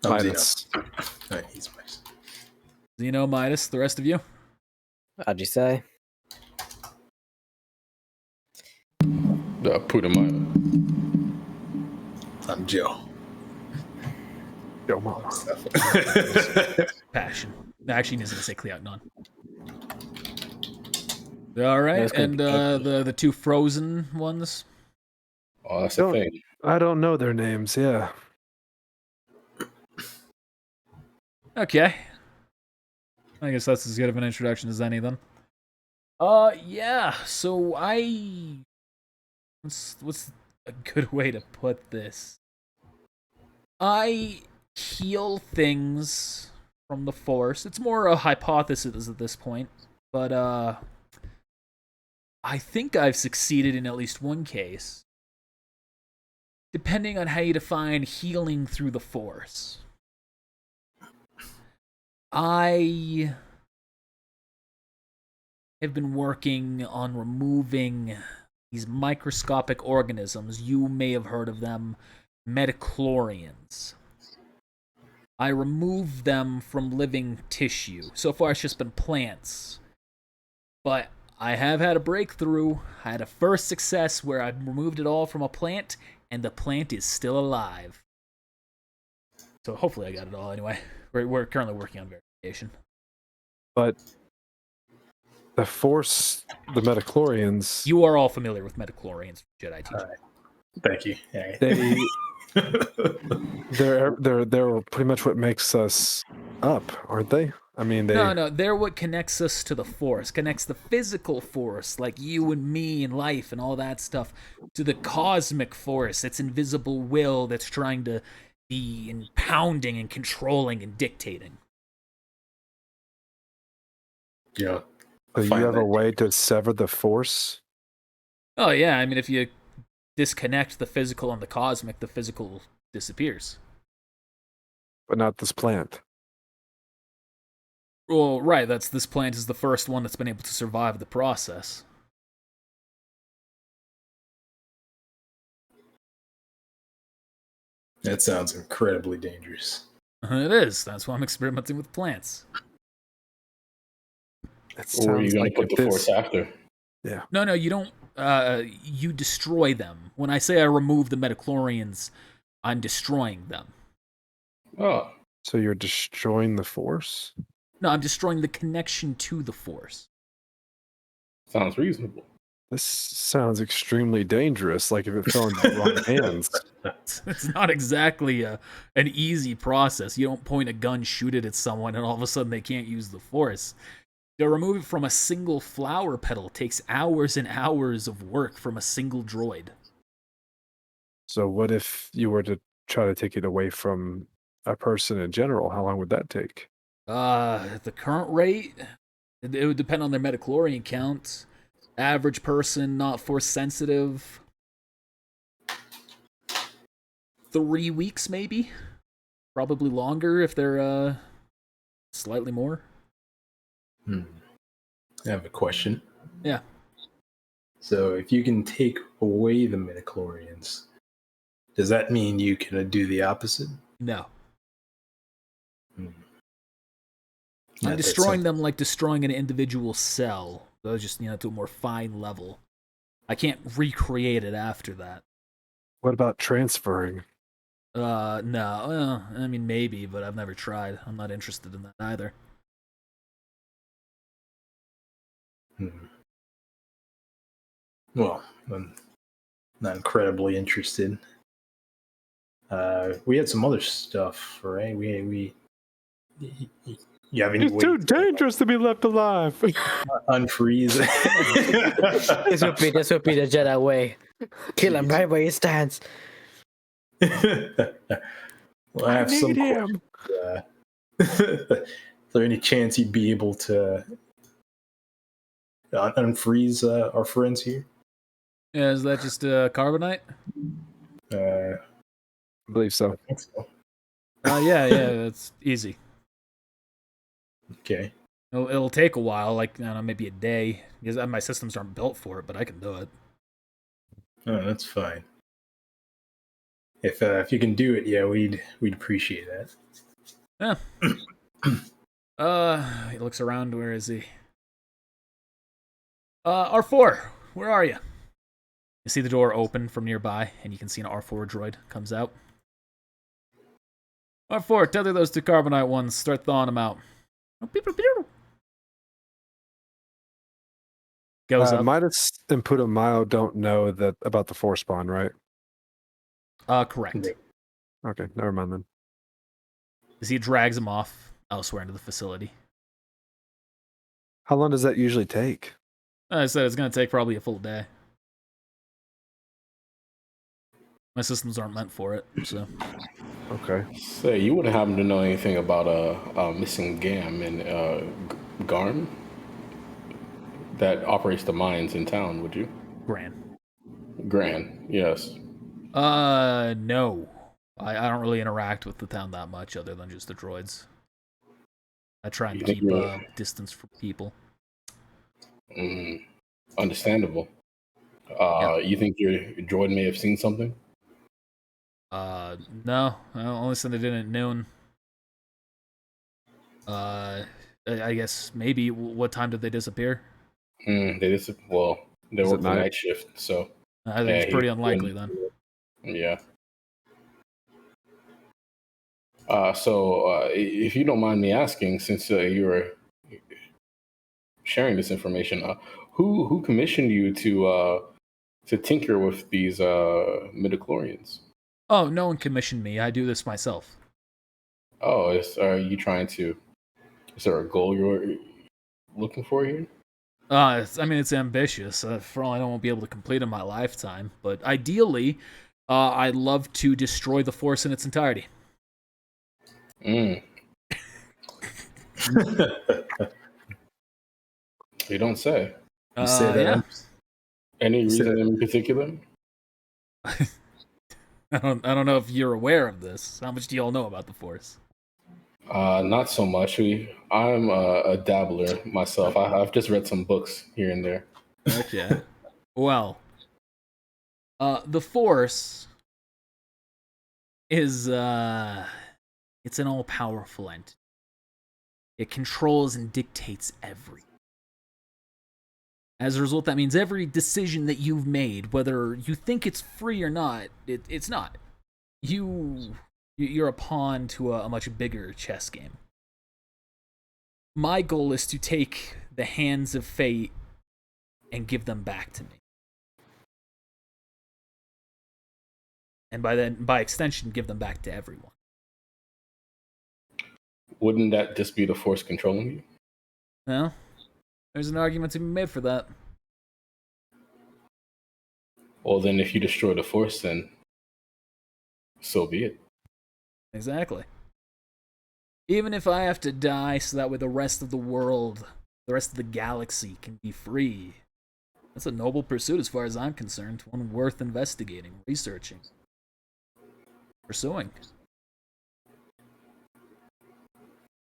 Oh, Midas. Zeno. Right, he's nice. Zeno, Midas, the rest of you? How'd you say? Put him on. I'm Joe. Yo, mama. Passion. Actually, he needs to say Cleognon. All right, That's gonna and be the two frozen ones. Oh, that's the Don't- thing. I don't know their names. Yeah. Okay. I guess that's as good of an introduction as any then. Yeah. So what's a good way to put this? I heal things from the force. It's more a hypothesis at this point, but I think I've succeeded in at least one case. Depending on how you define healing through the force. I have been working on removing these microscopic organisms. You may have heard of them, metachlorians. I removed them from living tissue. So far, it's just been plants. But I have had a breakthrough. I had a first success where I removed it all from a plant, and the plant is still alive. So hopefully I got it all anyway. We're currently working on verification. But the Force, the Metachlorians, You are all familiar with metachlorians, Jedi teaching. All right. Thank you. Yeah. they're pretty much what makes us up, aren't they? I mean, No, they're what connects us to the Force, connects the physical Force, like you and me and life and all that stuff, to the cosmic Force, that's invisible will that's trying to be impounding and controlling and dictating. Yeah. do you find have a that- way to sever the Force? Oh, yeah, I mean, if you disconnect the physical and the cosmic, the physical disappears. But not this plant. Well, right, this plant is the first one that's been able to survive the process. That sounds incredibly dangerous. It is. That's why I'm experimenting with plants. It Or are you sounds going like to put if the this- force after? No, you don't. You destroy them. When I say I remove the metachlorians, I'm destroying them. Oh, So you're destroying the Force? No, I'm destroying the connection to the Force. sounds reasonable. This sounds extremely dangerous. Like if it fell into the wrong hands. It's not exactly an easy process. You don't point a gun, shoot it at someone, and all of a sudden they can't use the Force. To remove it from a single flower petal takes hours and hours of work from a single droid. So what if you were to try to take it away from a person in general? How long would that take? At the current rate, it would depend on their metachlorian count. Average person, not force sensitive, 3 weeks maybe. Probably longer if they're slightly more. I have a question. Yeah. So if you can take away the midichlorians, does that mean you can do the opposite? No. Hmm. I'm That's destroying them like destroying an individual cell. So just, to a more fine level. I can't recreate it after that. What about transferring? No. Well, I mean, maybe, but I've never tried. I'm not interested in that either. Well, I'm not incredibly interested. We had some other stuff, right? You have any It's way too to dangerous to be left alive. unfreeze? This would be the Jedi way. Kill him right where he stands. Well, I have some questions. Is there any chance you'd be able to unfreeze our friends here? Yeah, is that just carbonite? I I believe so. think so. Yeah, that's easy. Okay. It'll take a while, like, I don't know, maybe a day, because my systems aren't built for it, but I can do it. Oh, that's fine. If you can do it, yeah, we'd appreciate that. Yeah. He looks around, where is he? R4, where are you? You see the door open from nearby, and you can see an R4 droid comes out. R4, tether those two carbonite ones, start thawing them out. goes up. Midas and Putumayo don't know that about the force bond, right? Correct. Okay, never mind then. As he drags him off elsewhere into the facility. How long does that usually take? I said it's going to take probably a full day. My systems aren't meant for it, so. Okay. Say, you wouldn't happen to know anything about missing Gam and Garm that operates the mines in town, would you? Gran, yes. No. I don't really interact with the town that much other than just the droids. I try and keep distance from people. Understandable. You think your droid may have seen something? No. I only sent it in at noon. I guess maybe. What time did they disappear? They work the night shift, so I think it's pretty unlikely then. Yeah. So if you don't mind me asking, since you were sharing this information, who commissioned you to tinker with these midichlorians? Oh, no one commissioned me. I do this myself. Oh, are you trying to? Is there a goal you're looking for here? It's ambitious. For all I know, I won't be able to complete in my lifetime. But ideally, I'd love to destroy the Force in its entirety. You don't say. You say that. Yeah. Any reason in particular? I don't know if you're aware of this. How much do y'all know about the Force? Not so much. I'm a dabbler myself. I've just read some books here and there. Okay. Well, the Force is it's an all-powerful entity. It controls and dictates everything. As a result, that means every decision that you've made, whether you think it's free or not, it's not. You're a pawn to a much bigger chess game. My goal is to take the hands of fate and give them back to me. And by extension, give them back to everyone. Wouldn't that just be the Force controlling you? Well, there's an argument to be made for that. Well, then if you destroy the Force, then so be it. Exactly. Even if I have to die so that way the rest of the world, the rest of the galaxy can be free, that's a noble pursuit as far as I'm concerned. One worth investigating, researching, pursuing.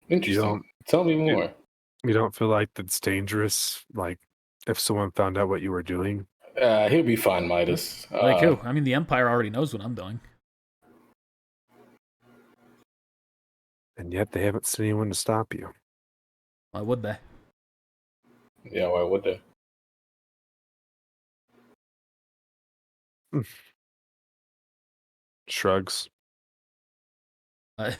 Interesting. Tell me more. You don't feel like that's dangerous? Like, if someone found out what you were doing? He'll be fine, Midas. Like who? I mean, the Empire already knows what I'm doing. And yet they haven't sent anyone to stop you. Why would they? Yeah, why would they? Shrugs. The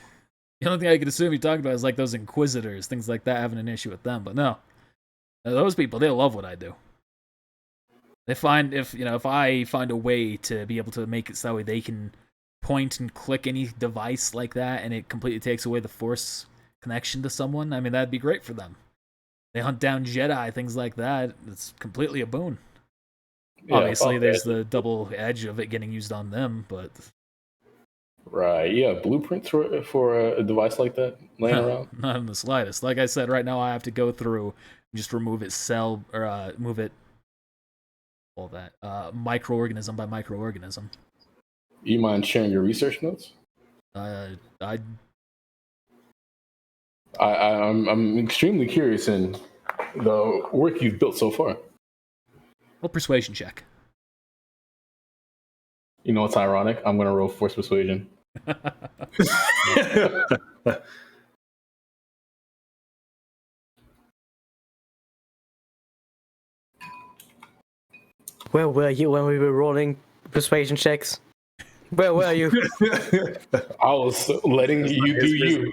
only thing I could assume you're talking about is like those Inquisitors, things like that, having an issue with them. But no, those people, they love what I do. They find if I find a way to be able to make it so that way they can point and click any device like that, and it completely takes away the Force connection to someone. I mean, that'd be great for them. They hunt down Jedi, things like that. It's completely a boon. Yeah, obviously, there's the double edge of it getting used on them, but right, yeah, blueprints for a device like that laying around? Not in the slightest. Like I said, right now I have to go through and just remove its cell or move it. All that microorganism by microorganism. You mind sharing your research notes? I'm extremely curious in the work you've built so far. Well, persuasion check. You know what's ironic? I'm going to roll Force Persuasion. Where were you when we were rolling persuasion checks? Where were you? I was letting you do you.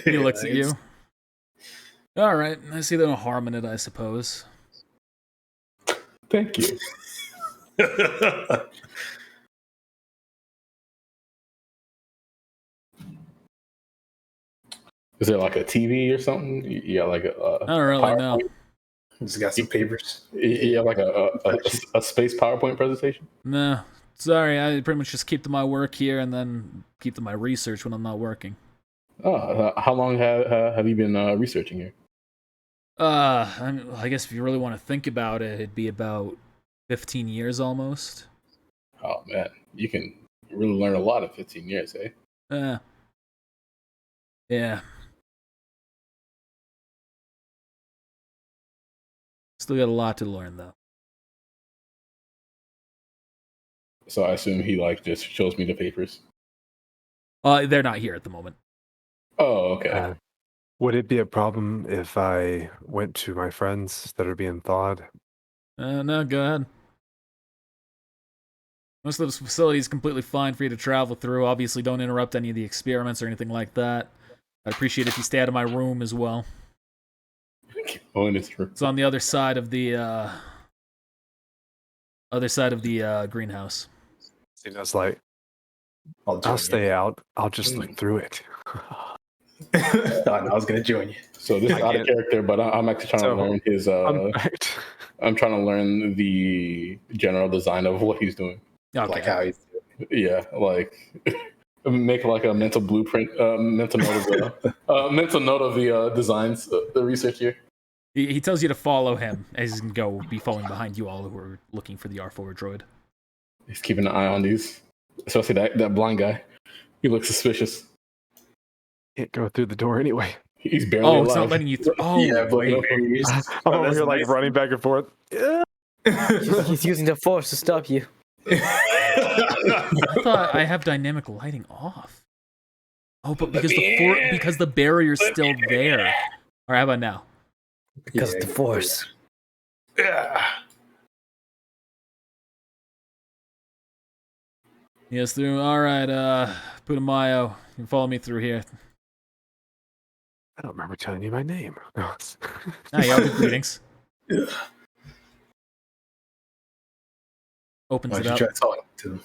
He looks at you. All right, I see no harm in it, I suppose. Thank you. Is there like a TV or something? You got like I don't really know. He's got some papers. You have like a space PowerPoint presentation? No, sorry, I pretty much just keep to my work here and then keep to my research when I'm not working. Oh, how long have you been researching here? I guess if you really want to think about it, it'd be about 15 years almost. Oh man, you can really learn a lot in 15 years, eh? Yeah. Still got a lot to learn, though. So I assume he like just shows me the papers. They're not here at the moment. Oh, okay. Would it be a problem if I went to my friends that are being thawed? No, go ahead. Most of this facility is completely fine for you to travel through. Obviously, don't interrupt any of the experiments or anything like that. I'd appreciate if you stay out of my room as well. Oh, and it's true. It's on the other side of the greenhouse. It's like, I'll stay out. I'll just look through it. I was gonna join you. So this is out of character, but I'm actually trying to learn his. I'm trying to learn the general design of what he's doing. Okay. Like how he's. Yeah, like make like a mental blueprint, mental note of the designs, the research here. He tells you to follow him as he's gonna be following behind you all who are looking for the R4 droid. He's keeping an eye on these, especially that blind guy. He looks suspicious. Can't go through the door anyway. He's barely alive. It's not letting you through. Oh, yeah, but I'm over here like running back and forth. Yeah. He's using the force to stop you. I thought I have dynamic lighting off. Oh, but because the barrier's still there. All right, how about now? Because of the force. Yes, through. All right, Putumayo, you can follow me through here. I don't remember telling you my name. No. Y'all good greetings. Opens Why it don't up. you try talking to them?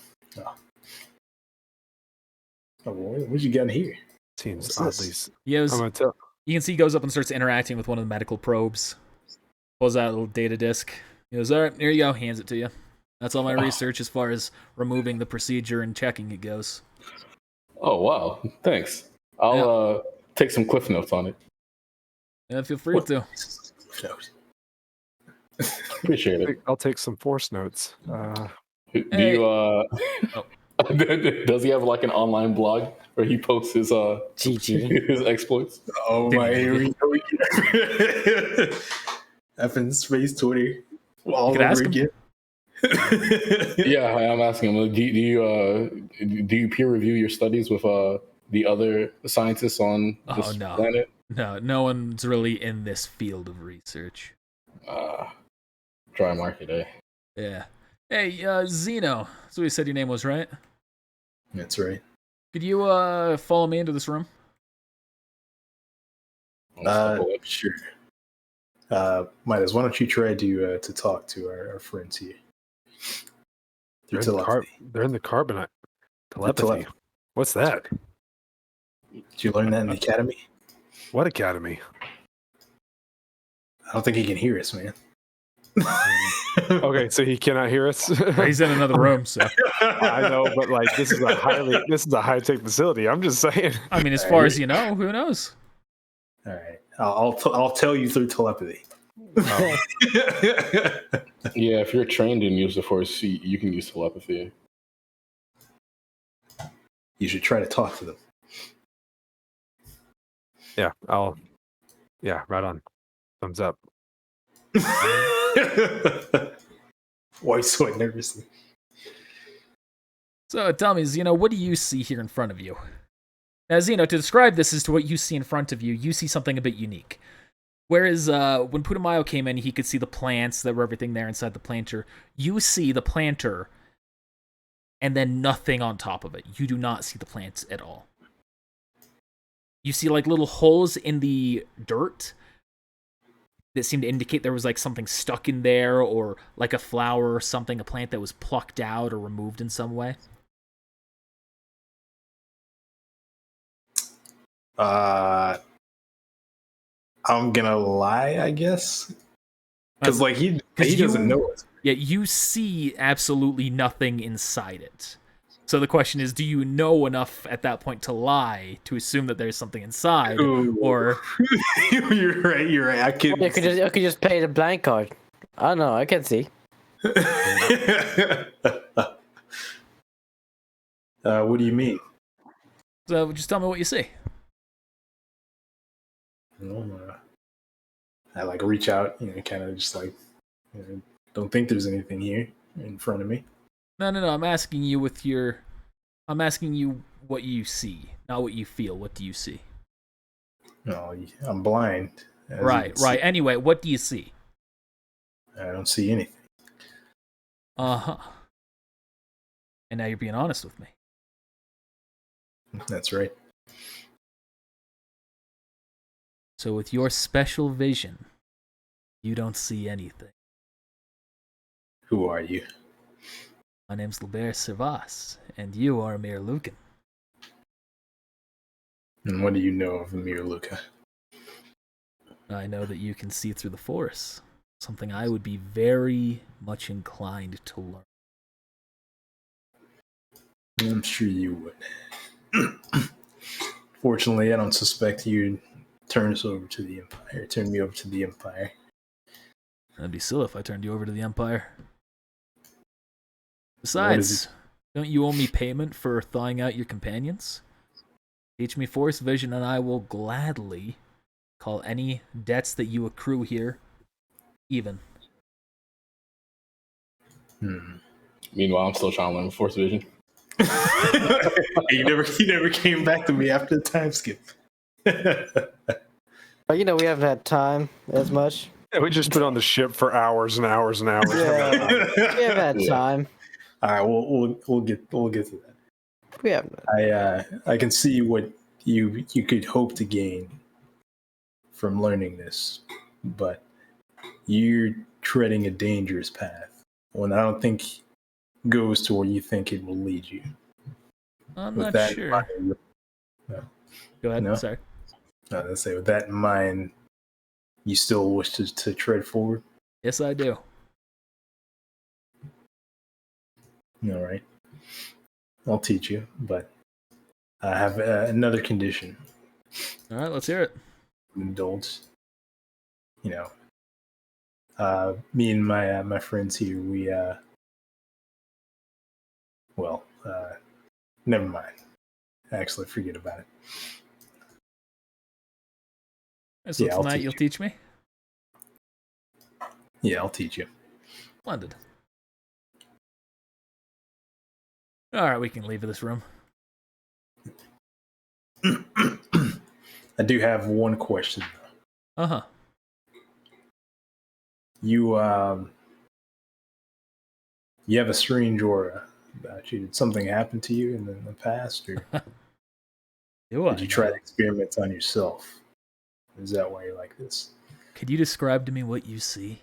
Oh, what you got in here? Seems What's oddly. this? You can see he goes up and starts interacting with one of the medical probes. Pulls out a little data disk. He goes, all right, here you go. Hands it to you. That's all my research as far as removing the procedure and checking it goes. Oh, wow. Thanks. I'll take some cliff notes on it. Yeah, feel free to. Appreciate it. I'll take some force notes. Does he have like an online blog where he posts his his exploits? Oh my, here we go. Effing space Twitter all over again. Yeah, I'm asking him. Do you peer review your studies with the other scientists on this planet? No one's really in this field of research. Dry market, eh? Yeah. Hey, Zeno. That's what you said your name was, right? That's right. Could you follow me into this room? Sure. Midas, why don't you try to talk to our friends here? They're in the carbonite. Telepathy. What's that? Did you learn that in the academy? What academy? I don't think he can hear us, man. Okay, so he cannot hear us. He's in another room, so I know, but like this is a high tech facility. I'm just saying. I mean, as far as you know, who knows? All right, I'll tell you through telepathy. Yeah, if you're trained in use of force, you can use telepathy. You should try to talk to them. Yeah, right on. Thumbs up. Why so nervously? So tell me, Zeno, what do you see here in front of you? Now, Zeno, to describe this as to what you see in front of you, you see something a bit unique. Whereas when Putumayo came in, he could see the plants, there were everything there inside the planter. You see the planter and then nothing on top of it. You do not see the plants at all. You see like little holes in the dirt that seemed to indicate there was like something stuck in there, or like a flower or something, a plant that was plucked out or removed in some way? I'm gonna lie, I guess, because like he doesn't know it. Yeah, you see absolutely nothing inside it. So the question is, do you know enough at that point to lie, to assume that there's something inside? Ooh. Or You're right. I could. You could just pay the blank card. I don't know. I can see. What do you mean? so just tell me what you see. I like reach out, kind of just like, don't think there's anything here in front of me. No. I'm asking you I'm asking you what you see, not what you feel. What do you see? No, I'm blind. Right. Anyway, what do you see? I don't see anything. Uh-huh. And now you're being honest with me. That's right. So with your special vision, you don't see anything. Who are you? My name's Liber Servas, and you are Amir Lucan. And what do you know of Amir Luca? I know that you can see through the force, something I would be very much inclined to learn. I'm sure you would. Fortunately, I don't suspect you'd turn me over to the Empire. That'd be silly if I turned you over to the Empire. Besides, don't you owe me payment for thawing out your companions? Teach me Force Vision, and I will gladly call any debts that you accrue here even. Meanwhile, I'm still trying to learn Force Vision. He never came back to me after the time skip. But we haven't had time as much. Yeah, we just been on the ship for hours and hours and hours. Yeah, we haven't had time. All right, we'll get to that. We haven't. I can see what you could hope to gain from learning this, but you're treading a dangerous path. One I don't think goes to where you think it will lead you. I'm With not that sure. in mind, Go ahead. No? Sorry. Let's say with that in mind, you still wish to tread forward. Yes, I do. All right. I'll teach you, but I have another condition. All right, let's hear it. Indulge. Me and my friends here, we never mind. Actually, forget about it. So tonight you'll teach me? Yeah, I'll teach you. Splendid. All right, we can leave this room. I do have one question. Uh-huh. You have a strange aura about you. Did something happen to you in the past, or did you try to experiment on yourself? Is that why you're like this? Could you describe to me what you see?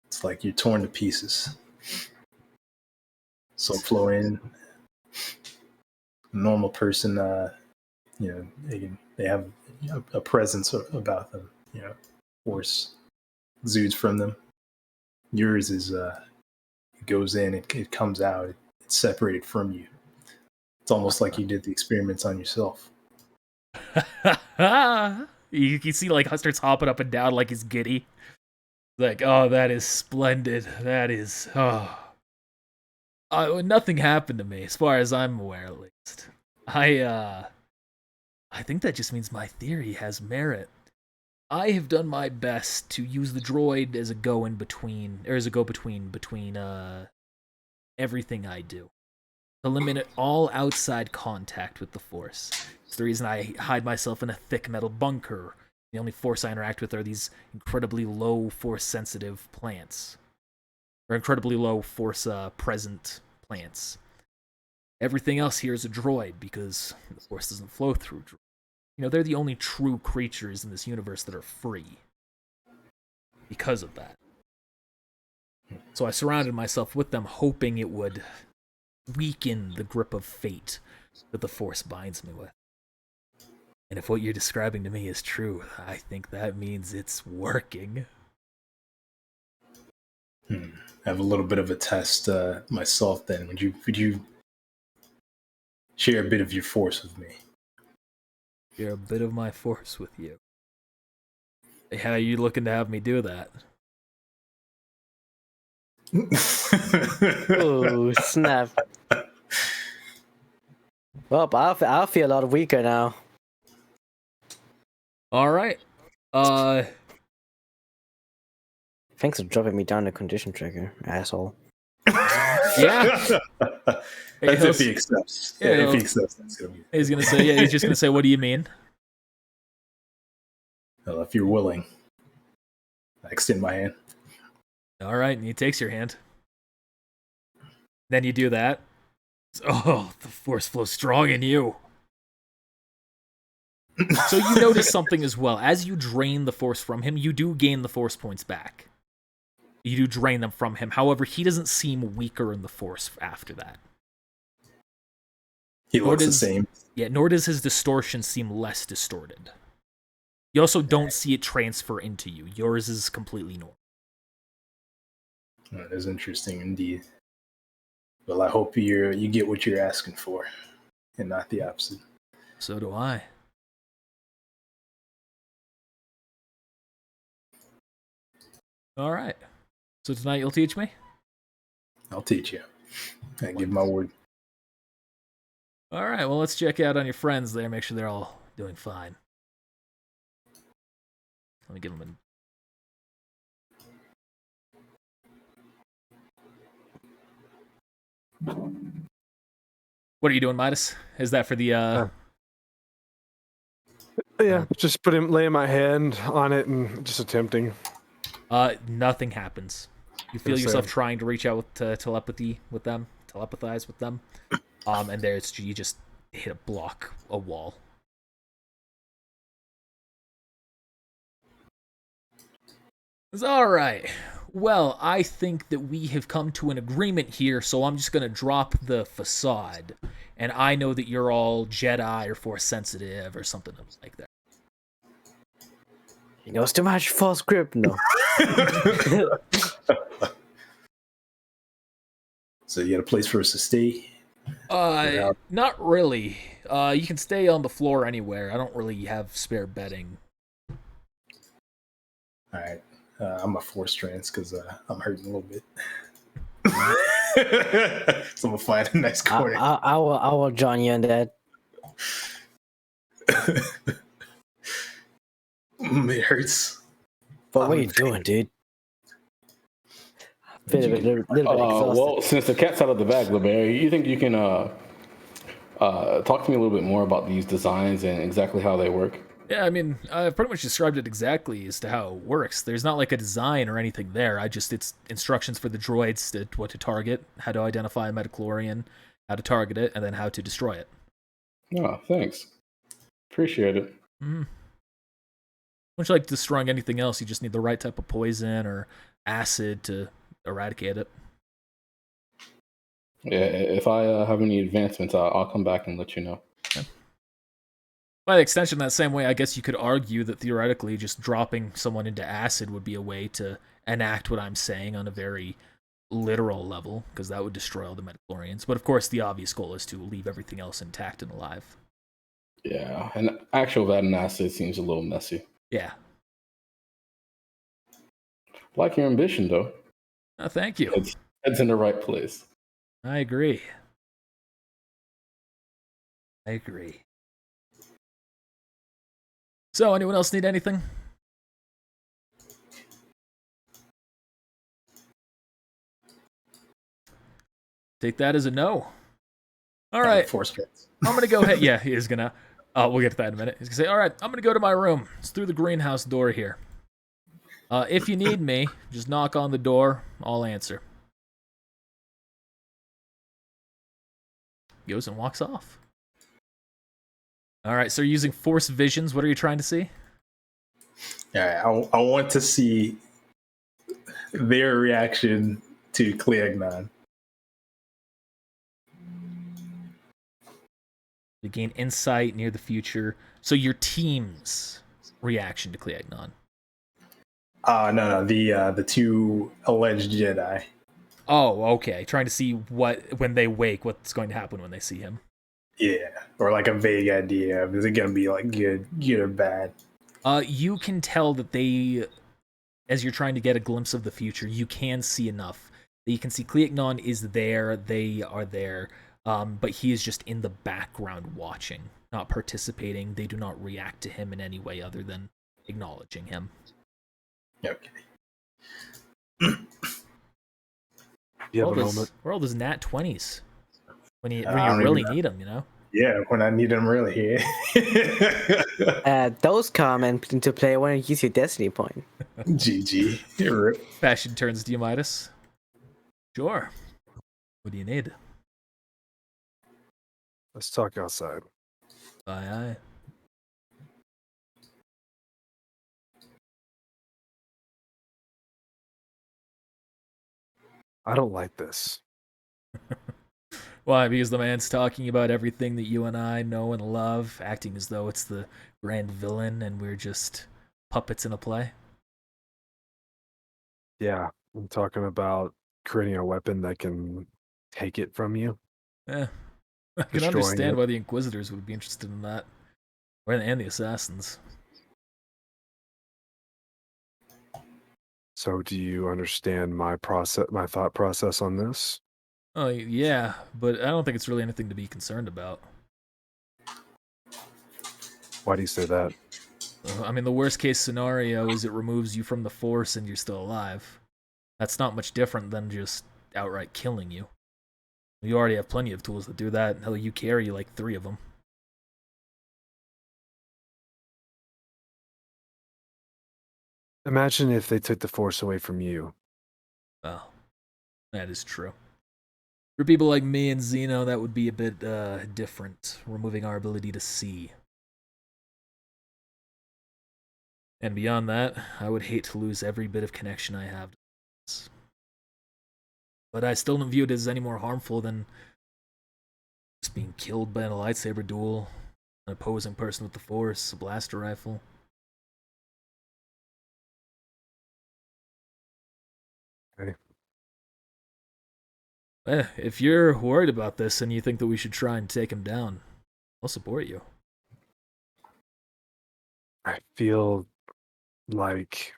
It's like you're torn to pieces. Some flow in. A normal person, they have a presence about them. Force exudes from them. Yours is it goes in, it comes out, it's separated from you. It's almost like you did the experiments on yourself. You can see like starts hopping up and down like he's giddy. Like, oh, that is splendid. That is nothing happened to me as far as I'm aware, at least. I think that just means my theory has merit. I have done my best to use the droid as a go-between between everything I do. Eliminate all outside contact with the Force. It's the reason I hide myself in a thick metal bunker. The only Force I interact with are these incredibly low Force-sensitive plants. Or incredibly low Force-present plants. Everything else here is a droid, because the Force doesn't flow through droids. They're the only true creatures in this universe that are free. because of that. So I surrounded myself with them, hoping it would weaken the grip of fate that the Force binds me with. And if what you're describing to me is true, I think that means it's working. I have a little bit of a test myself then. Would you share a bit of your Force with me? Share a bit of my Force with you. How are you looking to have me do that? Oh, snap. Well, but I'll feel a lot weaker now. Alright. Thanks for dropping me down the condition trigger, asshole. Yeah. That's if he accepts. Yeah, if he accepts, that's gonna be. He's gonna say, he's just gonna say, what do you mean? Well, if you're willing, I extend my hand. Alright, and he takes your hand. Then you do that. Oh, the Force flows strong in you. So you notice something as well. As you drain the Force from him, you do gain the Force points back. You do drain them from him. However, he doesn't seem weaker in the Force after that. He looks the same. Yeah, nor does his distortion seem less distorted. You also don't see it transfer into you. Yours is completely normal. That is interesting indeed. Well, I hope you get what you're asking for, and not the opposite. So do I. All right. So tonight you'll teach me? I'll teach you. I give my word. All right, well, let's check out on your friends there. Make sure they're all doing fine. Let me give them What are you doing, Midas? Is that for the Yeah, just laying my hand on it and just attempting. Nothing happens. You feel yourself trying to reach out to telepathize with them, and you just hit a wall. It's all right. Well, I think that we have come to an agreement here, so I'm just going to drop the facade. And I know that you're all Jedi or Force sensitive or something like that. He knows too much. False grip. No. So you got a place for us to stay? Not really. You can stay on the floor anywhere. I don't really have spare bedding. All right. I'm a Force trans because I'm hurting a little bit. So I'm gonna find a nice corner. I will join you in that. It hurts. But what are you doing, dude? Little bit well, since the cat's out of the bag, LeBear, you think you can talk to me a little bit more about these designs and exactly how they work? Yeah, I mean, I've pretty much described it exactly as to how it works. There's not like a design or anything there. It's instructions for the droids to what to target, how to identify a metachlorian, how to target it, and then how to destroy it. Oh, thanks. Appreciate it. Mm-hmm. Much like destroying anything else, you just need the right type of poison or acid to eradicate it. Yeah, if I have any advancements, I'll come back and let you know. Okay. By the extension, that same way, I guess you could argue that theoretically just dropping someone into acid would be a way to enact what I'm saying on a very literal level, because that would destroy all the metachlorians. But of course, the obvious goal is to leave everything else intact and alive. Yeah, and actual that and acid seems a little messy. Yeah. Like your ambition, though. Oh, thank you. Head's in the right place. I agree. So, anyone else need anything? Take that as a no. All right. Force trans. I'm going to go ahead. Yeah, he is going to. We'll get to that in a minute. He's going to say, all right, I'm going to go to my room. It's through the greenhouse door here. If you need me, just knock on the door. I'll answer. Goes and walks off. All right, so you're using Force visions. What are you trying to see? Yeah, I want to see their reaction to Cleognon. You gain insight near the future. So your team's reaction to Cleognon. No, the two alleged Jedi. Oh, okay. Trying to see when they wake, what's going to happen when they see him. Yeah, or like a vague idea of, is it going to be like good or bad? You can tell that they, as you're trying to get a glimpse of the future, you can see enough. You can see Cleognon is there, they are there, but he is just in the background watching, not participating. They do not react to him in any way other than acknowledging him. Okay. You have a moment. Where are all those nat 20s? When you really need them, you know? Yeah, when I need them really. Those come into play when you use your destiny point. GG. Fashion turns to you, Midas. Sure. What do you need? Let's talk outside. Aye, aye. I don't like this. Why? Because the man's talking about everything that you and I know and love, acting as though it's the grand villain and we're just puppets in a play? Yeah, I'm talking about creating a weapon that can take it from you. I can Destroying understand it. why the Inquisitors would be interested in that. And the Assassins. So do you understand my thought process on this? Oh, yeah, but I don't think it's really anything to be concerned about. Why do you say that? I mean, the worst case scenario is it removes you from the Force and you're still alive. That's not much different than just outright killing you. You already have plenty of tools to do that. Hell, you carry like 3 of them. Imagine if they took the Force away from you. Oh, that is true. For people like me and Zeno, that would be a bit different, removing our ability to see. And beyond that, I would hate to lose every bit of connection I have to this. But I still don't view it as any more harmful than just being killed by a lightsaber duel, an opposing person with the Force, a blaster rifle. Okay. If you're worried about this and you think that we should try and take him down, I'll support you. I feel like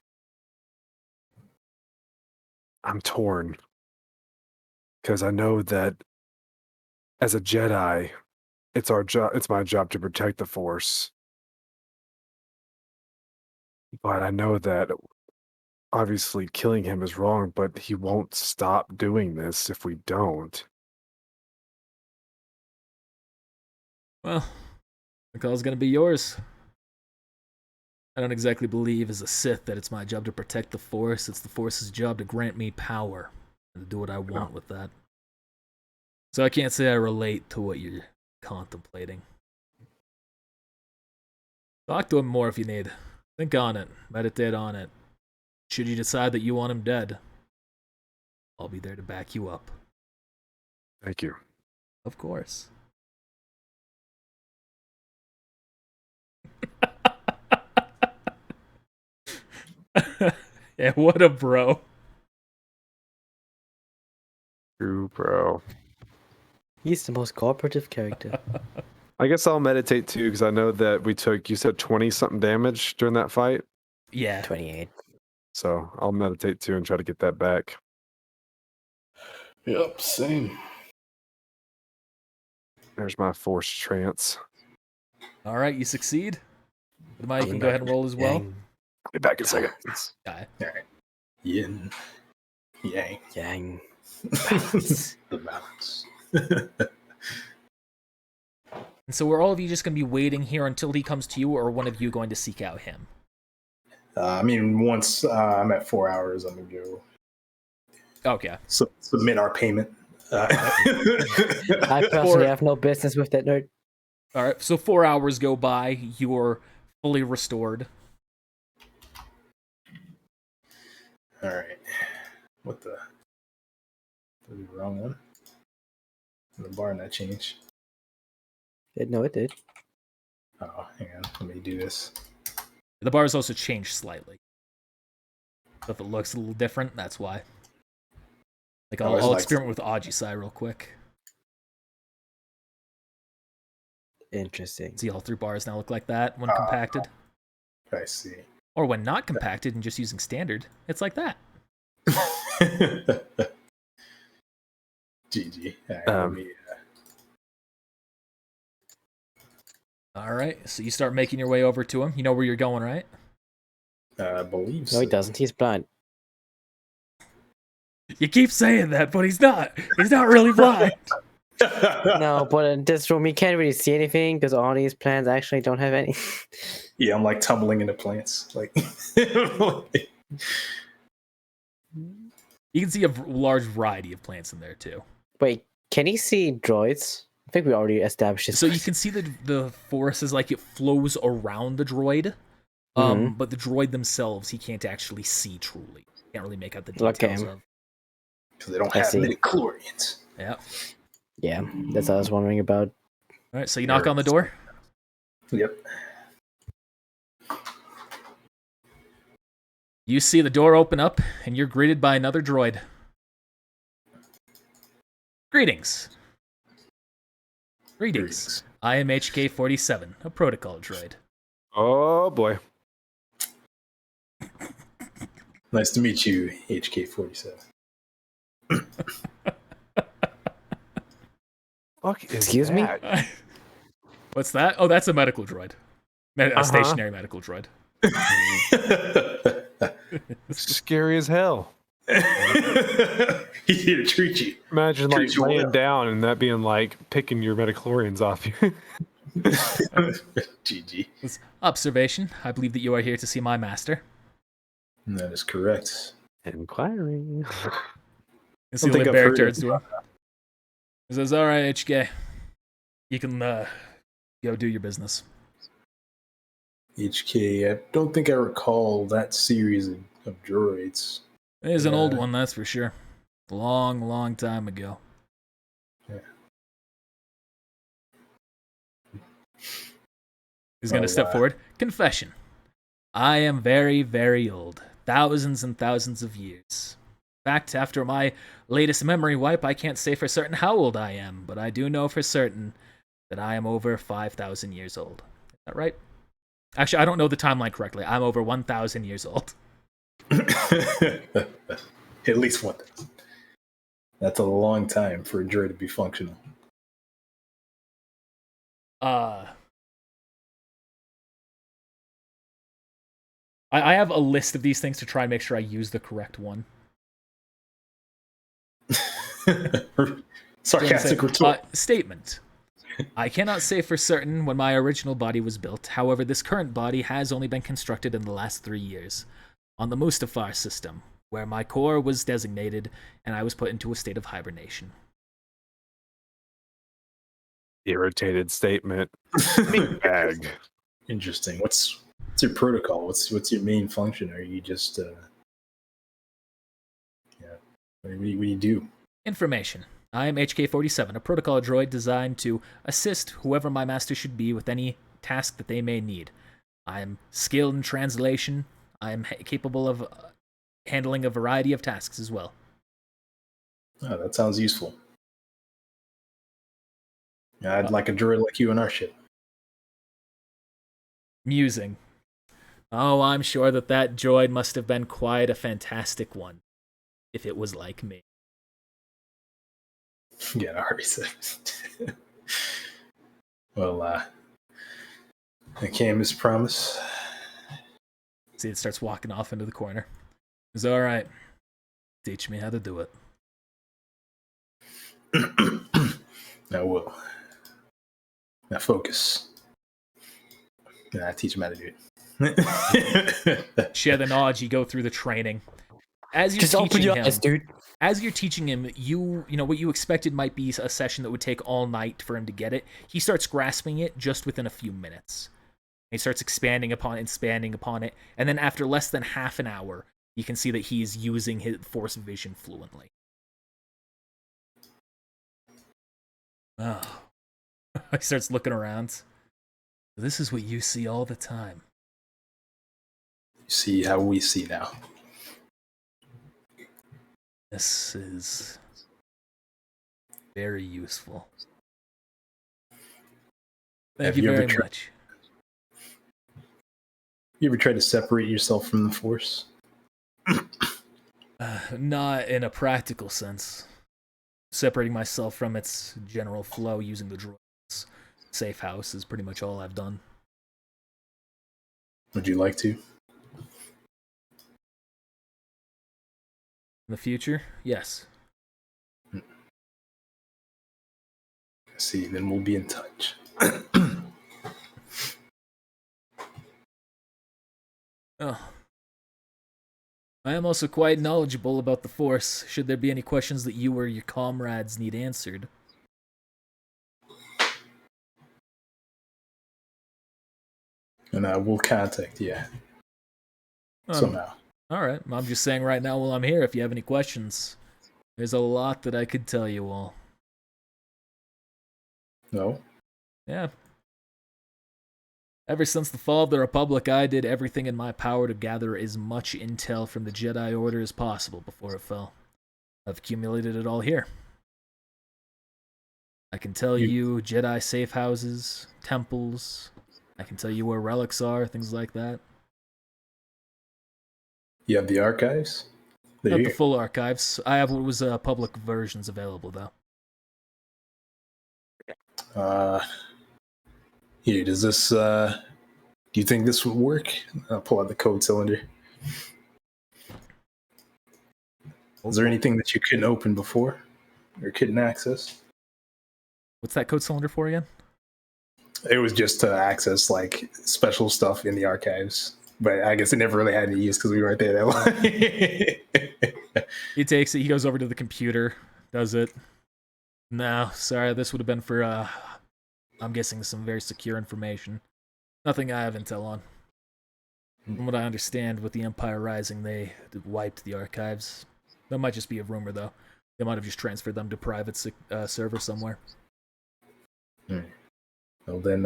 I'm torn. Because I know that as a Jedi, it's my job to protect the Force. But I know that obviously killing him is wrong, but he won't stop doing this if we don't. Well, the call's gonna be yours. I don't exactly believe as a Sith that it's my job to protect the Force. It's the Force's job to grant me power and to do what I want with that. So I can't say I relate to what you're contemplating. Talk to him more if you need. Think on it. Meditate on it. Should you decide that you want him dead, I'll be there to back you up. Thank you. Of course. Yeah, what a bro. True, bro. He's the most cooperative character. I guess I'll meditate too, because I know that you said 20-something damage during that fight. Yeah. 28. So I'll meditate too and try to get that back. Yep, same. There's my Force trance. All right, you succeed. You can go ahead and roll as well. I'll be back in a second. Okay. All right. Yin. Yang. Yang. The balance. And so, are all of you just going to be waiting here until he comes to you, or one of you going to seek out him? I mean, once I'm at 4 hours, I'm going to go Okay. submit our payment. I personally have no business with that nerd. All right, so 4 hours go by. You're fully restored. All right. What the? Did the wrong one? The bar not changed. No, it did. Oh, hang on. Let me do this. The bars also changed slightly. So if it looks a little different, that's why. Like, I'll experiment with Aujisai real quick. Interesting. See, all 3 bars now look like that when compacted. I see. Or when not compacted and just using standard, it's like that. GG. All right, so you start making your way over to him. You know where you're going, right? I believe so. No, he doesn't. He's blind. You keep saying that, but he's not. He's not really blind. No, but in this room, he can't really see anything because all these plants actually don't have any. Yeah, I'm like tumbling into plants. Like, you can see a large variety of plants in there too. Wait, can he see droids? I think we already established this. So you can see the forest is like it flows around the droid, but the droid themselves he can't actually see truly. Can't really make out the details of. Because they don't have midichlorians. Yeah. Yeah, that's what I was wondering about. All right, so you knock on the door? Yep. You see the door open up, and you're greeted by another droid. Greetings. I am HK-47, a protocol droid. Oh, boy. Nice to meet you, HK-47. Excuse me? What's that? Oh, that's a medical droid. A stationary medical droid. Scary as hell. He's here to treat you. Imagine like laying down and that being like picking your midichlorians off you. GG. Observation. I believe that you are here to see my master. That is correct. Inquiring. See the bear turns to him. He says, all right, HK. You can go do your business. HK, I don't think I recall that series of droids. It is an old one, that's for sure. Long, long time ago. Yeah. He's going to step forward. Confession. I am very, very old. Thousands and thousands of years. In fact, after my latest memory wipe, I can't say for certain how old I am, but I do know for certain that I am over 5,000 years old. Is that right? Actually, I don't know the timeline correctly. I'm over 1,000 years old. At least 1,000. That's a long time for a droid to be functional. I have a list of these things to try and make sure I use the correct one. Sarcastic retort. Statement. I cannot say for certain when my original body was built. However, this current body has only been constructed in the last 3 years on the Mustafar system, where my core was designated and I was put into a state of hibernation. Irritated statement. Bag. Interesting. What's your protocol? What's your main function? Are you just what do you do? Information. I am HK-47, a protocol droid designed to assist whoever my master should be with any task that they may need. I am skilled in translation. I am capable of handling a variety of tasks as well. Oh, that sounds useful. Yeah, I'd like a droid like you in our ship. Musing. Oh, I'm sure that droid must have been quite a fantastic one, if it was like me. Yeah, I already said. Well, I can't mispromise. See, it starts walking off into the corner. It's all right. Teach me how to do it. I will. Now focus. Yeah, I teach him how to do it. Share the knowledge. You go through the training. As you're just open your eyes, dude. As you're teaching him, you know what you expected might be a session that would take all night for him to get it. He starts grasping it just within a few minutes. He starts expanding upon it, and then after less than half an hour, You can see that he's using his Force vision fluently. Oh. He starts looking around. This is what you see all the time. You see how we see now. This is very useful. Thank you very much. You ever tried to separate yourself from the Force? Not in a practical sense. Separating myself from its general flow using the droid's safe house is pretty much all I've done. Would you like to? In the future, yes. I see, then we'll be in touch. Oh. I am also quite knowledgeable about the Force, should there be any questions that you or your comrades need answered. And we'll contact you somehow. Alright, I'm just saying right now while I'm here, if you have any questions, there's a lot that I could tell you all. No? Yeah. Ever since the fall of the Republic, I did everything in my power to gather as much intel from the Jedi Order as possible before it fell. I've accumulated it all here. I can tell you Jedi safe houses, temples. I can tell you where relics are, things like that. You have the archives? Not the full archives. I have what was public versions available, though. Here, does this, do you think this would work? I'll pull out the code cylinder. Is there anything that you couldn't open before? Or couldn't access? What's that code cylinder for again? It was just to access, like, special stuff in the archives. But I guess it never really had any use because we weren't there that long. He takes it, he goes over to the computer, does it. No, sorry, this would have been for, I'm guessing some very secure information. Nothing I have intel on. From what I understand, with the Empire Rising, they wiped the archives. That might just be a rumor, though. They might have just transferred them to private server somewhere. Well, then,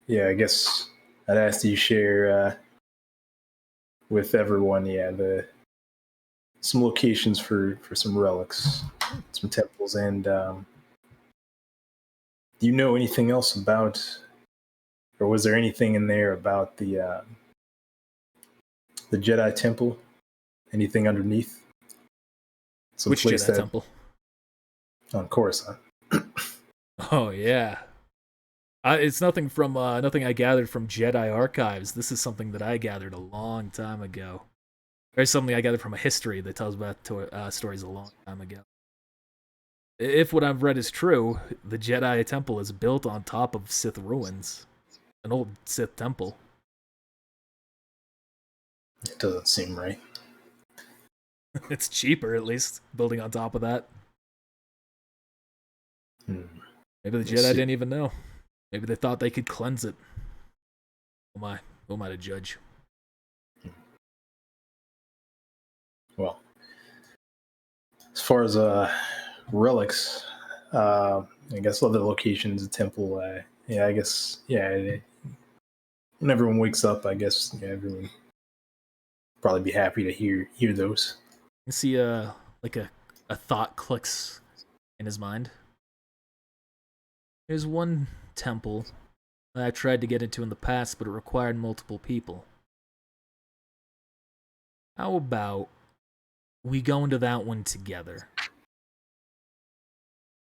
yeah, I guess I'd ask you share with everyone, some locations for some relics, some temples, and do you know anything else about, or was there anything in there about the Jedi Temple? Anything underneath? Which Jedi Temple? On Coruscant. Oh yeah. It's nothing from nothing I gathered from Jedi archives. This is something that I gathered a long time ago. Or something I gathered from a history that tells about stories a long time ago. If what I've read is true, the Jedi Temple is built on top of Sith ruins. An old Sith temple. It doesn't seem right. It's cheaper, at least, building on top of that. Maybe the Jedi didn't even know. Maybe they thought they could cleanse it. Who am I to judge? Well, as far as relics, I guess other locations, a temple, I guess, when everyone wakes up, I guess, everyone probably be happy to hear those. You see like a thought clicks in his mind. There's one temple that I tried to get into in the past, but it required multiple people. How about we go into that one together?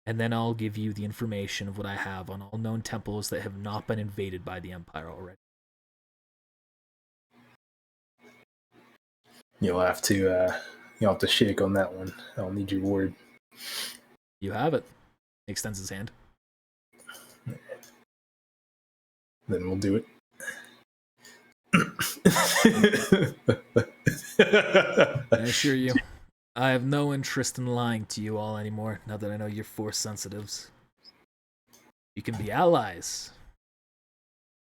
And then I'll give you the information of what I have on all known temples that have not been invaded by the Empire already. You'll have to shake on that one. I'll need your word. You have it. He extends his hand. Then we'll do it. I assure you, I have no interest in lying to you all anymore, now that I know you're Force sensitives. You can be allies.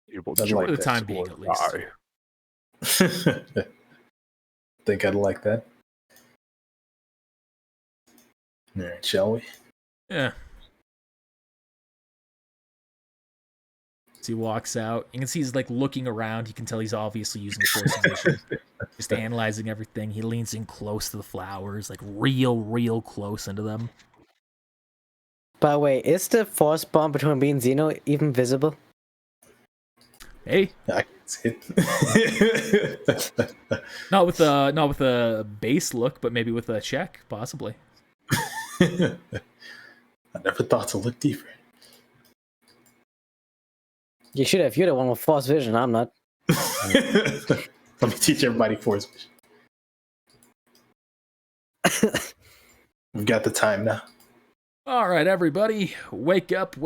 You will for the time being, at least. think I'd like that. All right, shall we? Yeah. So he walks out. You can see he's like looking around. You can tell he's obviously using force vision, just analyzing everything. He leans in close to the flowers, like real close into them. By the way, is the force bond between me and Zeno even visible? Hey, I can see it. not with a base look, but maybe with a check, possibly. I never thought to look deeper. You should have. You're the one with force vision. I'm not. Let me teach everybody force vision. We've got the time now. All right, everybody, wake up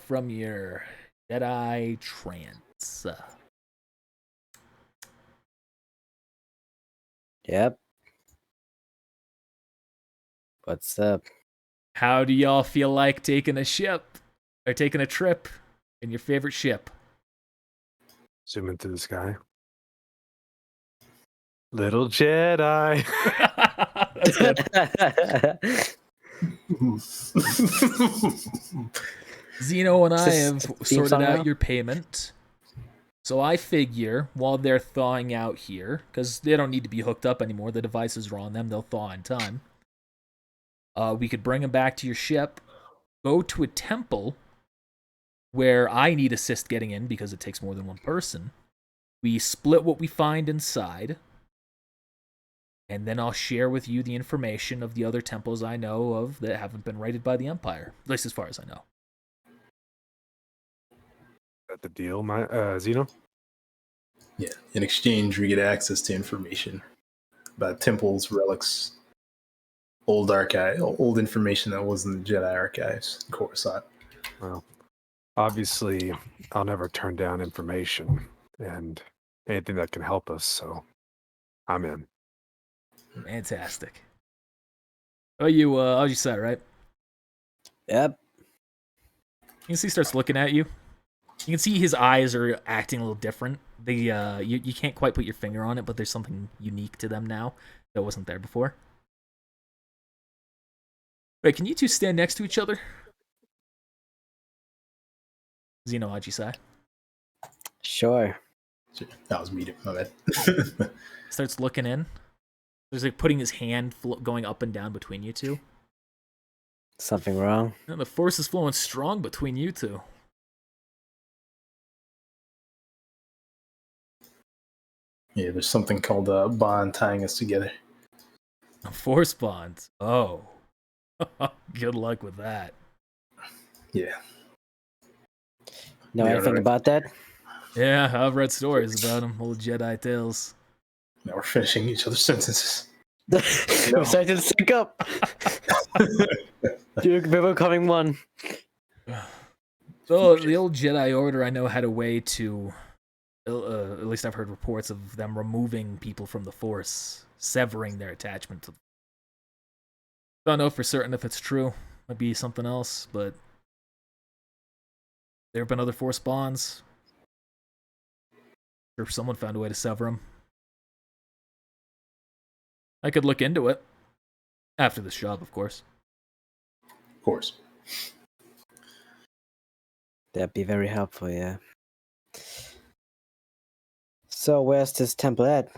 from your Jedi trance. Yep. What's up? How do y'all feel like taking a trip in your favorite ship? Zoom into the sky. Little Jedi. That's good. Zeno and I have sorted out your payment. So I figure while they're thawing out here, because they don't need to be hooked up anymore, the devices are on them, they'll thaw in time. We could bring them back to your ship, go to a temple where I need assist getting in because it takes more than one person. We split what we find inside, and then I'll share with you the information of the other temples I know of that haven't been raided by the Empire, at least as far as I know. That the deal, Zeno? Yeah. In exchange, we get access to information about temples, relics, old information that was in the Jedi archives in Coruscant. Well, obviously, I'll never turn down information and anything that can help us, so I'm in. Fantastic. Oh, you said, right? Yep. You can see he starts looking at you. You can see his eyes are acting a little different. You can't quite put your finger on it, but there's something unique to them now that wasn't there before. Wait, can you two stand next to each other? Zeno Ajisai. Sure. That was me, my bad. Starts looking in. There's like putting his hand going up and down between you two. Something wrong? And the force is flowing strong between you two. Yeah, there's something called a bond tying us together. A force bond. Oh. Good luck with that. Yeah. Know anything about that? Yeah, I've read stories about him. Old Jedi tales. Now we're finishing each other's sentences. We're starting to sync up. Duke, we're coming one. So the old Jedi Order, I know, had a way to, at least I've heard reports of them removing people from the Force, severing their attachment to. Don't know for certain if it's true. Might be something else, but there have been other Force bonds. Or if someone found a way to sever them. I could look into it. After this job, of course. Of course. That'd be very helpful, yeah. So, where's this temple at?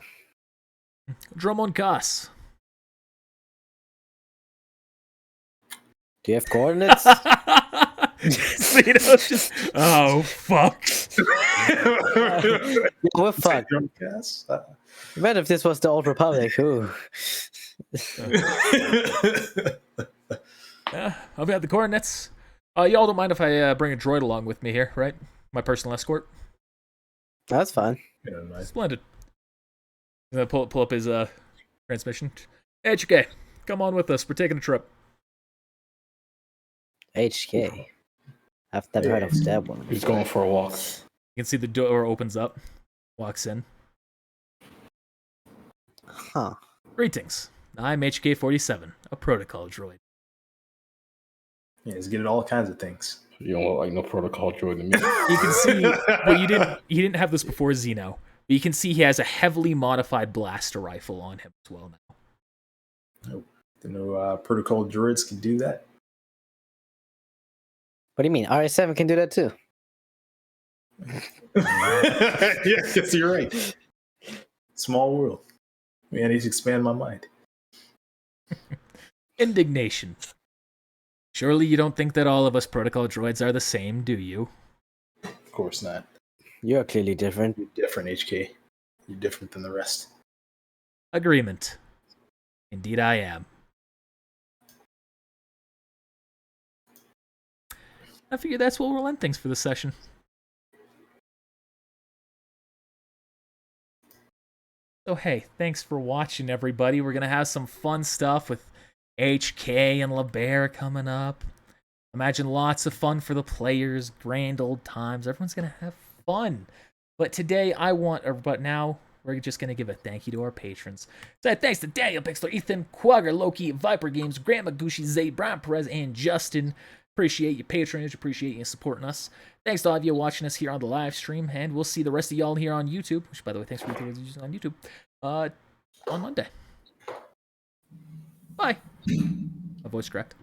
Drummond Kaas. Do you have coordinates? Zeno's just, oh, fuck. We're fucked. Imagine if this was the Old Republic. Ooh. I'll be at the coordinates. Y'all don't mind if I bring a droid along with me here, right? My personal escort. That's fine. Yeah, nice. Splendid. I'm gonna pull up his transmission. HK, come on with us. We're taking a trip. HK. I've never heard of that one. He's going for a walk. You can see the door opens up. Walks in. Huh. Greetings. I'm HK-47, a protocol droid. Yeah, he's good at all kinds of things. You don't look like no protocol droid to me. You can see, well, you didn't have this before Zeno, But you can see he has a heavily modified blaster rifle on him as well now. Nope. The new protocol droids can do that. What do you mean? RA7 can do that too. Yes, you're right. Small world. Man, I need to expand my mind. Indignation. Surely you don't think that all of us protocol droids are the same, do you? Of course not. You're clearly different. You're different, HK. You're different than the rest. Agreement. Indeed I am. I figure that's where we'll end things for this session. So hey, thanks for watching, everybody. We're going to have some fun stuff with HK and LeBear coming up. Imagine lots of fun for the players, grand old times. Everyone's going to have fun. But now we're just going to give a thank you to our patrons. So thanks to Daniel Pixler, Ethan, Quagger, Loki, Viper Games, Grandma Gucci, Zay, Brian Perez, and Justin. Appreciate your patronage, appreciate you supporting us. Thanks to all of you watching us here on the live stream, and we'll see the rest of y'all here on YouTube, which, by the way, thanks for using on YouTube, on Monday. Bye. My voice cracked.